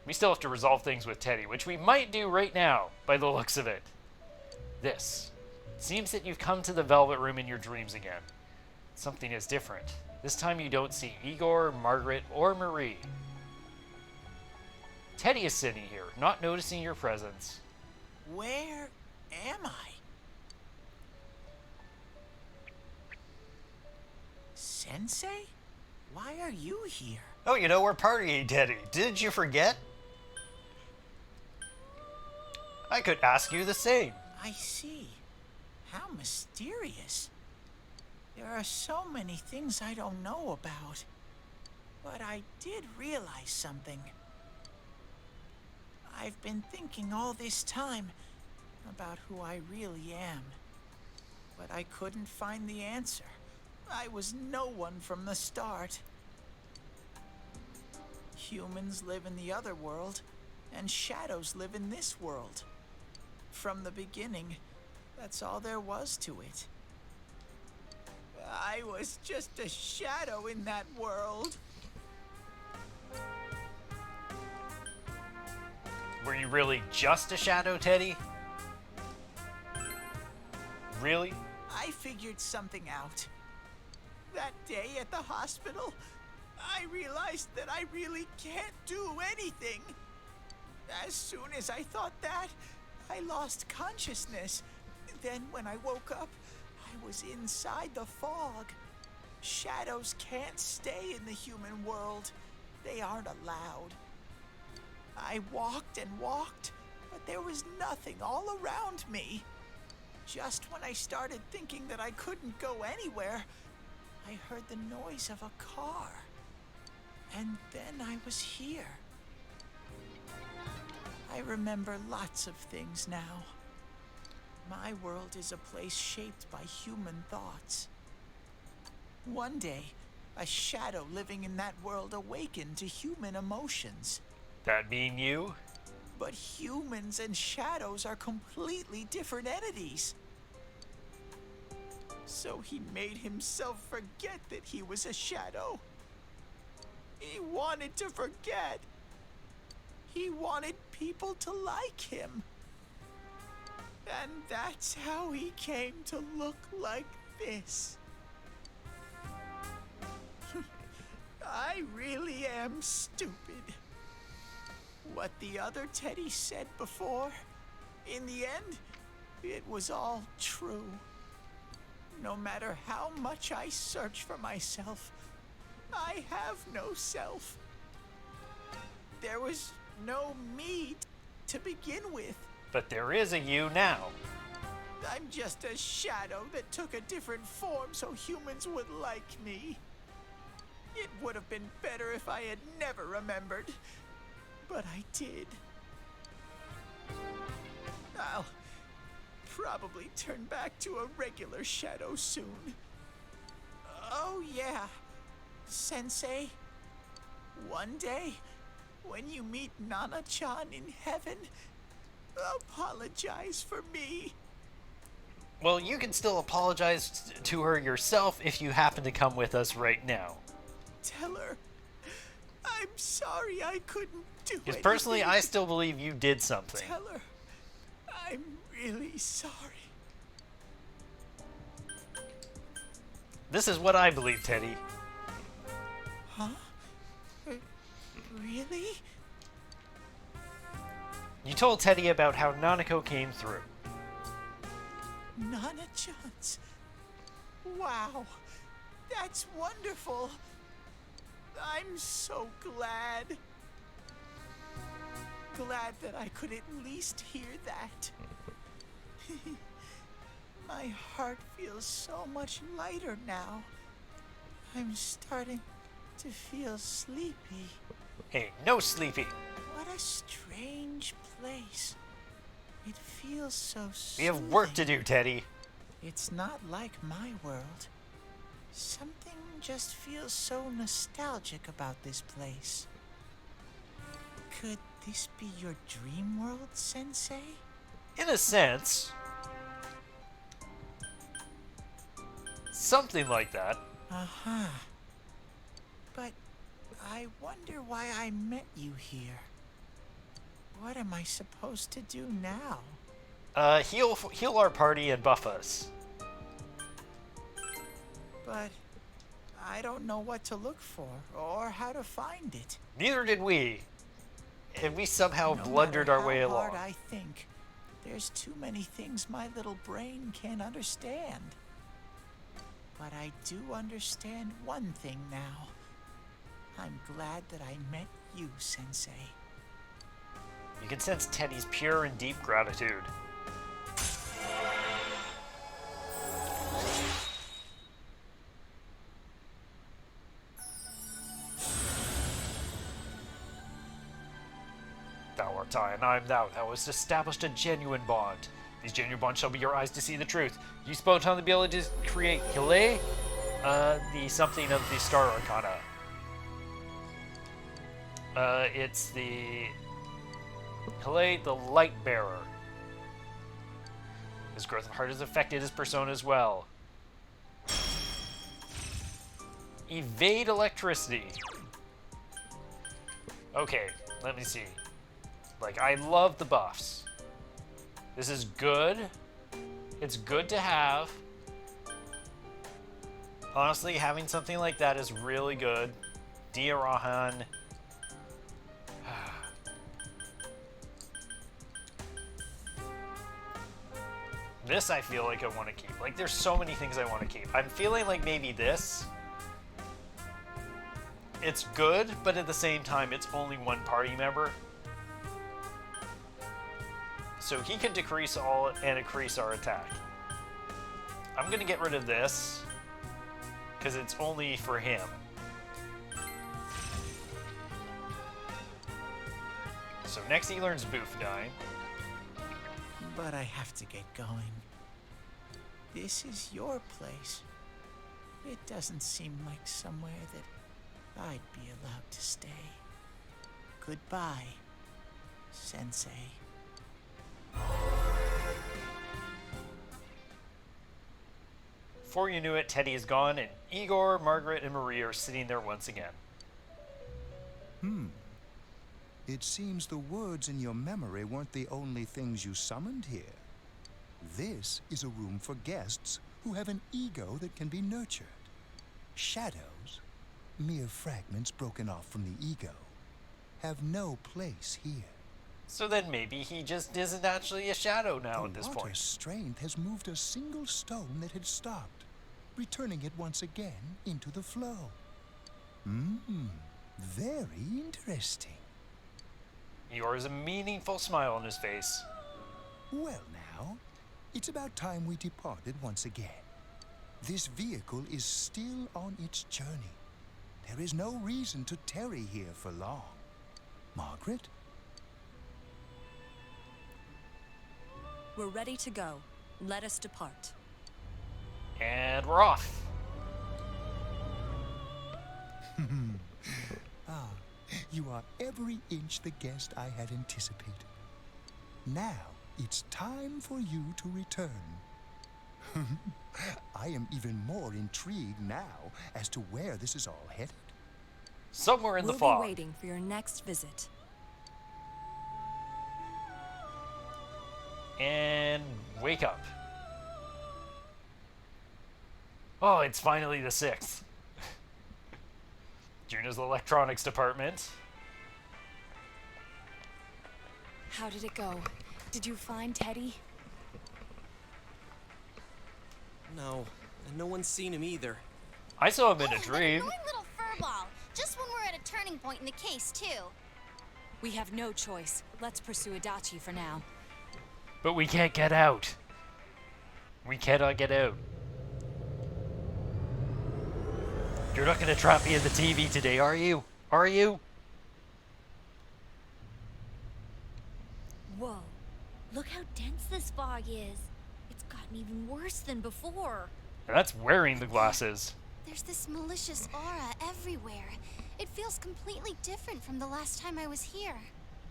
We still have to resolve things with Teddie, which we might do right now, by the looks of it. This. It seems that you've come to the Velvet Room in your dreams again. Something is different. This time you don't see Igor, Margaret, or Marie. Teddie is sitting here, not noticing your presence. Where am I? Sensei? Why are you here? Oh, you know, we're partying, Teddie. Didn't you forget? I could ask you the same. I see. How mysterious. There are so many things I don't know about. But I did realize something. I've been thinking all this time about who I really am. But I couldn't find the answer. I was no one from the start. Humans live in the other world, and shadows live in this world. From the beginning, that's all there was to it. I was just a shadow in that world. Were you really just a shadow, Teddie? Really? I figured something out. That day at the hospital, I realized that I really can't do anything. As soon as I thought that, I lost consciousness. Then when I woke up, I was inside the fog. Shadows can't stay in the human world. They aren't allowed. I walked and walked, but there was nothing all around me. Just when I started thinking that I couldn't go anywhere, I heard the noise of a car. And then I was here. I remember lots of things now. My world is a place shaped by human thoughts. One day, a shadow living in that world awakened to human emotions. That mean you? But humans and shadows are completely different entities. So he made himself forget that he was a shadow. He wanted to forget. He wanted people to like him. And that's how he came to look like this. I really am stupid. What the other Teddie said before, in the end, it was all true. No matter how much I search for myself, I have no self. There was no me to begin with. But there is a you now. I'm just a shadow that took a different form so humans would like me. It would have been better if I had never remembered, but I did. I'll probably turn back to a regular shadow soon. Oh yeah, Sensei. One day, when you meet Nana-chan in heaven, apologize for me. Well, you can still apologize to her yourself if you happen to come with us right now. Tell her I'm sorry I couldn't do it. Because personally, I still believe you did something. Tell her I'm really sorry. This is what I believe, Teddie. Huh? Really? You told Teddie about how Nanako came through. Nana-chan's. Wow. That's wonderful. I'm so glad. Glad that I could at least hear that. My heart feels so much lighter now. I'm starting to feel sleepy. Hey, no sleepy. What a strange place. It feels so We have work to soothing. do, Teddie. It's not like my world. Something just feels so nostalgic about this place. Could this be your dream world, Sensei? In a sense. Something like that. Uh-huh. But I wonder why I met you here. What am I supposed to do now? Heal our party and buff us. But I don't know what to look for or how to find it. Neither did we. And we somehow No blundered matter our way how along. hard I think, there's too many things my little brain can't understand. But I do understand one thing now. I'm glad that I met you, Sensei. You can sense Teddie's pure and deep gratitude. Thou art I, and I am thou. Thou hast established a genuine bond. These genuine bonds shall be your eyes to see the truth. You spoke on the ability to create Hile, the something of the Star Arcana. It's the Hile, the Light Bearer. His growth of heart has affected his persona as well. Evade electricity. Okay, let me see. Like, I love the buffs. This is good. It's good to have. Honestly, having something like that is really good. Diarahan. This I feel like I want to keep. Like, there's so many things I want to keep. I'm feeling like maybe this. It's good, but at the same time, it's only one party member. So he can decrease all and increase our attack. I'm going to get rid of this, because it's only for him. So next he learns Boof Dying. But I have to get going. This is your place. It doesn't seem like somewhere that I'd be allowed to stay. Goodbye, Sensei. Before you knew it, Teddie is gone, and Igor, Margaret, and Marie are sitting there once again. It seems the words in your memory weren't the only things you summoned here. This is a room for guests who have an ego that can be nurtured. Shadows, mere fragments broken off from the ego, have no place here. So then maybe he just isn't actually a shadow now at this The water's point. strength has moved a single stone that had stopped, returning it once again into the flow. Very interesting. Igor has a meaningful smile on his face. Well now, it's about time we departed once again. This vehicle is still on its journey. There is no reason to tarry here for long. Margaret? We're ready to go. Let us depart. And we're off. You are every inch the guest I had anticipated. Now, it's time for you to return. I am even more intrigued now as to where this is all headed. Somewhere in the We'll fog. be waiting for your next visit. And wake up. Oh, it's finally the 6th. Juno's electronics department. How did it go? Did you find Teddie? No, and no one's seen him either. I saw him in a That dream. annoying little furball. Just when we're at a turning point in the case, too. We have no choice. Let's pursue Adachi for now. But we can't get out. We cannot get out. You're not going to trap me in the TV today, are you? Are you? Whoa. Look how dense this fog is. It's gotten even worse than before. That's wearing the glasses. There's this malicious aura everywhere. It feels completely different from the last time I was here.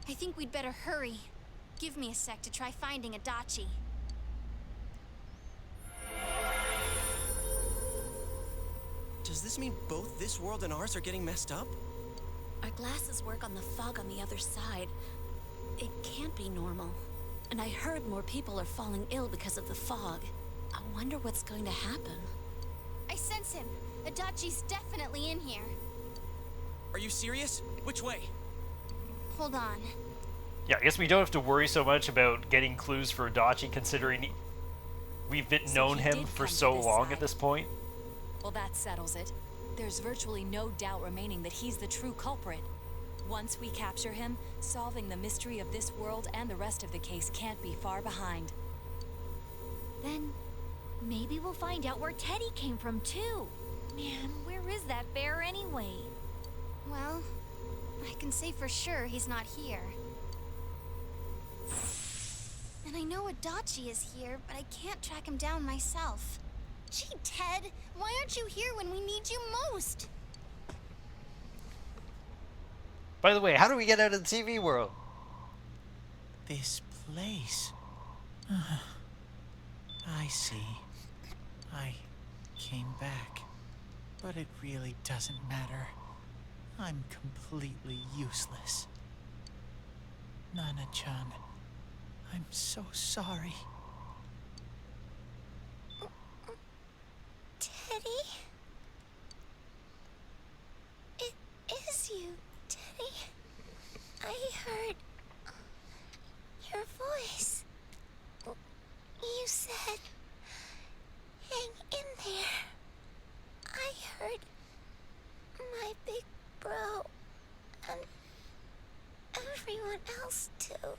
I think we'd better hurry. Give me a sec to try finding Adachi. Does this mean both this world and ours are getting messed up? Our glasses work on the fog on the other side. It can't be normal. And I heard more people are falling ill because of the fog. I wonder what's going to happen. I sense him. Adachi's definitely in here. Are you serious? Which way? Hold on. Yeah, I guess we don't have to worry so much about getting clues for Adachi, considering we've known him for so long at this point. Well, that settles it. There's virtually no doubt remaining that he's the true culprit. Once we capture him, solving the mystery of this world and the rest of the case can't be far behind. Then maybe we'll find out where Teddie came from too. Man, where is that bear anyway? Well, I can say for sure he's not here. And I know Adachi is here, but I can't track him down myself. Gee, Ted, why aren't you here when we need you most? By the way, how do we get out of the TV world? This place. I see. I came back. But it really doesn't matter. I'm completely useless. Nana-chan, I'm so sorry. Teddie? It is you, Teddie. I heard your voice. You said, hang in there. I heard my big bro and everyone else too.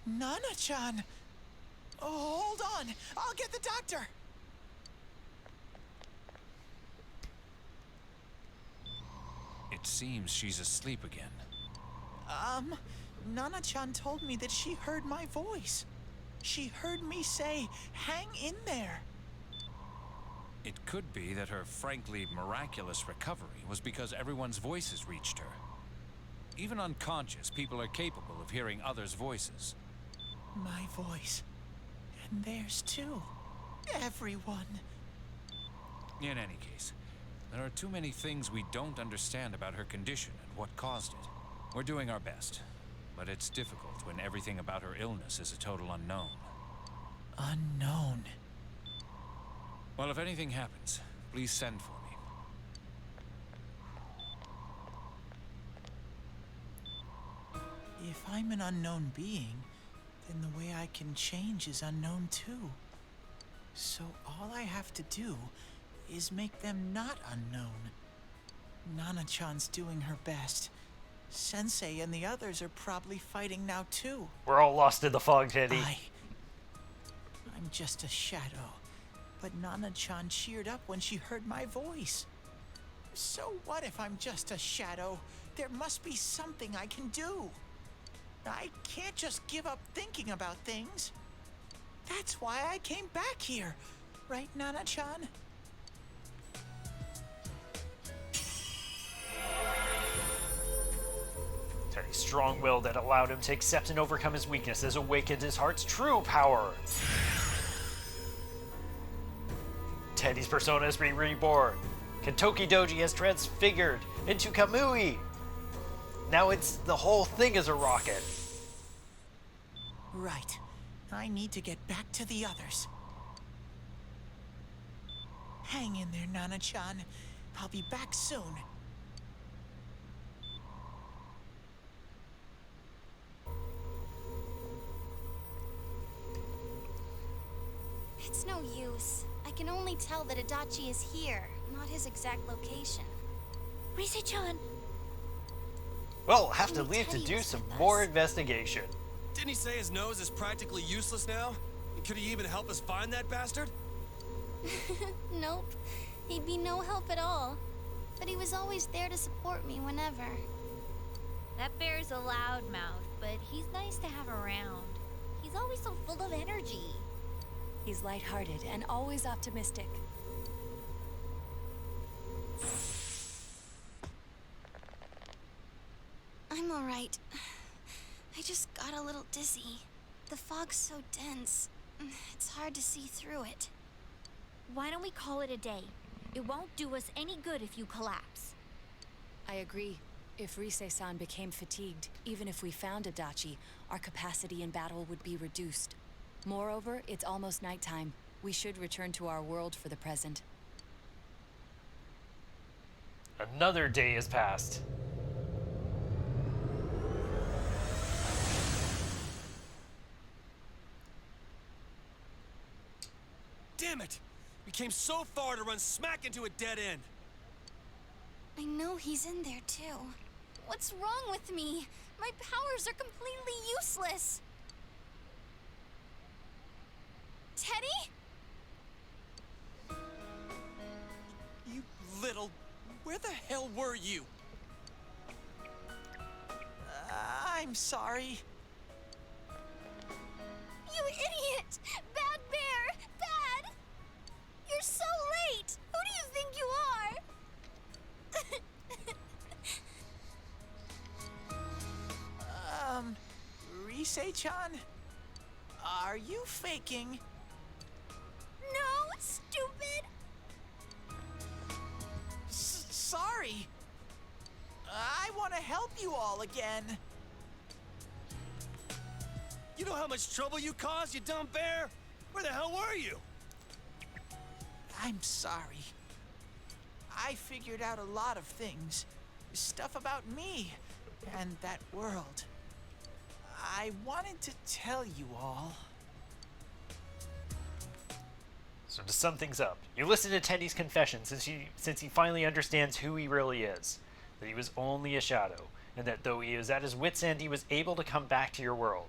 Nana-chan! Oh, hold on! I'll get the doctor! It seems she's asleep again. Nana-chan told me that she heard my voice. She heard me say, hang in there. It could be that her frankly miraculous recovery was because everyone's voices reached her. Even unconscious, people are capable of hearing others' voices. My voice. And theirs too. Everyone. In any case, there are too many things we don't understand about her condition and what caused it. We're doing our best, but it's difficult when everything about her illness is a total unknown. Unknown. Well, if anything happens, please send for me. If I'm an unknown being, then the way I can change is unknown too. So all I have to do is make them not unknown. Nana-chan's doing her best. Sensei and the others are probably fighting now too. We're all lost in the fog, Teddie. I'm just a shadow. But Nana-chan cheered up when she heard my voice. So what if I'm just a shadow? There must be something I can do. I can't just give up thinking about things. That's why I came back here. Right, Nana-chan? Teddie's strong will that allowed him to accept and overcome his weaknesses awakened his heart's true power. Teddie's persona is being reborn. Kentoki Doji has transfigured into Kamui. Now the whole thing is a rocket. Right. I need to get back to the others. Hang in there, Nana-chan. I'll be back soon. It's no use. I can only tell that Adachi is here, not his exact location. Rise-chan! Well, we'll have to leave to do some more investigation. Didn't he say his nose is practically useless now? Could he even help us find that bastard? Nope. He'd be no help at all. But he was always there to support me whenever. That bear's a loudmouth, but he's nice to have around. He's always so full of energy. He's lighthearted and always optimistic. I'm alright. I just got a little dizzy. The fog's so dense, it's hard to see through it. Why don't we call it a day? It won't do us any good if you collapse. I agree. If Rise-san became fatigued, even if we found Adachi, our capacity in battle would be reduced. Moreover, it's almost nighttime. We should return to our world for the present. Another day has passed. Damn it! We came so far to run smack into a dead end. I know he's in there too. What's wrong with me? My powers are completely useless. Teddie? You little... Where the hell were you? I'm sorry. You idiot! Bad bear! Bad! You're so late! Who do you think you are? Rise-chan? Are you faking? No, stupid! Sorry. I want to help you all again. You know how much trouble you caused, you dumb bear? Where the hell were you? I'm sorry. I figured out a lot of things. Stuff about me and that world. I wanted to tell you all. So to sum things up, you listen to Teddie's confession since he finally understands who he really is. That he was only a shadow, and that though he was at his wit's end, he was able to come back to your world.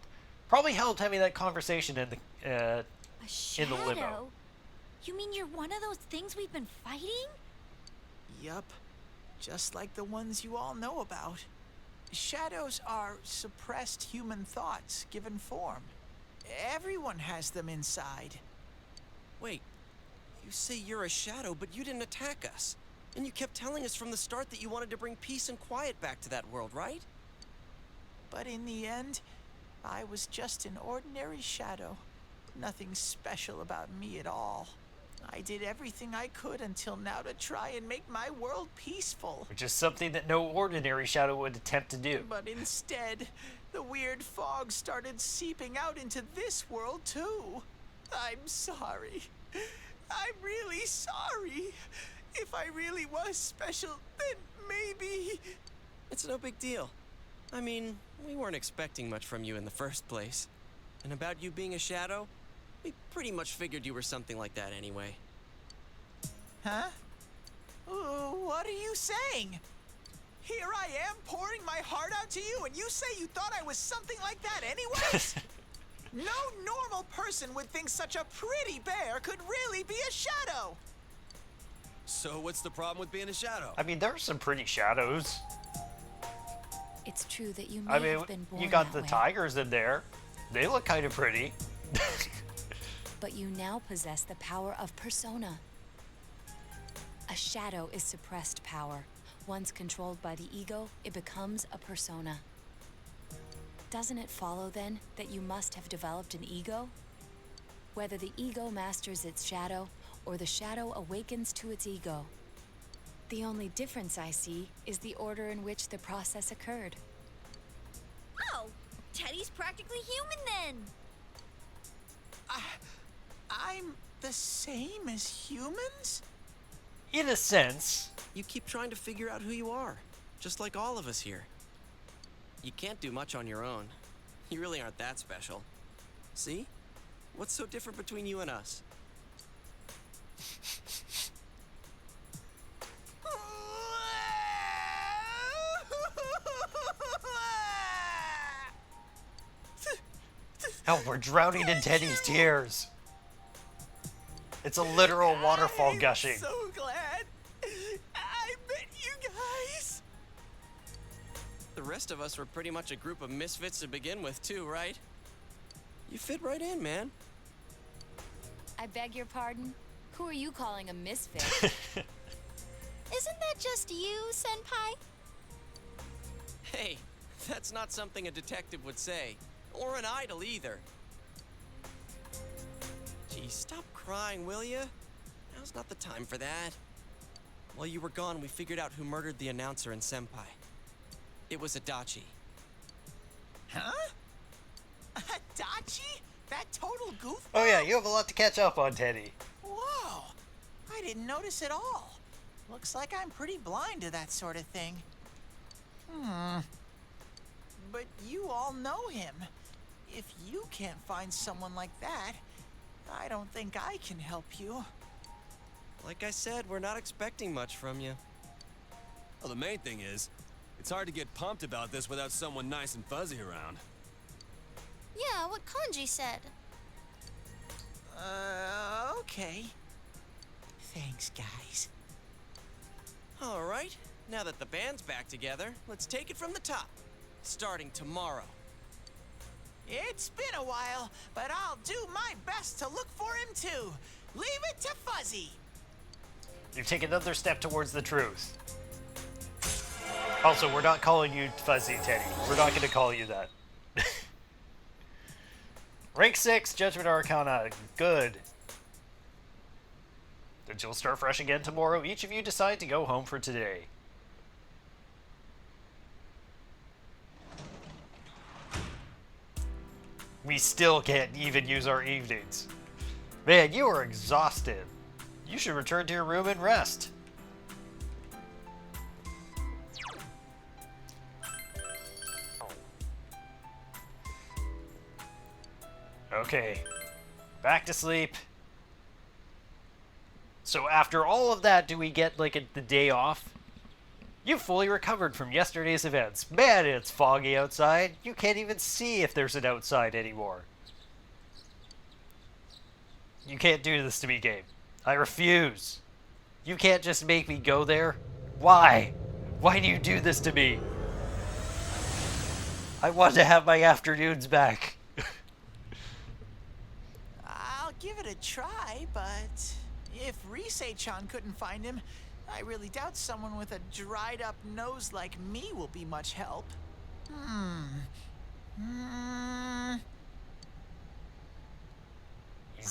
Probably helped having that conversation in the A shadow? in the limo. You mean you're one of those things we've been fighting? Yup. Just like the ones you all know about. Shadows are suppressed human thoughts given form. Everyone has them inside. Wait, you say you're a shadow, but you didn't attack us. And you kept telling us from the start that you wanted to bring peace and quiet back to that world, right? But in the end, I was just an ordinary shadow. Nothing special about me at all. I did everything I could until now to try and make my world peaceful. Which is something that no ordinary shadow would attempt to do. But instead, the weird fog started seeping out into this world too. I'm sorry. I'm really sorry. If I really was special, then maybe... It's no big deal. I mean, we weren't expecting much from you in the first place. And about you being a shadow, we pretty much figured you were something like that anyway. Huh? What are you saying? Here I am pouring my heart out to you, and you say you thought I was something like that anyways? No normal person would think such a pretty bear could really be a shadow. So what's the problem with being a shadow? I mean, there are some pretty shadows. It's true that you may have been born you got that the way, tigers in there. They look kind of pretty. but you now possess the power of persona. A shadow is suppressed power. Once controlled by the ego, it becomes a persona. Doesn't it follow, then, that you must have developed an ego? Whether the ego masters its shadow, or the shadow awakens to its ego. The only difference I see is the order in which the process occurred. Oh, Teddie's practically human then. I'm the same as humans? In a sense. You keep trying to figure out who you are, just like all of us here. You can't do much on your own. You really aren't that special. See? What's so different between you and us? Oh, we're drowning in Teddie's tears. It's a literal waterfall gushing. So glad I met you guys. The rest of us were pretty much a group of misfits to begin with, too, right? You fit right in, man. I beg your pardon? Who are you calling a misfit? Isn't that just you, Senpai? Hey, that's not something a detective would say. Or an idol, either. Gee, stop crying, will ya? Now's not the time for that. While you were gone, we figured out who murdered the announcer and Senpai. It was Adachi. Huh? Adachi? That total goof? Oh yeah, you have a lot to catch up on, Teddie. Whoa! I didn't notice at all. Looks like I'm pretty blind to that sort of thing. But you all know him. If you can't find someone like that, I don't think I can help you. Like I said, we're not expecting much from you. Well, the main thing is, it's hard to get pumped about this without someone nice and fuzzy around. Yeah, what Kanji said. Okay. Thanks, guys. All right, now that the band's back together, let's take it from the top. Starting tomorrow. It's been a while, but I'll do my best to look for him too. Leave it to Fuzzy. You've taken another step towards the truth. Also, we're not calling you Fuzzy, Teddie. We're not going to call you that. Rank 6, Judgment Arcana. Good. Then you'll start fresh again tomorrow. Each of you decide to go home for today. We still can't even use our evenings. Man, you are exhausted. You should return to your room and rest. Okay. Back to sleep. So after all of that, do we get, like, the day off? You've fully recovered from yesterday's events. Man, it's foggy outside. You can't even see if there's an outside anymore. You can't do this to me, game. I refuse. You can't just make me go there. Why? Why do you do this to me? I want to have my afternoons back. I'll give it a try, but if Risei-chan couldn't find him, I really doubt someone with a dried-up nose like me will be much help.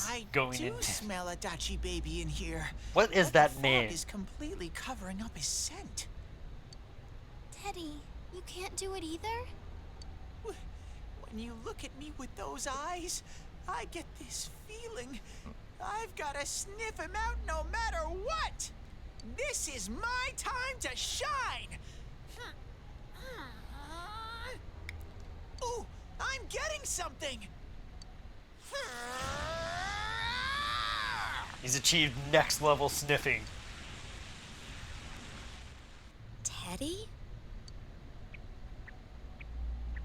I do smell Adachi baby in here. What is that mean? The fog is completely covering up his scent. Teddie, you can't do it either? When you look at me with those eyes, I get this feeling. I've got to sniff him out no matter what. This is my time to shine. Ooh, I'm getting something. He's achieved next level sniffing. Teddie?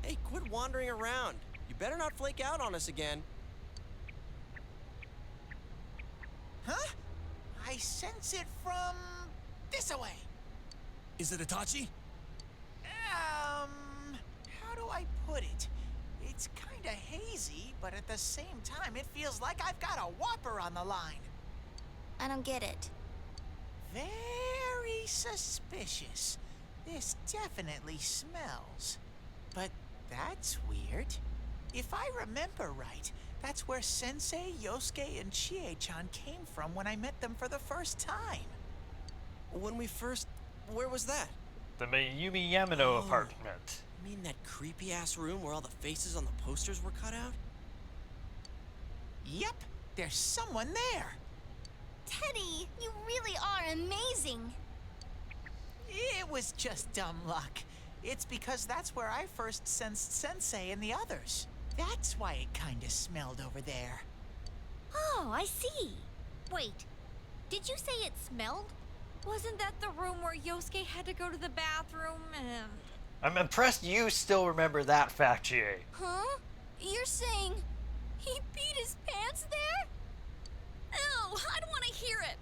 Hey, quit wandering around. You better not flake out on us again. Huh? I sense it from this away. Is it Adachi? How do I put it? It's kinda hazy, but at the same time, it feels like I've got a whopper on the line. I don't get it. Very suspicious. This definitely smells. But that's weird. If I remember right, that's where Sensei, Yosuke, and Chie-chan came from when I met them for the first time. When we first... Where was that? The Mayumi Yamano apartment. You mean that creepy-ass room where all the faces on the posters were cut out? Yep, there's someone there. Teddie, you really are amazing. It was just dumb luck. It's because that's where I first sensed Sensei and the others. That's why it kinda smelled over there. Oh, I see. Wait, did you say it smelled? Wasn't that the room where Yosuke had to go to the bathroom and... I'm impressed you still remember that fact, Chie. Huh? You're saying he peed his pants there? Ew, I don't want to hear it.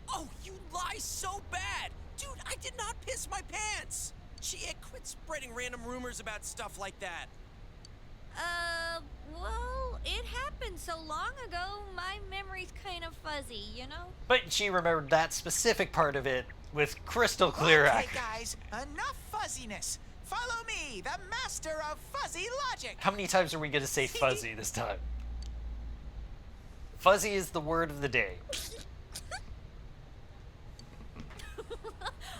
Oh, you lie so bad! Dude, I did not piss my pants! Shit, quit spreading random rumors about stuff like that. Well, it happened so long ago, my memory's kind of fuzzy, you know? But she remembered that specific part of it with crystal clear Okay, accuracy. guys, enough fuzziness. Follow me, the master of fuzzy logic. How many times are we going to say fuzzy this time? Fuzzy is the word of the day.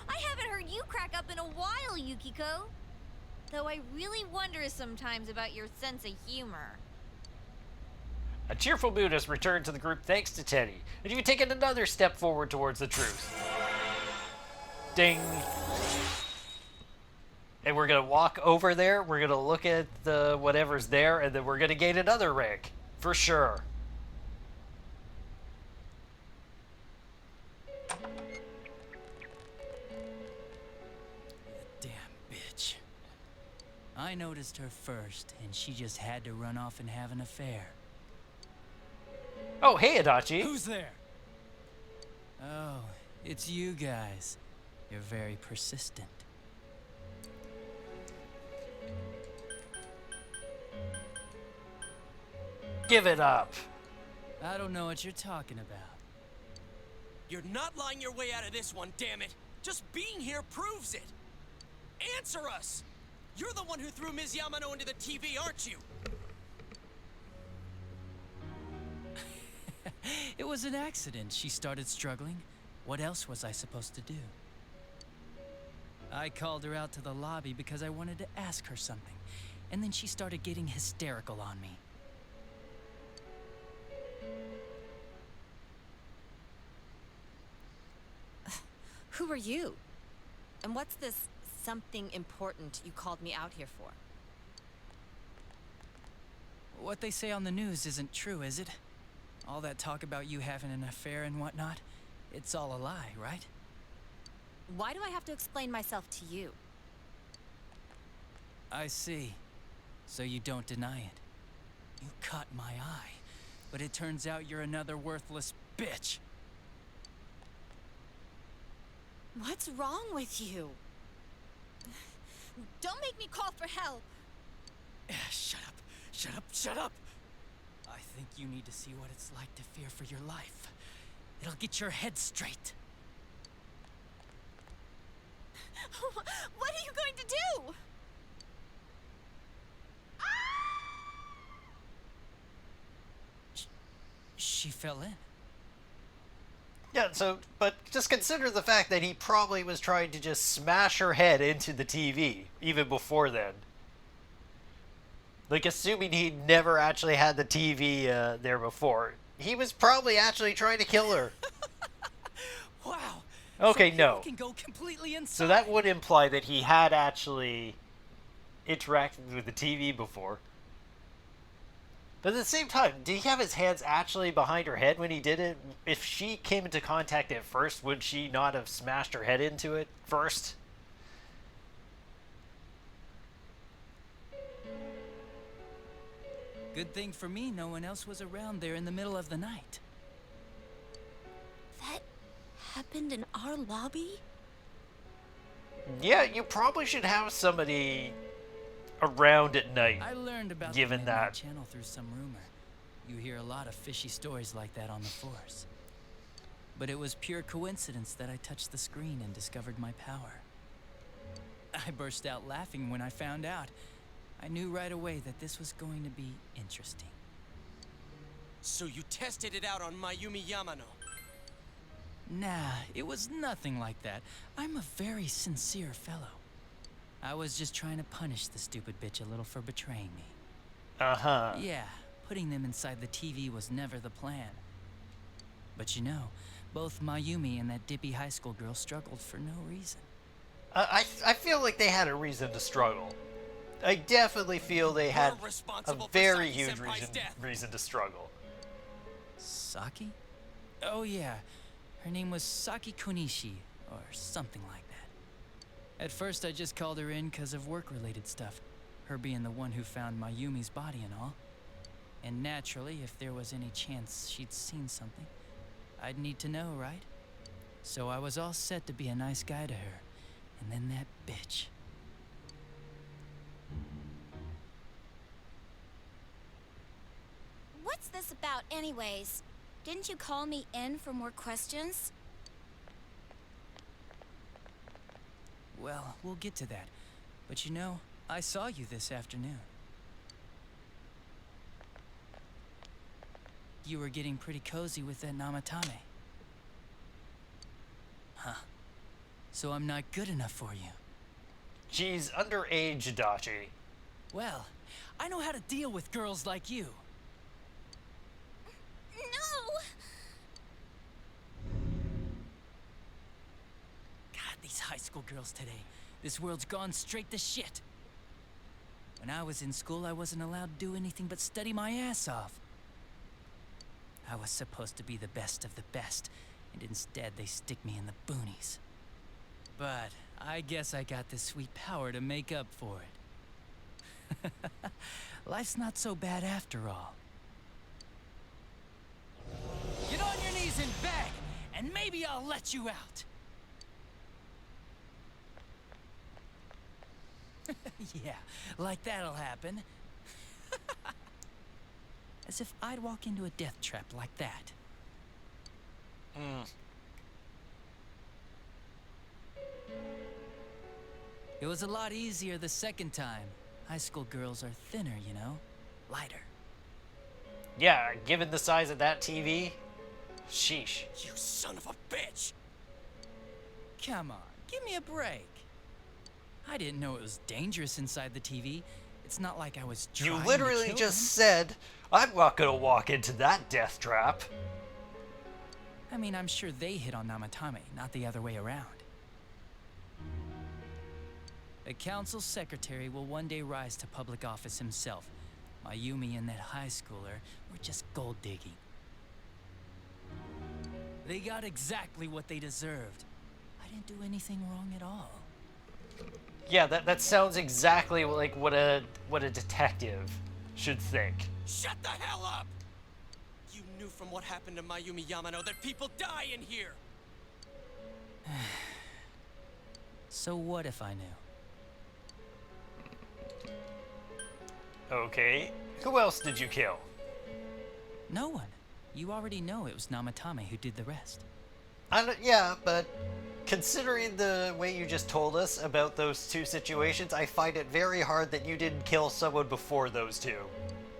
I haven't heard you crack up in a while, Yukiko. Though I really wonder sometimes about your sense of humor. A cheerful mood has returned to the group thanks to Teddie, and you've taken another step forward towards the truth. Ding. And we're going to walk over there, we're going to look at the whatever's there, and then we're going to gain another rank. For sure. Damn bitch. I noticed her first, and she just had to run off and have an affair. Oh, hey, Adachi. Who's there? Oh, it's you guys. You're very persistent. Give it up. I don't know what you're talking about. You're not lying your way out of this one, damn it. Just being here proves it. Answer us. You're the one who threw Ms. Yamano into the TV, aren't you? It was an accident. She started struggling. What else was I supposed to do? I called her out to the lobby because I wanted to ask her something, and then she started getting hysterical on me. Who are you? And what's this something important you called me out here for? What they say on the news isn't true, is it? All that talk about you having an affair and whatnot, it's all a lie, right? Why do I have to explain myself to you? I see. So you don't deny it. You caught my eye, but it turns out you're another worthless bitch. What's wrong with you? Don't make me call for help. Shut up, shut up, shut up! I think you need to see what it's like to fear for your life. It'll get your head straight. What are you going to do? She fell in. Yeah, so, but just consider the fact that he probably was trying to just smash her head into the TV, even before then. Like, assuming he never actually had the TV there before. He was probably actually trying to kill her. Wow. Okay, so no. Can go completely inside. So that would imply that he had actually interacted with the TV before. But at the same time, did he have his hands actually behind her head when he did it? If she came into contact at first, would she not have smashed her head into it first? Good thing for me, no one else was around there in the middle of the night. That happened in our lobby? Yeah, you probably should have somebody around at night. I learned about given the that channel through some rumor. You hear a lot of fishy stories like that on the force. But it was pure coincidence that I touched the screen and discovered my power. I burst out laughing when I found out. I knew right away that this was going to be interesting. So you tested it out on Mayumi Yamano? Nah, it was nothing like that. I'm a very sincere fellow. I was just trying to punish the stupid bitch a little for betraying me. Uh-huh. Yeah, putting them inside the TV was never the plan. But you know, both Mayumi and that dippy high school girl struggled for no reason. I feel like they had a reason to struggle. I definitely feel they had a very huge reason to struggle. Saki? Oh yeah, her name was Saki Konishi, or something like that. At first I just called her in because of work-related stuff, her being the one who found Mayumi's body and all. And naturally, if there was any chance she'd seen something, I'd need to know, right? So I was all set to be a nice guy to her, and then that bitch. What's this about anyways? Didn't you call me in for more questions? Well, we'll get to that. But you know, I saw you this afternoon. You were getting pretty cozy with that Namatame. Huh. So I'm not good enough for you. She's underage, Adachi. Well, I know how to deal with girls like you. No! God, these high school girls today. This world's gone straight to shit. When I was in school, I wasn't allowed to do anything but study my ass off. I was supposed to be the best of the best, and instead they stick me in the boonies. But I guess I got the sweet power to make up for it. Life's not so bad after all. Get on your knees and beg, and maybe I'll let you out. Yeah, like that'll happen. As if I'd walk into a death trap like that. It was a lot easier the second time. High school girls are thinner, you know? Lighter. Yeah, given the size of that TV, sheesh. You son of a bitch! Come on, give me a break. I didn't know it was dangerous inside the TV. It's not like I was trying You to literally kill just them. said, I'm not gonna walk into that death trap. I mean, I'm sure they hit on Namatame, not the other way around. The council secretary will one day rise to public office himself. Mayumi and that high schooler were just gold digging. They got exactly what they deserved. I didn't do anything wrong at all. Yeah, that sounds exactly like what a detective should think. Shut the hell up! You knew from what happened to Mayumi Yamano that people die in here! So what if I knew? Okay, who else did you kill? No one. You already know it was Namatame who did the rest. Yeah, but considering the way you just told us about those two situations, I find it very hard that you didn't kill someone before those two.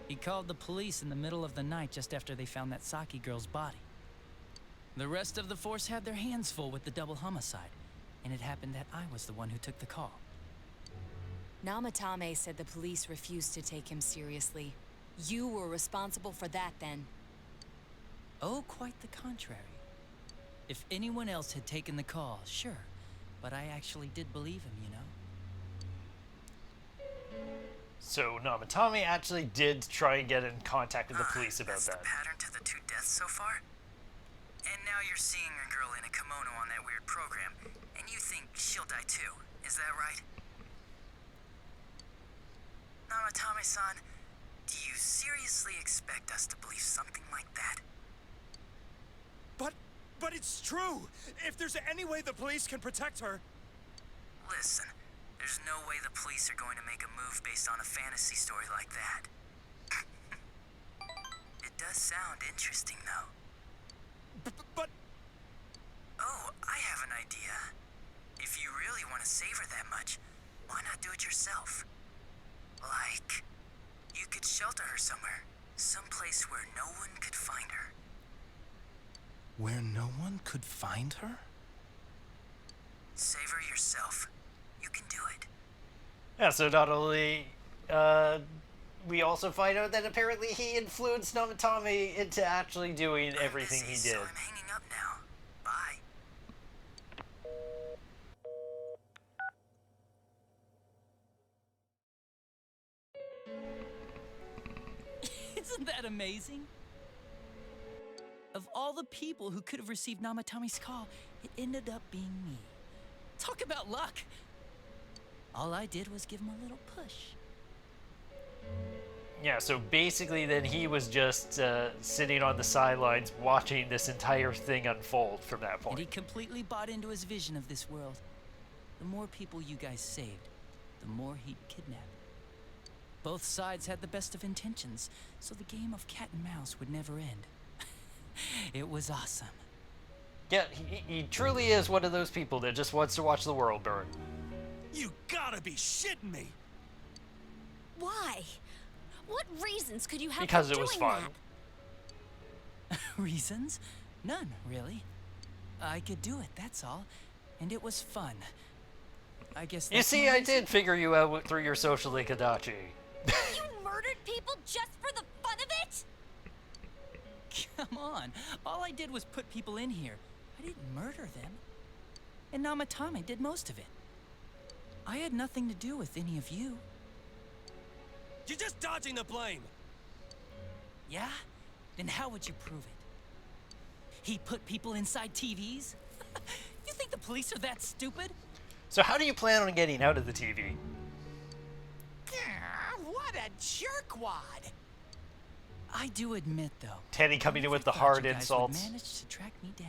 He called the police in the middle of the night just after they found that Saki girl's body. The rest of the force had their hands full with the double homicide, and it happened that I was the one who took the call. Namatame said the police refused to take him seriously. You were responsible for that then. Oh, quite the contrary. If anyone else had taken the call, sure. But I actually did believe him, you know? So Namatame actually did try and get in contact with the police about That's that. the pattern to the two deaths so far? And now you're seeing a girl in a kimono on that weird program, and you think she'll die too. Is that right? Namatame-san, do you seriously expect us to believe something like that? But it's true! If there's any way the police can protect her... Listen, there's no way the police are going to make a move based on a fantasy story like that. It does sound interesting, though. But... Oh, I have an idea. If you really want to save her that much, why not do it yourself? Like, you could shelter her somewhere. Someplace where no one could find her. Where no one could find her? Save her yourself. You can do it. Yeah, so not only, we also find out that apparently he influenced Namatame into actually doing everything he did. So I'm hanging up now. Bye. Isn't that amazing? Of all the people who could have received Namatame's call, it ended up being me. Talk about luck! All I did was give him a little push. Yeah, so basically then he was just sitting on the sidelines watching this entire thing unfold from that And point. he completely bought into his vision of this world. The more people you guys saved, the more he'd kidnap. Both sides had the best of intentions, so the game of cat and mouse would never end. It was awesome. Yeah, he truly is one of those people that just wants to watch the world burn. You gotta be shitting me! Why? What reasons could you have Because for it was doing fun. that? Reasons? None, really. I could do it, that's all. And it was fun. I guess You that's see, my I reason. did figure you out through your social link, Adachi. You murdered people just for the fun of it? Come on. All I did was put people in here. I didn't murder them. And Namatame did most of it. I had nothing to do with any of you. You're just dodging the blame! Yeah? Then how would you prove it? He put people inside TVs? You think the police are that stupid? So how do you plan on getting out of the TV? What a jerkwad! I do admit, though. Teddie coming in with the I thought hard you guys insults. would manage to track me down.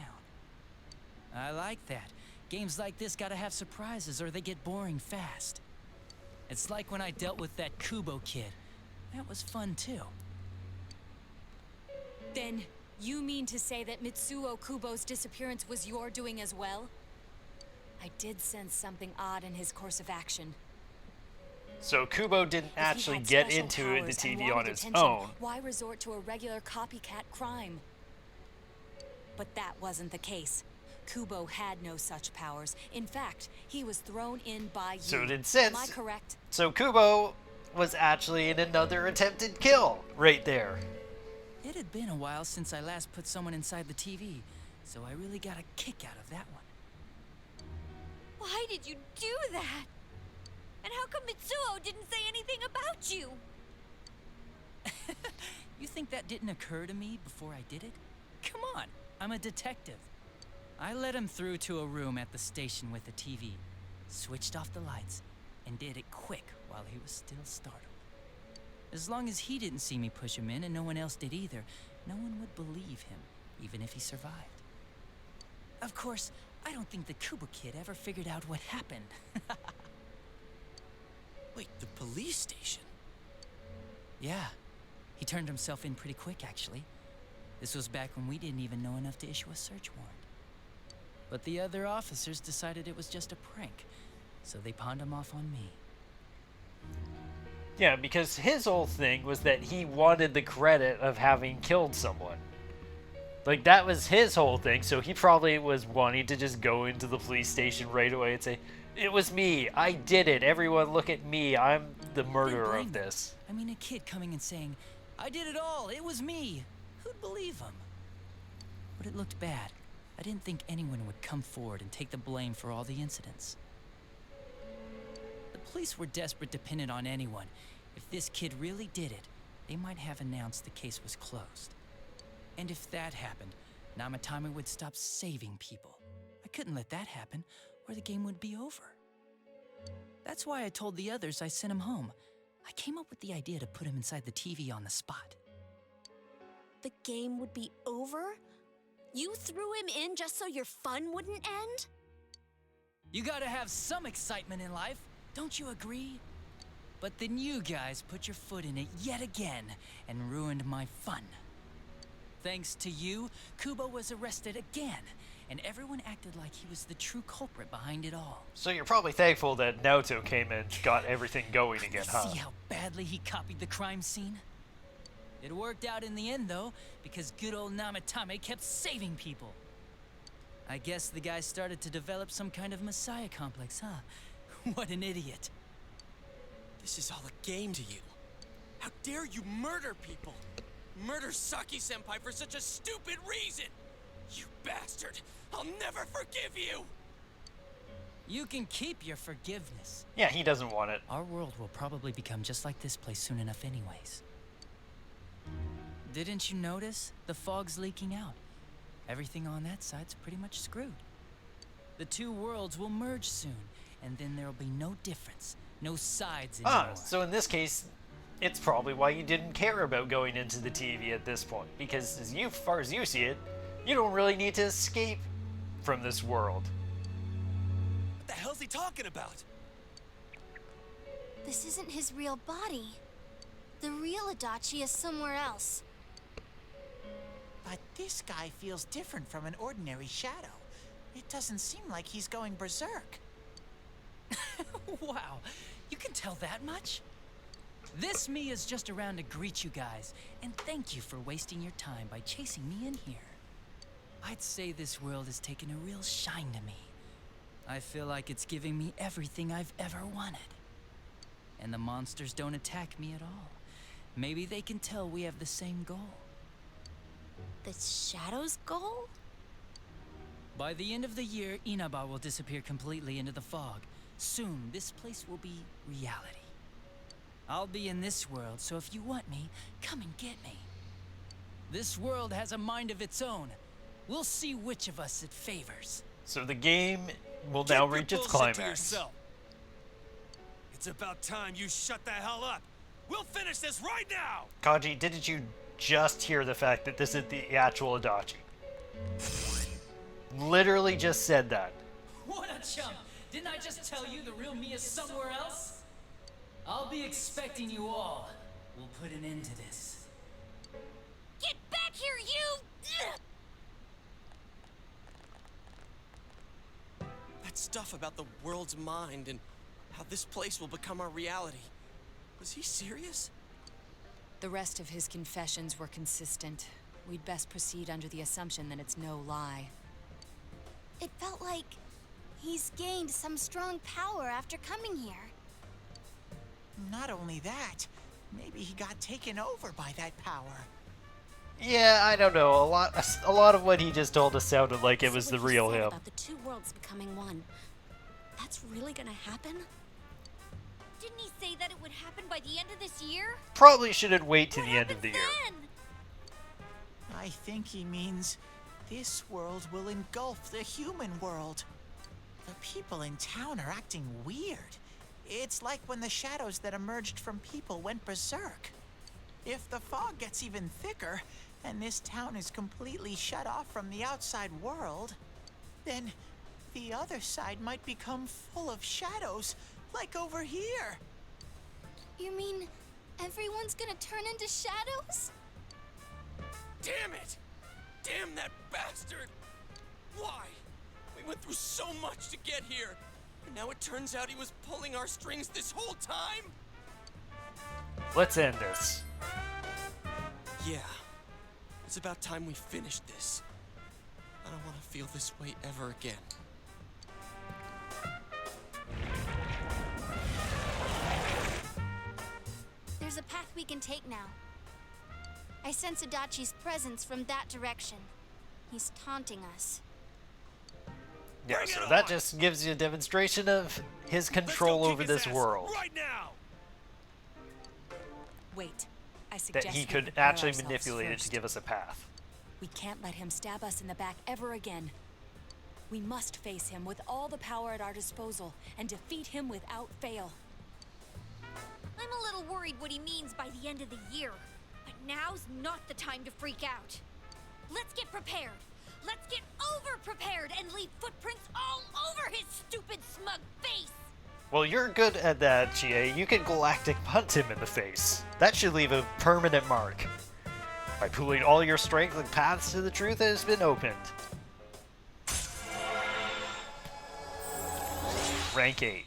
I like that. Games like this gotta have surprises or they get boring fast. It's like when I dealt with that Kubo kid. That was fun, too. Then, you mean to say that Mitsuo Kubo's disappearance was your doing as well? I did sense something odd in his course of action. So Kubo didn't If he actually had get special into the powers and TV wanted on his attention, own. Why resort to a regular copycat crime? But that wasn't the case. Kubo had no such powers. In fact, he was thrown in by you. So did Sense. Am I correct? So Kubo was actually in another attempted kill right there. It had been a while since I last put someone inside the TV, so I really got a kick out of that one. Why did you do that? And how come Mitsuo didn't say anything about you? You think that didn't occur to me before I did it? Come on, I'm a detective. I led him through to a room at the station with a TV, switched off the lights, and did it quick while he was still startled. As long as he didn't see me push him in and no one else did either, no one would believe him, even if he survived. Of course, I don't think the Kubo kid ever figured out what happened. Wait, the police station? Yeah, he turned himself in pretty quick, actually. This was back when we didn't even know enough to issue a search warrant. But the other officers decided it was just a prank, so they pawned him off on me. Yeah, because his whole thing was that he wanted the credit of having killed someone. Like, that was his whole thing, so he probably was wanting to just go into the police station right away and say, "It was me, I did it, everyone look at me, I'm the murderer of this." I mean, a kid coming and saying, "I did it all, it was me." Who'd believe him? But it looked bad. I didn't think anyone would come forward and take the blame for all the incidents. The police were desperate to pin it on anyone. If this kid really did it, they might have announced the case was closed. And if that happened, Namatame would stop saving people. I couldn't let that happen, or the game would be over. That's why I told the others I sent him home. I came up with the idea to put him inside the TV on the spot. The game would be over? You threw him in just so your fun wouldn't end? You gotta have some excitement in life, don't you agree? But then you guys put your foot in it yet again and ruined my fun. Thanks to you, Kubo was arrested again, and everyone acted like he was the true culprit behind it all. So you're probably thankful that Naoto came and got everything going again, huh? See how badly he copied the crime scene? It worked out in the end, though, because good old Namatame kept saving people. I guess the guy started to develop some kind of messiah complex, huh? What an idiot. This is all a game to you. How dare you murder people? Murder Saki-senpai for such a stupid reason! You bastard! I'll never forgive you! You can keep your forgiveness. Yeah, he doesn't want it. Our world will probably become just like this place soon enough anyways. Didn't you notice? The fog's leaking out. Everything on that side's pretty much screwed. The two worlds will merge soon, and then there'll be no difference. No sides anymore. So in this case, it's probably why you didn't care about going into the TV at this point. Because as far as you see it, you don't really need to escape from this world. What the hell's he talking about? This isn't his real body. The real Adachi is somewhere else. But this guy feels different from an ordinary shadow. It doesn't seem like he's going berserk. Wow, you can tell that much? This me is just around to greet you guys, and thank you for wasting your time by chasing me in here. I'd say this world has taken a real shine to me. I feel like it's giving me everything I've ever wanted. And the monsters don't attack me at all. Maybe they can tell we have the same goal. The Shadow's goal? By the end of the year, Inaba will disappear completely into the fog. Soon, this place will be reality. I'll be in this world, so if you want me, come and get me. This world has a mind of its own. We'll see which of us it favors. So the game will now reach its climax. It's about time you shut the hell up. We'll finish this right now. Kaji, didn't you just hear the fact that this is the actual Adachi? Literally just said that. What a chump! Didn't I just tell you the real me is somewhere else? I'll be expecting you all. We'll put an end to this. Get back here, you! That stuff about the world's mind and how this place will become our reality. Was he serious? The rest of his confessions were consistent. We'd best proceed under the assumption that it's no lie. It felt like he's gained some strong power after coming here. Not only that, maybe he got taken over by that power. Yeah, I don't know. A lot of what he just told us sounded like it was the real him. About the two worlds becoming one. That's really gonna happen? Didn't he say that it would happen by the end of this year? Probably shouldn't wait to the end of the year. I think he means this world will engulf the human world. The people in town are acting weird. It's like when the shadows that emerged from people went berserk. If the fog gets even thicker, and this town is completely shut off from the outside world, then the other side might become full of shadows, like over here. You mean everyone's gonna turn into shadows? Damn it! Damn that bastard! Why? We went through so much to get here, and now it turns out he was pulling our strings this whole time? Let's end this. Yeah. It's about time we finished this. I don't want to feel this way ever again. There's a path we can take now. I sense Adachi's presence from that direction. He's taunting us. Yeah, so that just gives you a demonstration of his control over this world. Right now. Wait, I suggest That he we could prepare actually ourselves manipulate it first. to give us a path. We can't let him stab us in the back ever again. We must face him with all the power at our disposal and defeat him without fail. I'm a little worried what he means by the end of the year, but now's not the time to freak out. Let's get prepared. Let's get over-prepared and leave footprints all over his stupid, smug face. Well, you're good at that, Chie. You can galactic punch him in the face. That should leave a permanent mark. By pooling all your strength, the paths to the truth has been opened. Rank 8.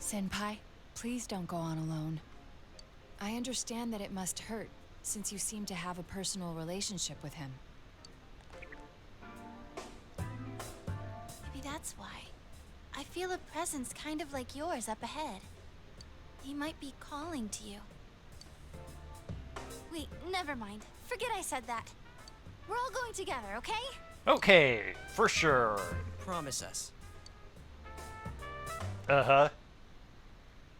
Senpai, please don't go on alone. I understand that it must hurt, since you seem to have a personal relationship with him. Maybe that's why. I feel a presence kind of like yours up ahead. He might be calling to you. Wait, never mind. Forget I said that. We're all going together, okay? Okay, for sure. Promise us. Uh-huh.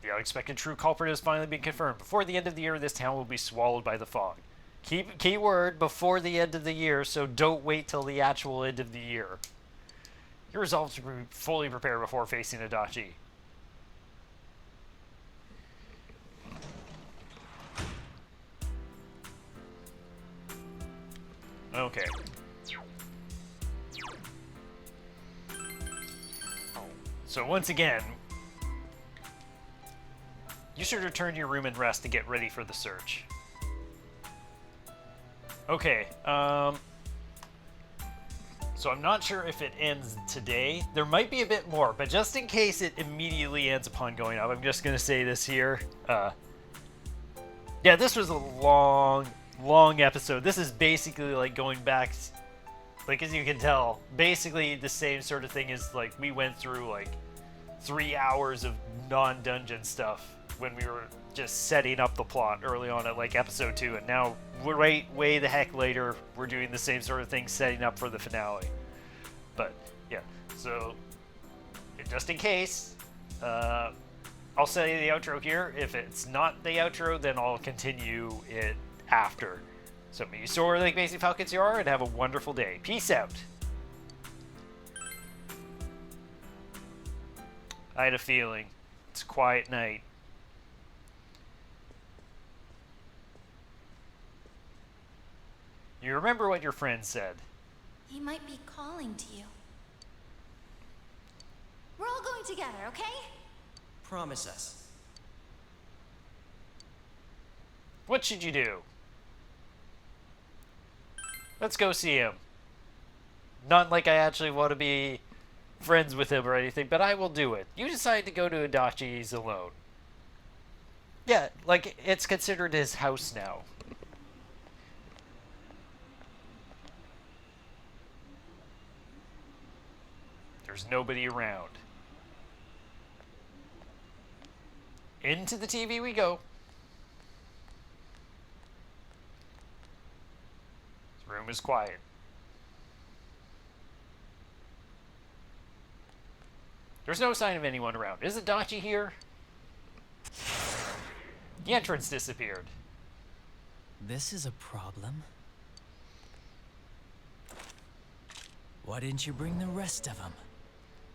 The unexpected true culprit has finally been confirmed. Before the end of the year, this town will be swallowed by the fog. Keyword, before the end of the year, so don't wait till the actual end of the year. You're resolved to be fully prepared before facing Adachi. Okay. So once again, you should return to your room and rest to get ready for the search. Okay, so I'm not sure if it ends today. There might be a bit more, but just in case it immediately ends upon going up, I'm just going to say this here. Yeah, this was a long episode. This is basically like going back, like as you can tell, basically the same sort of thing as like we went through like 3 hours of non-dungeon stuff when we were just setting up the plot early on at like episode 2, and now we're way the heck later we're doing the same sort of thing setting up for the finale. But yeah, so just in case, I'll say the outro here. If it's not the outro, then I'll continue it after. So may you soar like basic falcons you are, and have a wonderful day. Peace out. I had a feeling. It's a quiet night. You remember what your friend said. He might be calling to you. We're all going together, okay? Promise us. What should you do? Let's go see him. Not like I actually want to be friends with him or anything, but I will do it. You decide to go to Adachi's alone. Yeah, like it's considered his house now. There's nobody around. Into the TV we go. This room is quiet. There's no sign of anyone around. Is Adachi here? The entrance disappeared. This is a problem. Why didn't you bring the rest of them?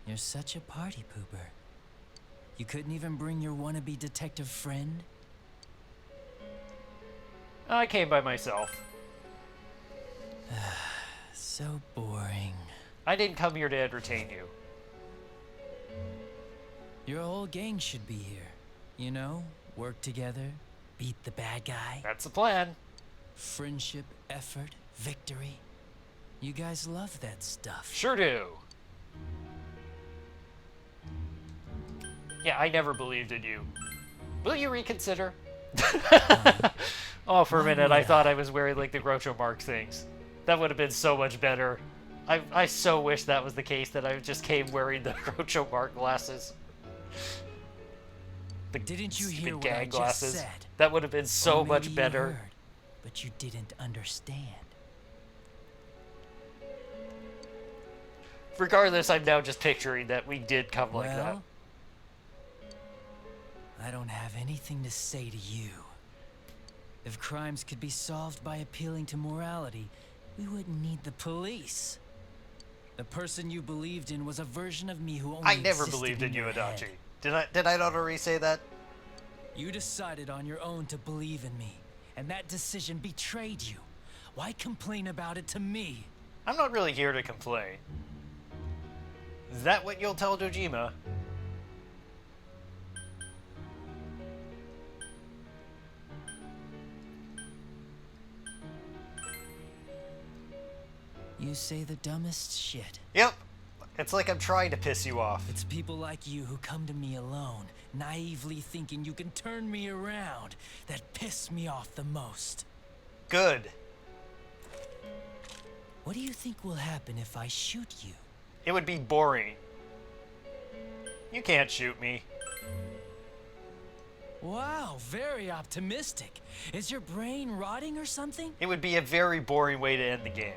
You're such a party pooper. You couldn't even bring your wannabe detective friend? I came by myself. So boring. I didn't come here to entertain you. Your whole gang should be here. You know, work together, beat the bad guy. That's the plan. Friendship, effort, victory. You guys love that stuff. Sure do. Yeah, I never believed in you. Will you reconsider? Oh, for a minute, I thought I was wearing like the Groucho Marx things. That would have been so much better. I so wish that was the case, that I just came wearing the Groucho Marx glasses. Didn't you hear what gag I glasses. just said? That would have been so Or much maybe you better. heard, but you didn't understand. Regardless, I'm now just picturing that we did come like that. Well, I don't have anything to say to you. If crimes could be solved by appealing to morality, we wouldn't need the police. The person you believed in was a version of me who only I never existed believed in you, your Adachi. head. Did I not already say that? You decided on your own to believe in me, and that decision betrayed you. Why complain about it to me? I'm not really here to complain. Is that what you'll tell Dojima? You say the dumbest shit. Yep. It's like I'm trying to piss you off. It's people like you who come to me alone, naively thinking you can turn me around, that piss me off the most. Good. What do you think will happen if I shoot you? It would be boring. You can't shoot me. Wow, very optimistic. Is your brain rotting or something? It would be a very boring way to end the game.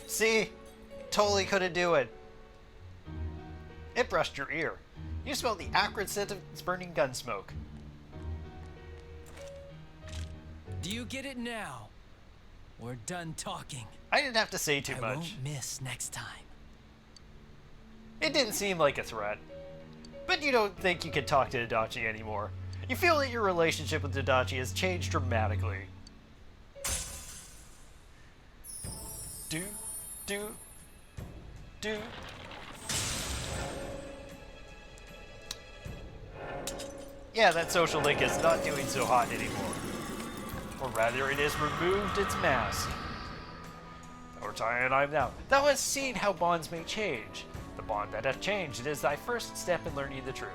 See? Totally couldn't do it. It brushed your ear. You smelled the acrid scent of burning gun smoke. Do you get it now? We're done talking. I didn't have to say too I much. won't miss next time. It didn't seem like a threat. But you don't think you can talk to Adachi anymore. You feel that your relationship with Adachi has changed dramatically. Do, do, do. Yeah, that social link is not doing so hot anymore. Or rather, it has removed its mask. Or tie and I'm now. Thou hast seen how bonds may change. The bond that hath changed, it is thy first step in learning the truth.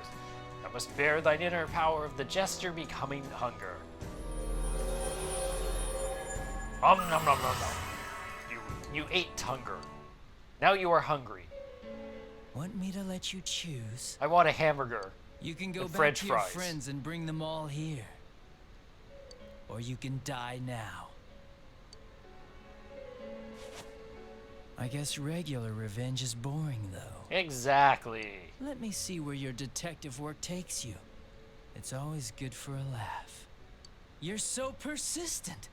Thou must bear thine inner power of the jester becoming hunger. Nom nom nom nom nom. You ate hunger. Now you are hungry. Want me to let you choose? I want a hamburger. You can go and back French to your fries. friends and bring them all here. Or you can die now. I guess regular revenge is boring, though. Exactly. Let me see where your detective work takes you. It's always good for a laugh. You're so persistent.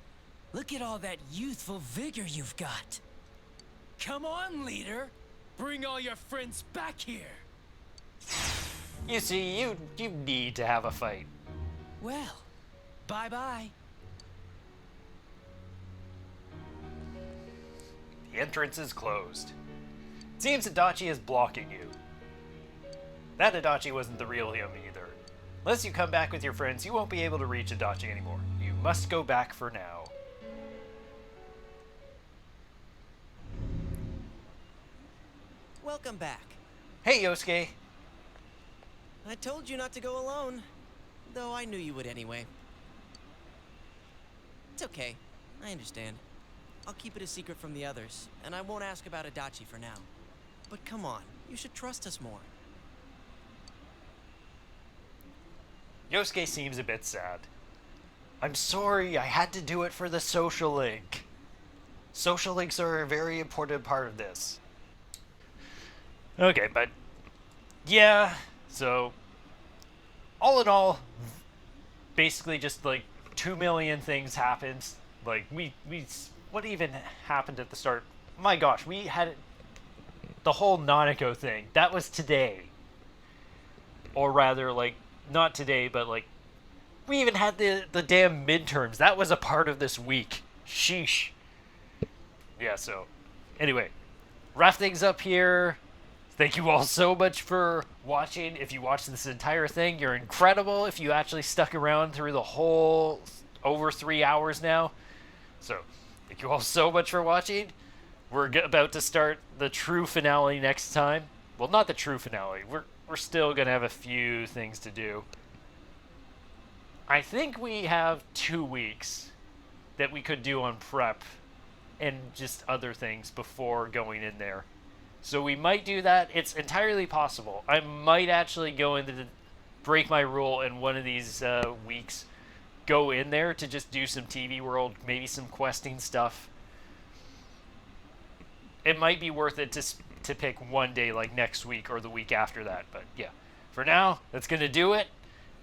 Look at all that youthful vigor you've got. Come on, leader. Bring all your friends back here. You see, you need to have a fight. Well, bye-bye. The entrance is closed. It seems Adachi is blocking you. That Adachi wasn't the real him either. Unless you come back with your friends, you won't be able to reach Adachi anymore. You must go back for now. Welcome back. Hey, Yosuke. I told you not to go alone, though I knew you would anyway. It's okay. I understand. I'll keep it a secret from the others, and I won't ask about Adachi for now. But come on, you should trust us more. Yosuke seems a bit sad. I'm sorry, I had to do it for the social link. Social links are a very important part of this. Okay, but yeah, so all in all, basically just like 2 million things happened. Like what even happened at the start? My gosh, we had the whole Nanako thing. That was today. Or rather, like, not today, but like, we even had the damn midterms. That was a part of this week. Sheesh. Yeah, so, anyway, wrap things up here. Thank you all so much for watching. If you watched this entire thing, you're incredible. If you actually stuck around through the whole over 3 hours now. So, thank you all so much for watching. We're about to start the true finale next time. Well, not the true finale. We're still going to have a few things to do. I think we have 2 weeks that we could do on prep and just other things before going in there. So we might do that. It's entirely possible. I might actually go into break my rule in one of these weeks. Go in there to just do some TV World, maybe some questing stuff. It might be worth it to pick one day like next week or the week after that. But yeah, for now, that's going to do it.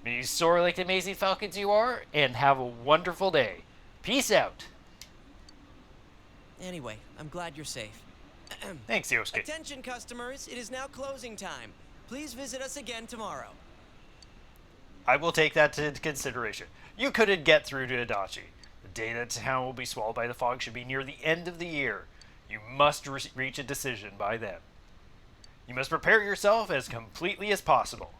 May you soar like the amazing falcons you are, and have a wonderful day. Peace out. Anyway, I'm glad you're safe. Thanks, Yosuke. Attention, customers. It is now closing time. Please visit us again tomorrow. I will take that into consideration. You couldn't get through to Adachi. The day that town will be swallowed by the fog should be near the end of the year. You must reach a decision by then. You must prepare yourself as completely as possible.